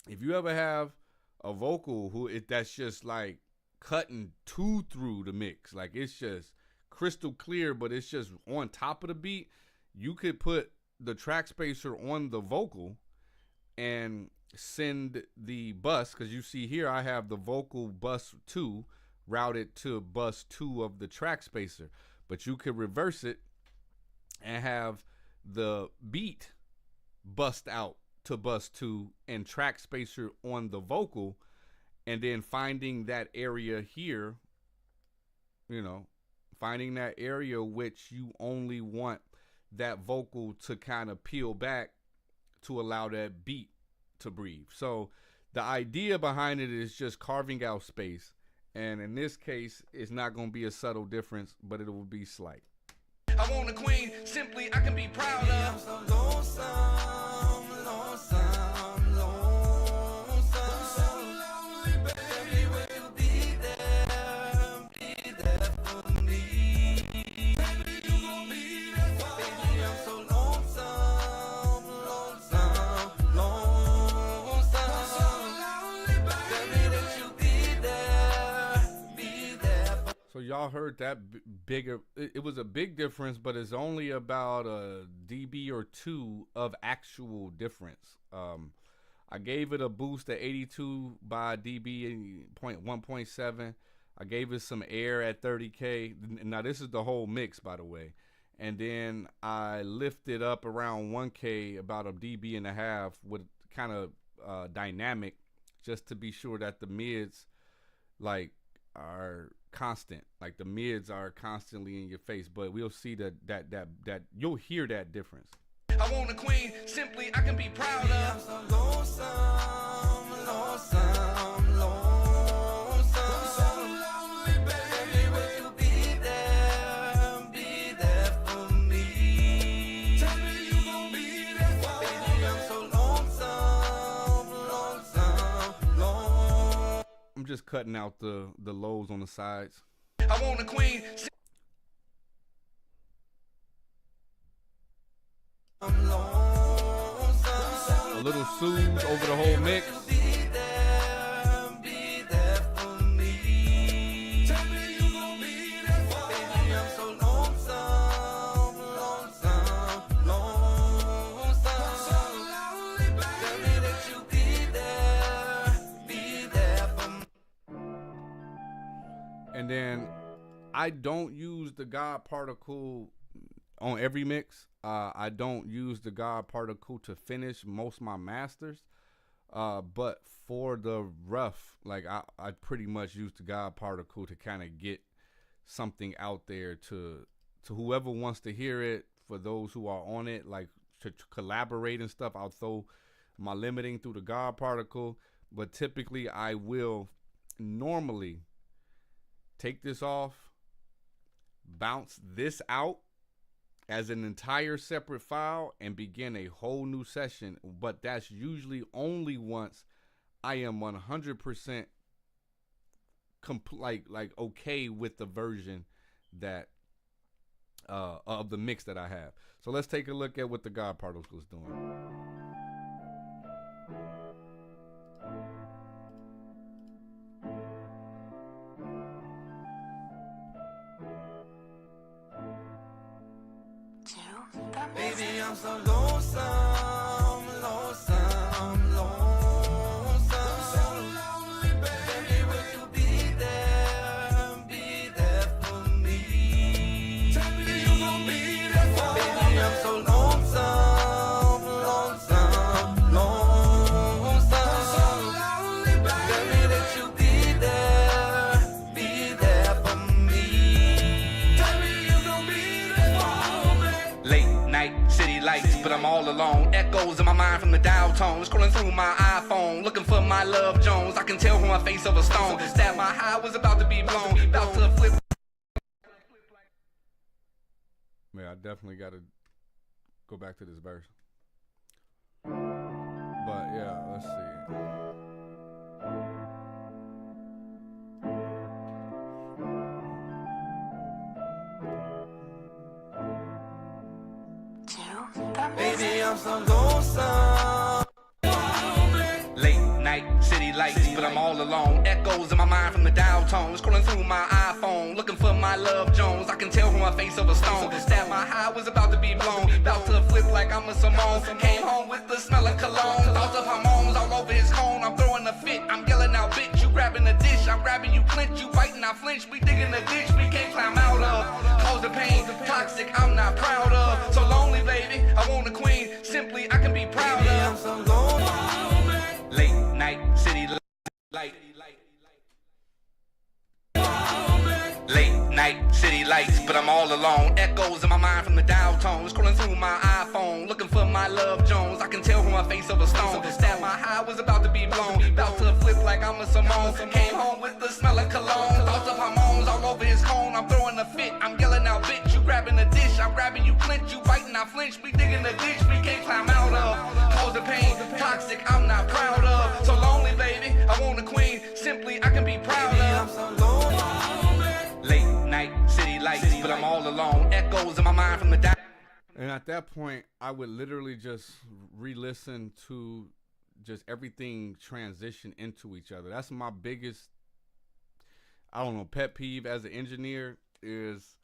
B: If you ever have a vocal that's just like cutting through the mix, like it's just crystal clear, but it's just on top of the beat, you could put the track spacer on the vocal and send the bus, because you see here I have the vocal bus 2 routed to bus 2 of the track spacer, but you could reverse it and have the beat bust out to bus 2 and track spacer on the vocal, and then finding that area here, finding that area which you only want that vocal to kind of peel back to allow that beat to breathe. So the idea behind it is just carving out space. And in this case, it's not going to be a subtle difference, but it will be slight.
D: I want a queen, simply I can be proud of. I'm so lonesome, lonesome, lonesome. So lonely, baby, will you be there for me? Baby, you gon' be there for me. Baby, I'm so lonesome, lonesome, lonesome. So lonely, baby, that you be there for me.
B: So y'all heard that bigger, it was a big difference, but it's only about a dB or 2 of actual difference. I gave it a boost at 82 by dB 1.7. I gave it some air at 30K. Now this is the whole mix, by the way. And then I lifted up around 1K, about a dB and a half, with kind of dynamic, just to be sure that the mids are constant, like the mids are constantly in your face. But we'll see that you'll hear that difference.
D: I want a queen, simply I can be proud of. I'm so lonesome, lonesome, lonesome. So lonely, baby, will you be there for me? Tell me you gon' be there for me. Baby, I'm so lonesome, lonesome, lonesome.
B: I'm just cutting out the lows on the sides.
D: I want a queen.
B: A little soothe over the whole mix.
D: Be there for me. Tell me you gon' be there for me. Baby, I'm so lonesome, lonesome, lonesome. So lonely, baby. Tell me that you be there for me.
B: And then I don't use the God particle on every mix. I don't use the God particle to finish most of my masters. But for the rough, like I pretty much use the God particle to kind of get something out there to whoever wants to hear it. For those who are on it, like to collaborate and stuff, I'll throw my limiting through the God particle. But typically I will normally take this off, bounce this out as an entire separate file, and begin a whole new session. But that's usually only once I am 100% like okay with the version that of the mix that I have. So let's take a look at what the God particle is doing.
D: Baby, I'm so lonesome, lonesome, lonesome. So lonely, baby, will you be there for me? Tell me you gon' be there for me. Baby, I'm so lonesome, lonesome, lonesome. So lonely, baby. Tell me that you be there for me. Tell me you gon' be there for me. Late night, city lights, but I'm all alone. Echoes in my mind from the dial tone. Scrolling through my iPhone, looking for my love Jones. I can tell from my face of a stone that my high was about to be blown. About to flip.
B: Man, I definitely got to go back to this verse. But yeah, let's see.
D: Baby, I'm so lonesome. Late night, city lights, but I'm all alone. Echoes in my mind from the dial tone. Scrolling through my iPhone, looking for my love Jones. I can tell from my face of a stone that my high was about to be blown. About to flip like I'm a Simone. Came home with the smell of cologne. Thoughts of hormones all over his cone. I'm throwing a fit, I'm yelling out, bitch. You grabbing the dish, I'm grabbing you, clinch. You biting, I flinch. We digging the ditch we can't climb out of. Cause the pain, toxic, I'm not proud of. So lonely, baby, I want a queen. Simply, I can be proud of. I'm so lonely. Late night, city light. can tell from my face of a stone that my high was about to be blown. About to flip like I'm a Simone. Came home with the smell of cologne. Thoughts of hormones all over his cone. I'm throwing a fit, I'm yelling out, bitch. You grabbing the dish, I'm grabbing you, clinch. You biting, I flinch. We digging the ditch, we can't climb out of. Cause the pain, toxic, I'm not proud of. So lonely, baby, I want a queen. Simply, I can be proud of. Late night, city lights, but I'm all alone. Echoes in my mind from the down.
B: And at that point, I would literally just re-listen to just everything transition into each other. That's my biggest, I don't know, pet peeve as an engineer is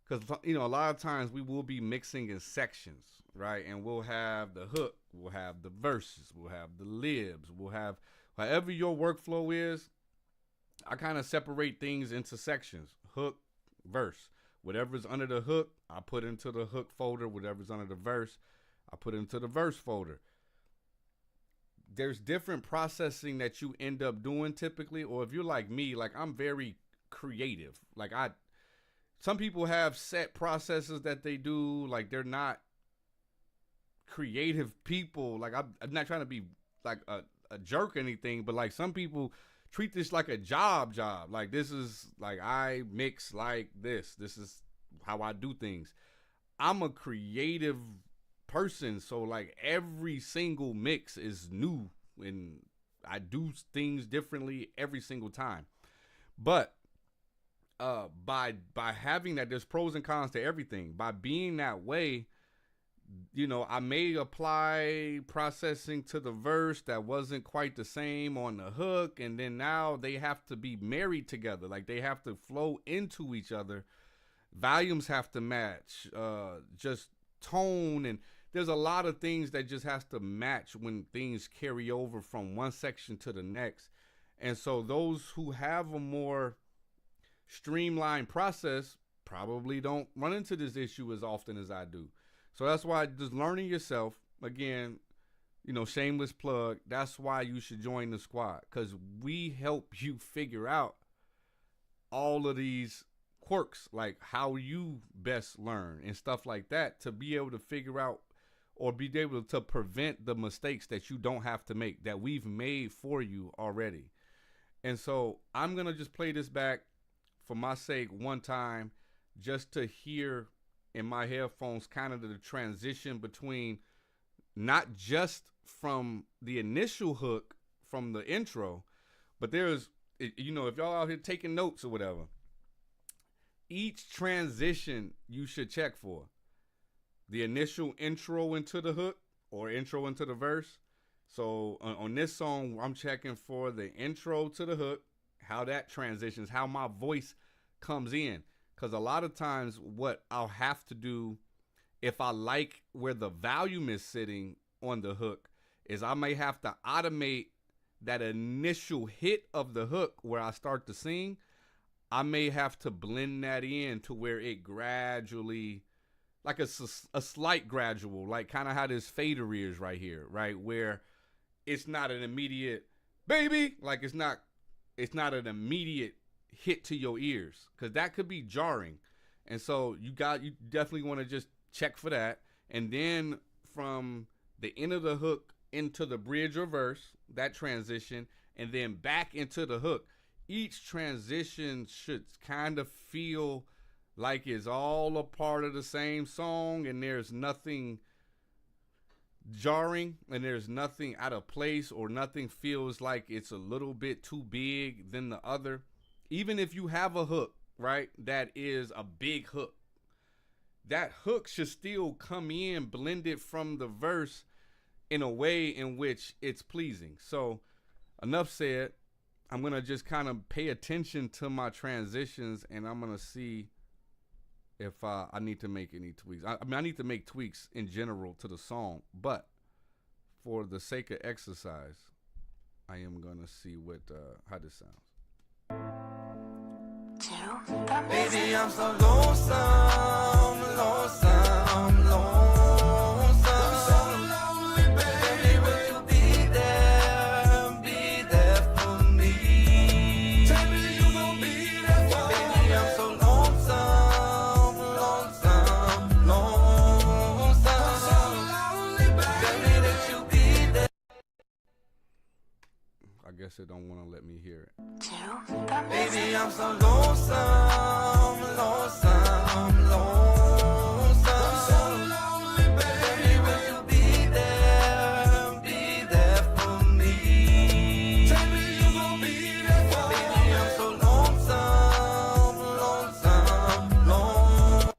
B: because, you know, a lot of times we will be mixing in sections, right? And we'll have the hook, we'll have the verses, we'll have the libs, we'll have however your workflow is. I kind of separate things into sections, hook, verse. Whatever's under the hook, I put into the hook folder. Whatever's under the verse, I put into the verse folder. There's different processing that you end up doing typically, or if you're like me, like I'm very creative. Like some people have set processes that they do, like they're not creative people. Like I'm not trying to be like a jerk or anything, but like some people treat this like a job. Like this is like I mix like this. This is how I do things. I'm a creative person, so like every single mix is new and I do things differently every single time. But by having that, there's pros and cons to everything. By being that way, you know, I may apply processing to the verse that wasn't quite the same on the hook, and then now they have to be married together. Like they have to flow into each other. Volumes have to match, just tone, and there's a lot of things that just has to match when things carry over from one section to the next. And so those who have a more streamlined process probably don't run into this issue as often as I do. So that's why just learning yourself, again, you know, shameless plug, that's why you should join the squad, because we help you figure out all of these quirks, like how you best learn and stuff like that, to be able to figure out or be able to prevent the mistakes that you don't have to make, that we've made for you already. And so I'm going to just play this back for my sake one time, just to hear in my headphones kind of the transition between not just from the initial hook from the intro, but there's, you know, if y'all out here taking notes or whatever, each transition you should check for. The initial intro into the hook or intro into the verse. So on this song, I'm checking for the intro to the hook, how that transitions, how my voice comes in. Because a lot of times what I'll have to do, if I like where the volume is sitting on the hook, is I may have to automate that initial hit of the hook where I start to sing. I may have to blend that in to where it gradually, like a slight gradual, like kind of how this fader is right here, right? Where it's not an immediate, baby, like it's not an immediate hit to your ears, because that could be jarring. And so you definitely want to just check for that. And then from the end of the hook into the bridge or verse, that transition, and then back into the hook. Each transition should kind of feel like it's all a part of the same song, and there's nothing jarring and there's nothing out of place, or nothing feels like it's a little bit too big than the other. Even if you have a hook, right, that is a big hook, that hook should still come in blended from the verse in a way in which it's pleasing. So enough said. I'm going to just kind of pay attention to my transitions, and I'm going to see if I need to make any tweaks. I mean, I need to make tweaks in general to the song, but for the sake of exercise, I am going to see how this sounds.
D: Baby, I'm so lonesome, lonesome, lonesome. I'm so lonely, baby. Will you be there for me? Tell me you gon' be there for me. Baby, I'm so lonesome, lonesome, lonesome. I'm so lonely, baby.
B: guess it don't want to let me hear it.
D: Baby, I'm so lonesome, lonesome, lonesome. I'm so lonely, baby. Will you be there for me? Tell me you gon' be there for me. Baby, I'm so lonesome, lonesome, lonesome.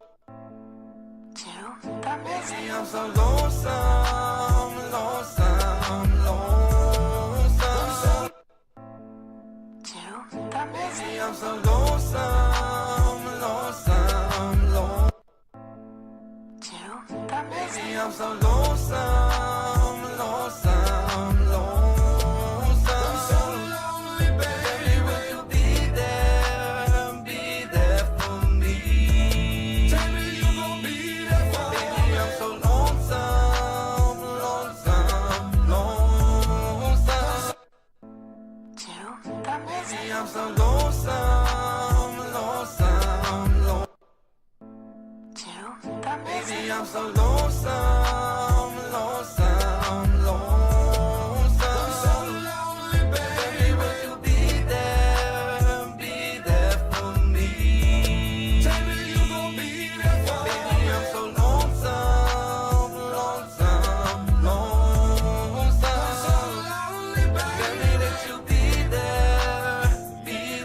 D: Baby, I'm so lonesome, lonesome, lonesome. Baby, I'm so lonesome, lonesome, lonesome. Baby, I'm so lonesome, lonesome, lonesome. I'm so lonely, baby. Will you be there for me? Tell me you gon' be there for me. Baby, I'm so lonesome, lonesome, lonesome. Baby, I'm so lonesome, lonesome, lonesome. Baby, I'm so lonesome, lonesome, lonesome. I'm so lonely, baby. Will you be there for me? Tell me you gon' be there for me. Baby, I'm so lonesome, lonesome, lonesome. I'm so lonely, baby, that you be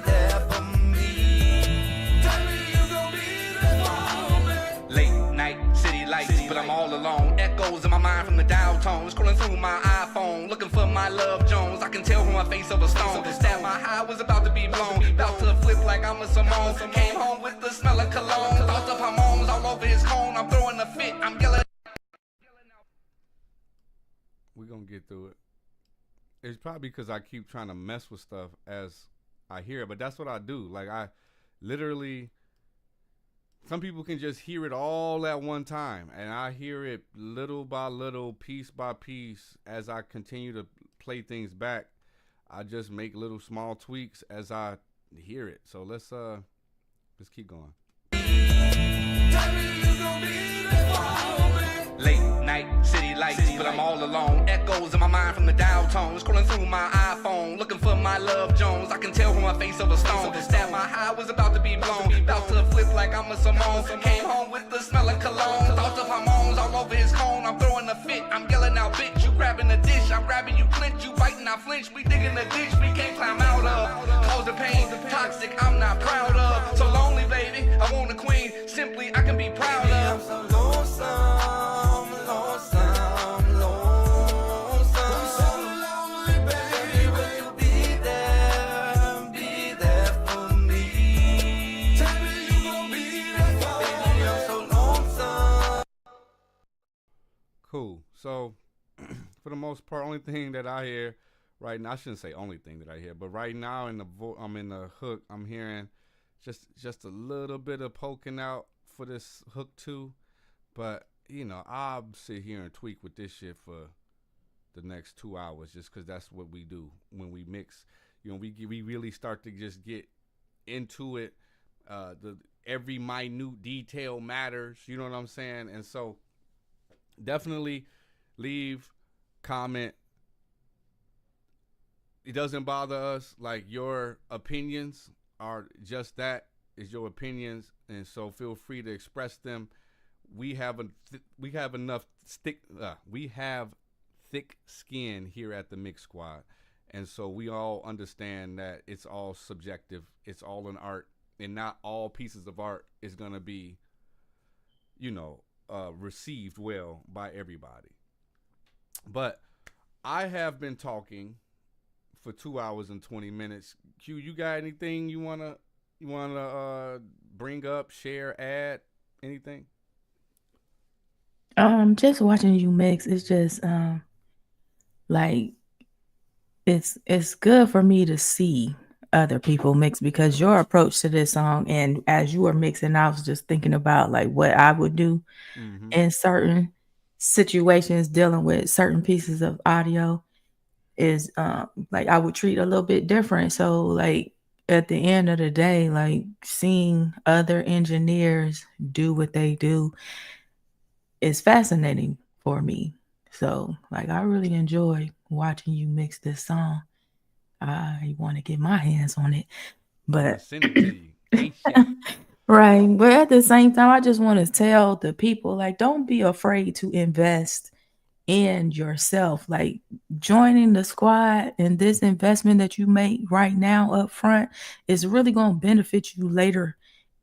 D: there for me. Tell me you gon' be there for me.
A: Late night, city lights, but I'm all alone. Echoes in my mind from the dial tone. Scrolling through my iPhone, looking for my love Jones. I can tell from my face of a stone that my high was about to be blown. About to flip like I'm a Simone. Came home with the smell of cologne. Thoughts of hormones all over his cone. I'm throwing a fit, I'm yelling.
B: We're gonna get through it. It's probably because I keep trying to mess with stuff as I hear it, but that's what I do. Like, I literally, some people can just hear it all at one time, and I hear it little by little, piece by piece, as I continue to play things back. I just make little small tweaks as I hear it. So let's keep going.
D: Tell me you gon' be there for me.
A: Late night, city lights, but I'm all alone. Echoes in my mind from the dial tone. Scrolling through my iPhone, looking for my love Jones. I can tell from my face of a stone that my high was about to be blown. About to flip like I'm a Simone. Came home with the smell of cologne. Thoughts of hormones all over his cone. I'm throwing a fit, I'm yelling out, bitch. You grabbing the dish, I'm grabbing you, clinch. You biting, I flinch. We digging the ditch, we can't climb out of. Cause the pain, toxic, I'm not proud of. So lonely, baby, I want a queen. Simply, I can be proud
D: I'm
A: of.
D: so lonesome, lonesome, lonesome. I'm so lonely, baby. Will you be there for me? Tell me you gon' be there for me. Baby, I'm so lonesome.
B: Cool. So, for the most part, only thing that I hear right now, I shouldn't say only thing that I hear, but right now I'm in the hook, I'm hearing just a little bit of poking out for this hook too. But, you know, I'll sit here and tweak with this shit for the next 2 hours just because that's what we do when we mix. You know, we really start to just get into it. Every minute detail matters. You know what I'm saying? And so definitely leave, comment. It doesn't bother us. Like, your opinions are just that, is your opinions, and so feel free to express them. We have thick skin here at the Mix Squad, and so we all understand that it's all subjective. It's all an art, and not all pieces of art is gonna be, received well by everybody. But I have been talking for 2 hours and 20 minutes. Q, you got anything you wanna bring up, share, add, anything?
C: Just watching you mix, it's just like it's good for me to see other people mix, because your approach to this song, and as you were mixing, I was just thinking about like what I would do in certain situations dealing with certain pieces of audio is like I would treat a little bit different. So like at the end of the day, like seeing other engineers do what they do is fascinating for me. So like I really enjoy watching you mix this song. I want to get my hands on it.
B: I'm gonna
C: But
B: send it to you. ASAP.
C: right. But at the same time, I just want to tell the people, like, don't be afraid to invest in yourself. Like, joining the squad and this investment that you make right now up front is really going to benefit you later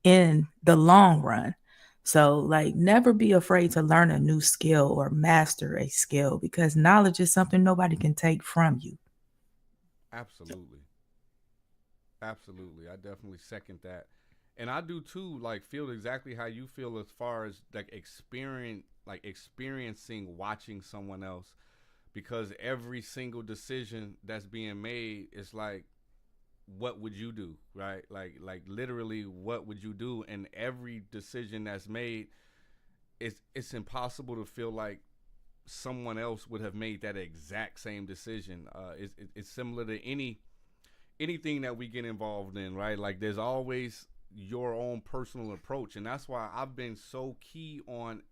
C: in the long run. So, like, never be afraid to learn a new skill or master a skill, because knowledge is something nobody can take from you.
B: Absolutely. Absolutely. I definitely second that. And I do too, like feel exactly how you feel as far as experiencing watching someone else, because every single decision that's being made is like, what would you do, right? Like literally what would you do? And every decision that's made, it's impossible to feel like someone else would have made that exact same decision. It's similar to anything that we get involved in, right? Like there's always your own personal approach, and that's why I've been so key on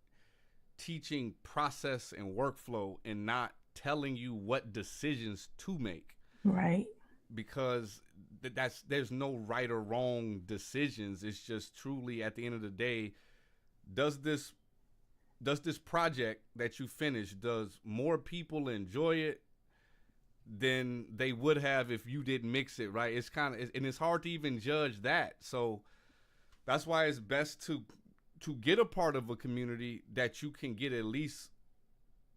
B: teaching process and workflow and not telling you what decisions to make,
C: Right.
B: because there's no right or wrong decisions. It's just truly at the end of the day, does this project that you finish, does more people enjoy it than they would have if you didn't mix it, right? It's kind of, and it's hard to even judge that. So that's why it's best to get a part of a community that you can get at least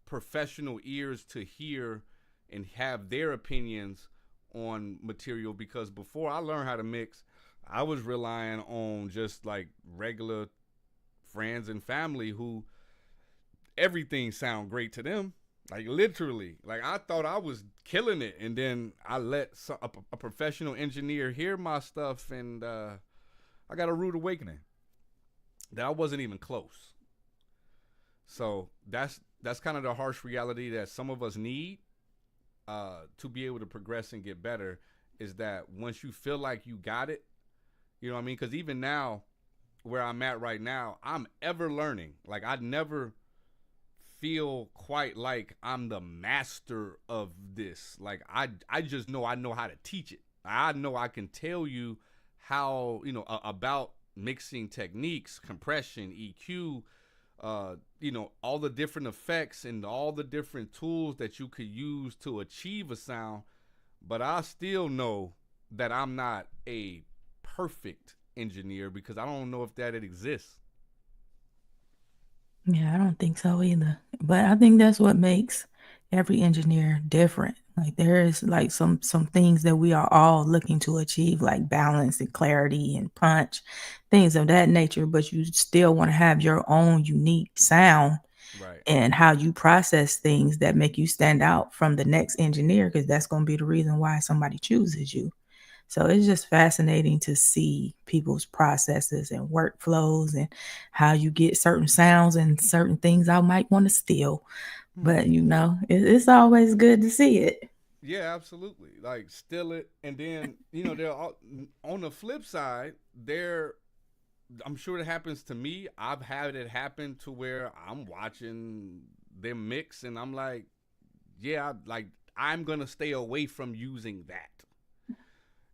B: professional ears to hear and have their opinions on material. Because before I learned how to mix, I was relying on just like regular friends and family who everything sound great to them. Like literally, like I thought I was killing it, and then I let a professional engineer hear my stuff, and I got a rude awakening that I wasn't even close. So that's kind of the harsh reality that some of us need to be able to progress and get better. Is that once you feel like you got it, you know what I mean? Because even now, where I'm at right now, I'm ever learning. Like I never feel quite like I'm the master of this. Like I just know I know how to teach it. I know I can tell you how, about mixing techniques, compression, EQ, all the different effects and all the different tools that you could use to achieve a sound. But I still know that I'm not a perfect engineer, because I don't know if that it exists.
C: Yeah, I don't think so either. But I think that's what makes every engineer different. Like there is like some things that we are all looking to achieve, like balance and clarity and punch, things of that nature, but you still want to have your own unique sound
B: Right.
C: and how you process things that make you stand out from the next engineer, because that's going to be the reason why somebody chooses you. So it's just fascinating to see people's processes and workflows and how you get certain sounds and certain things I might want to steal. But it's always good to see it.
B: Yeah, absolutely. Like steal it, and then they're all, on the flip side. I'm sure it happens to me. I've had it happen to where I'm watching them mix, and I'm like, yeah, like I'm gonna stay away from using that.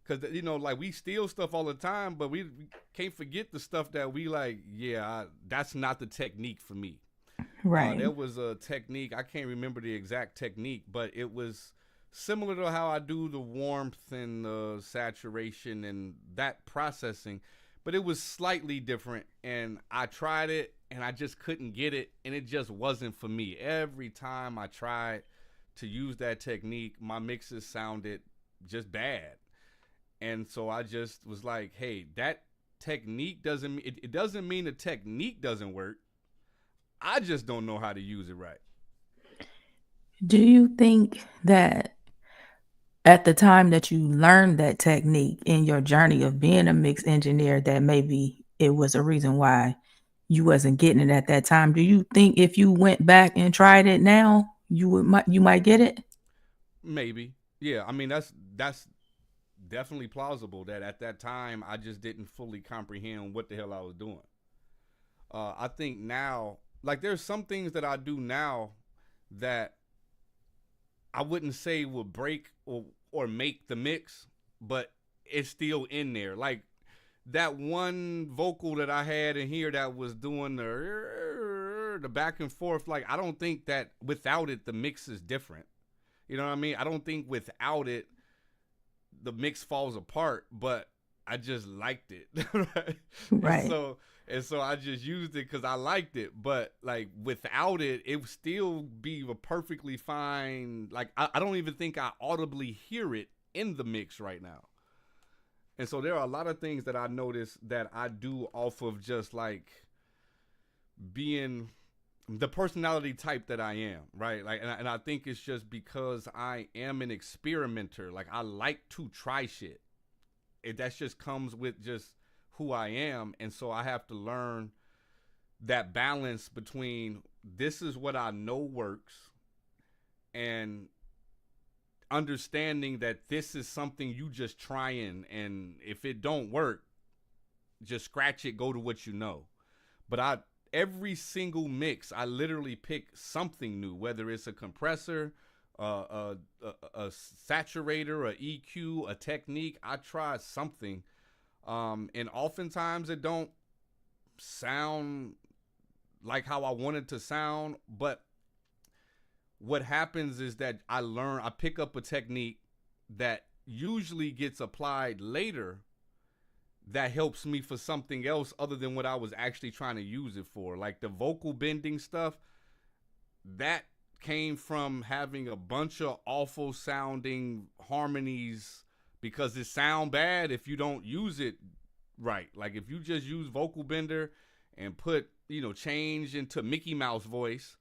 B: Because like we steal stuff all the time, but we can't forget the stuff that we like. Yeah, that's not the technique for me.
C: Right.
B: There was a technique, I can't remember the exact technique, but it was similar to how I do the warmth and the saturation and that processing, but it was slightly different. And I tried it, and I just couldn't get it, and it just wasn't for me. Every time I tried to use that technique, my mixes sounded just bad. And so I just was like, hey, that technique it doesn't mean the technique doesn't work. I just don't know how to use it right.
C: Do you think that at the time that you learned that technique in your journey of being a mix engineer, that maybe it was a reason why you wasn't getting it at that time? Do you think if you went back and tried it now, you might get it?
B: Maybe. Yeah, I mean that's definitely plausible that at that time I just didn't fully comprehend what the hell I was doing. I think now, like there's some things that I do now that I wouldn't say will break or or make the mix, but it's still in there. Like that one vocal that I had in here that was doing the back and forth. Like I don't think that without it the mix is different. You know what I mean? I don't think without it the mix falls apart, but I just liked it. Right?
C: Right.
B: And so I just used it because I liked it. But like without it, it would still be a perfectly fine. Like I don't even think I audibly hear it in the mix right now. And so there are a lot of things that I notice that I do off of just like being the personality type that I am, right? Like, and I think it's just because I am an experimenter. Like I like to try shit. That just comes with just who I am. And so I have to learn that balance between this is what I know works and understanding that this is something you just trying, and if it don't work, just scratch it, go to what you know. But every single mix, I literally pick something new, whether it's a compressor, a saturator, a EQ, a technique. I try something, and oftentimes it don't sound like how I want it to sound, but what happens is that I pick up a technique that usually gets applied later that helps me for something else other than what I was actually trying to use it for. Like the vocal bending stuff, that came from having a bunch of awful sounding harmonies because it sound bad if you don't use it right. Like if you just use vocal bender and put, change into Mickey Mouse voice,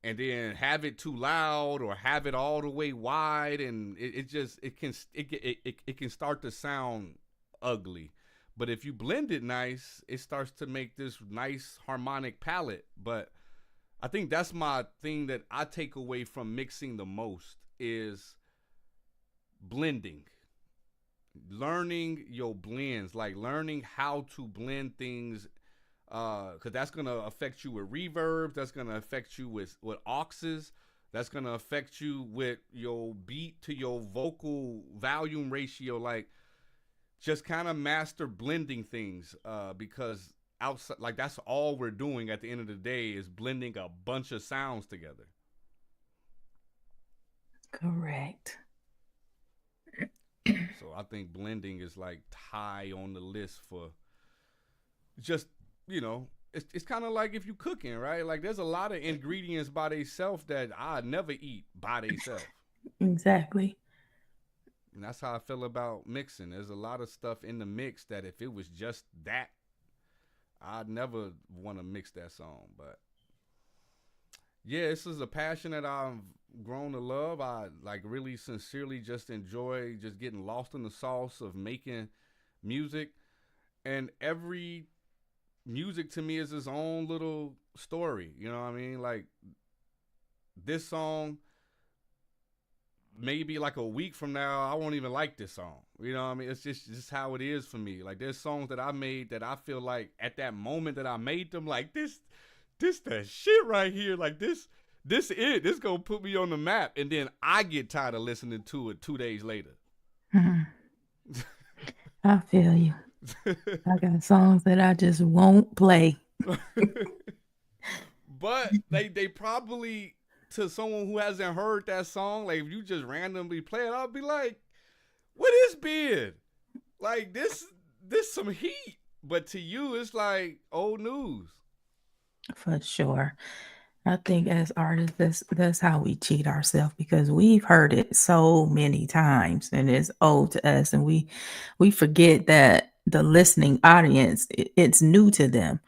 B: and then have it too loud or have it all the way wide, and it can start to sound ugly. But if you blend it nice, it starts to make this nice harmonic palette. But I think that's my thing that I take away from mixing the most is blending. Learning your blends, like learning how to blend things, because that's going to affect you with reverbs. That's going to affect you with auxes. That's going to affect you with your beat to your vocal volume ratio. Like, just kind of master blending things, because outside, like that's all we're doing at the end of the day is blending a bunch of sounds together.
C: Correct.
B: So I think blending is like high on the list for just, it's kind of like if you cooking, right? Like there's a lot of ingredients by themselves that I never eat by themselves.
C: Exactly.
B: And that's how I feel about mixing. There's a lot of stuff in the mix that if it was just that, I'd never want to mix that song. But yeah, this is a passion that I've grown to love. I like really sincerely just enjoy just getting lost in the sauce of making music. And every music to me is its own little story. You know what I mean? Like this song, maybe like a week from now, I won't even like this song. You know what I mean? It's just how it is for me. Like there's songs that I made that I feel like at that moment that I made them, like this the shit right here. Like this gonna put me on the map. And then I get tired of listening to it 2 days later.
C: I feel you. I got songs that I just won't play.
B: But they probably, to someone who hasn't heard that song, like if you just randomly play it, I'll be like, what is beard? Like this some heat. But to you, it's like old news.
C: For sure. I think as artists, that's how we cheat ourselves because we've heard it so many times and it's old to us, and we forget that the listening audience, it's new to them.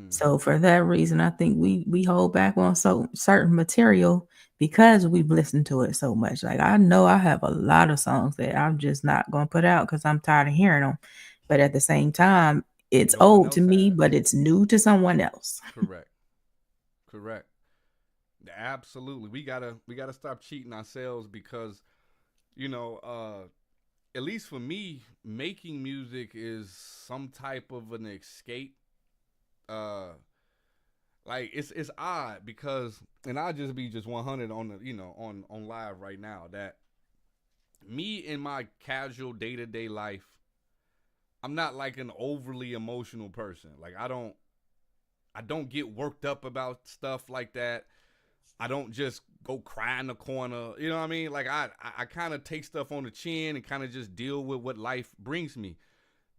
C: So for that reason, I think we hold back on certain material because we've listened to it so much. Like I know I have a lot of songs that I'm just not going to put out because I'm tired of hearing them. But at the same time, it's
B: No one
C: old to
B: else
C: me,
B: has.
C: but it's new to someone else.
B: Correct. Absolutely. We gotta stop cheating ourselves because, at least for me, making music is some type of an escape. Like it's odd because, and I'll just be just 100 on the on live right now, that me in my casual day-to-day life, I'm not like an overly emotional person. Like I don't get worked up about stuff like that. I don't just go cry in the corner. You know what I mean? Like I kind of take stuff on the chin and kind of just deal with what life brings me.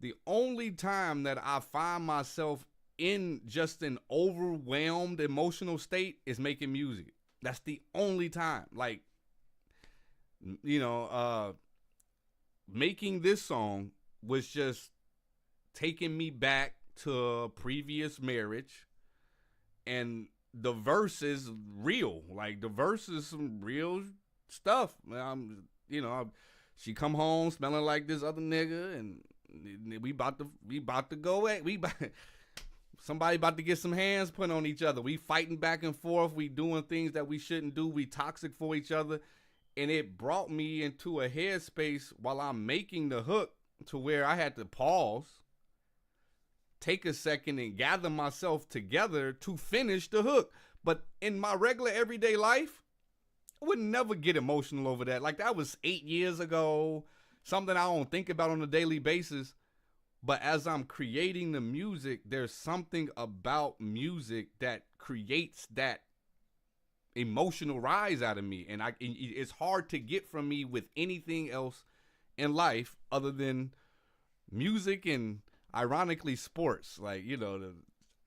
B: The only time that I find myself in just an overwhelmed emotional state is making music. That's the only time. Like, you know, making this song was just taking me back to a previous marriage, and the verse is real. Like the verse is some real stuff. You know, she come home smelling like this other nigga, and we about to go at somebody about to get some hands put on each other. We fighting back and forth. We doing things that we shouldn't do. We toxic for each other, and it brought me into a headspace while I'm making the hook to where I had to pause, take a second, and gather myself together to finish the hook. But in my regular everyday life, I would never get emotional over that. Like that was 8 years ago, something I don't think about on a daily basis. But as I'm creating the music, there's something about music that creates that emotional rise out of me. And it's hard to get from me with anything else in life other than music and, ironically, sports. Like, you know,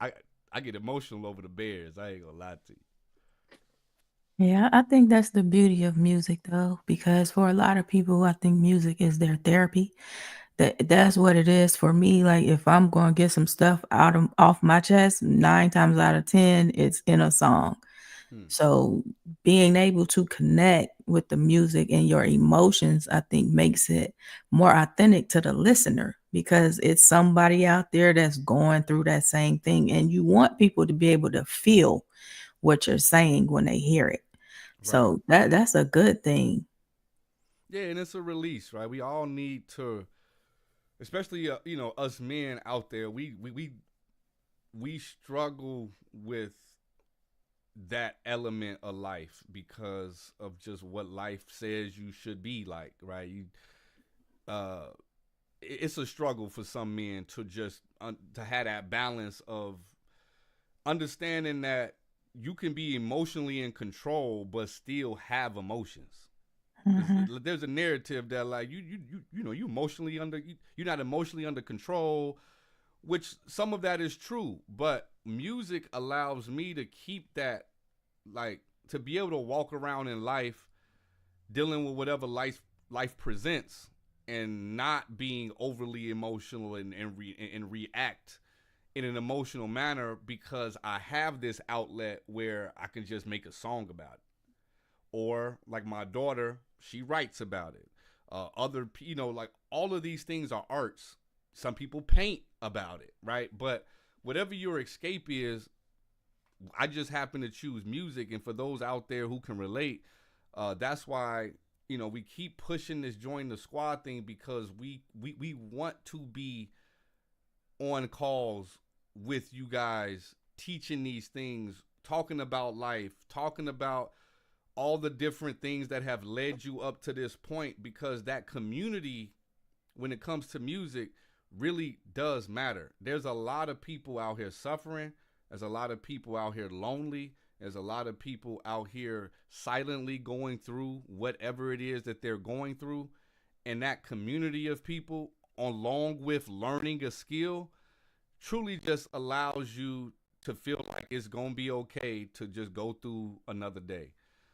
B: I get emotional over the Bears. I ain't gonna lie to you.
C: Yeah, I think that's the beauty of music though, because for a lot of people, I think music is their therapy. That's what it is for me. Like if I'm going to get some stuff out of off my chest, 9 times out of 10, it's in a song. So being able to connect with the music and your emotions, I think makes it more authentic to the listener because it's somebody out there that's going through that same thing. And you want people to be able to feel what you're saying when they hear it.
B: Right.
C: So that's a good thing.
B: Yeah, and it's a release, right? We all need to, especially you know, us men out there, we struggle with that element of life because of just what life says you should be like, right? It's a struggle for some men to just to have that balance of understanding that you can be emotionally in control but still have emotions. There's a narrative that like you know, you're not emotionally under control, which some of that is true, but music allows me to keep that, like, to be able to walk around in life dealing with whatever life presents and not being overly emotional and react in an emotional manner because I have this outlet where I can just make a song about it. Or like my daughter, she writes about it. You know, like all of these things are arts. Some people paint about it, right? But whatever your escape is, I just happen to choose music. And for those out there who can relate, that's why, you know, we keep pushing this join the squad thing because we want to be on calls with you guys, teaching these things, talking about life, talking about all the different things that have led you up to this point, because that community, when it comes to music, really does matter. There's a lot of people out here suffering. There's a lot of people out here lonely. There's a lot of people out here silently going through whatever it is that they're going through. And that community of people, along with learning a skill, truly just allows you to feel like it's going to be okay to just go through another day.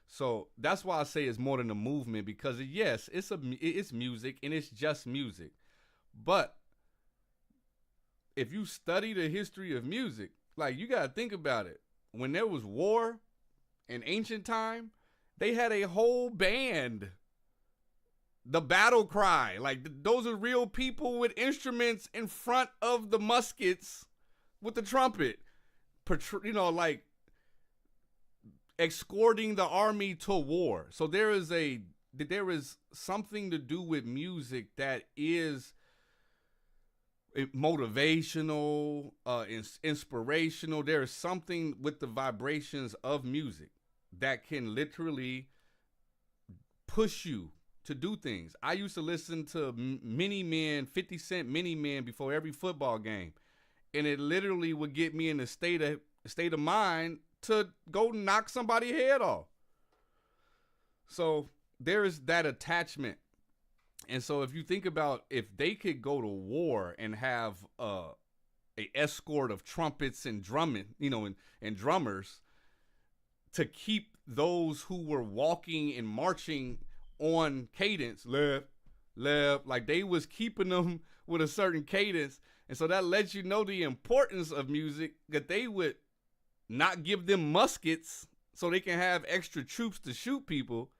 B: So that's why I say it's more than a movement, because yes, it's music and it's just music. But if you study the history of music, like, you got to think about it. When there was war in ancient time, they had a whole band, the battle cry. Like, those are real people with instruments in front of the muskets with the trumpet, you know, like escorting the army to war. So there is something to do with music that is motivational, inspirational. There is something with the vibrations of music that can literally push you to do things. I used to listen to Mini Men, 50 Cent Mini Men before every football game. And it literally would get me in a state of mind to go knock somebody's head off. So there is that attachment. And so if you think about if they could go to war and have a escort of trumpets and drumming, and drummers to keep those who were walking and marching on cadence, left, like they was keeping them with a certain cadence. And so that lets you know the importance of music, that they would not give them muskets so they can have extra troops to shoot people,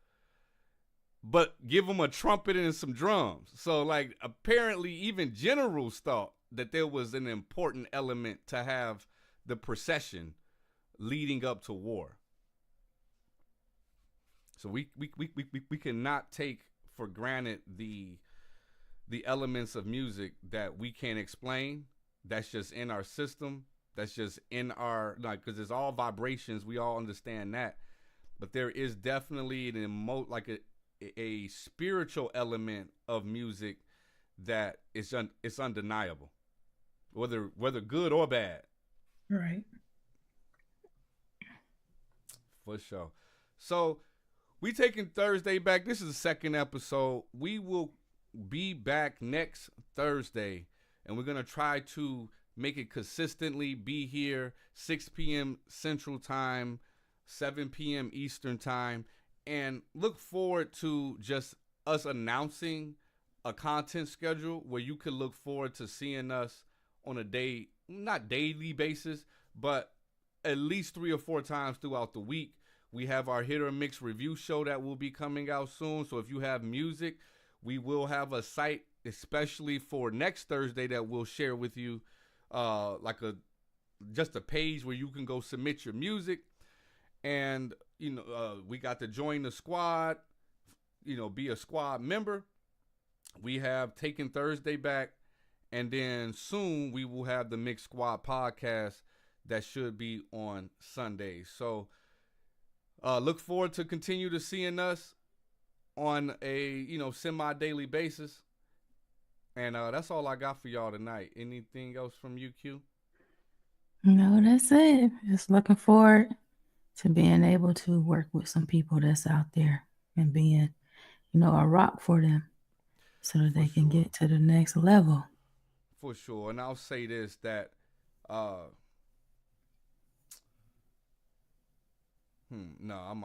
B: but give them a trumpet and some drums. So like apparently even generals thought that there was an important element to have the procession leading up to war. So we cannot take for granted the elements of music that we can't explain. That's just in our system. That's just in our, like, because it's all vibrations. We all understand that. But there is definitely a spiritual element of music that it's undeniable, whether good or bad.
C: Right.
B: For sure. So we taking Thursday back. This is the second episode. We will be back next Thursday, and we're gonna try to make it consistently be here 6 p.m. Central Time, 7 p.m. Eastern Time, and look forward to just us announcing a content schedule where you could look forward to seeing us on a not daily basis, but at least 3 or 4 times throughout the week. We have our Hit or Mix review show that will be coming out soon. So if you have music, we will have a site especially for next Thursday that we'll share with you, just a page where you can go submit your music. And we got to join the squad, be a squad member. We have taken Thursday back, and then soon we will have the Mix Squad podcast that should be on Sunday. So look forward to continue to seeing us on a semi-daily basis. And that's all I got for y'all tonight. Anything else from you, Q?
C: No, that's it. Just looking forward to being able to work with some people that's out there and being, a rock for them so that they can get to the next level.
B: For sure. And I'll say this, that no, I'm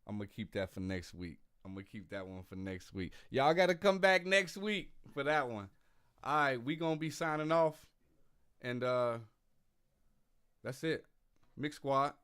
B: gonna keep that for next week. I'm gonna keep that one for next week. Y'all gotta come back next week for that one. All right, we gonna be signing off, and that's it. Mix Squad.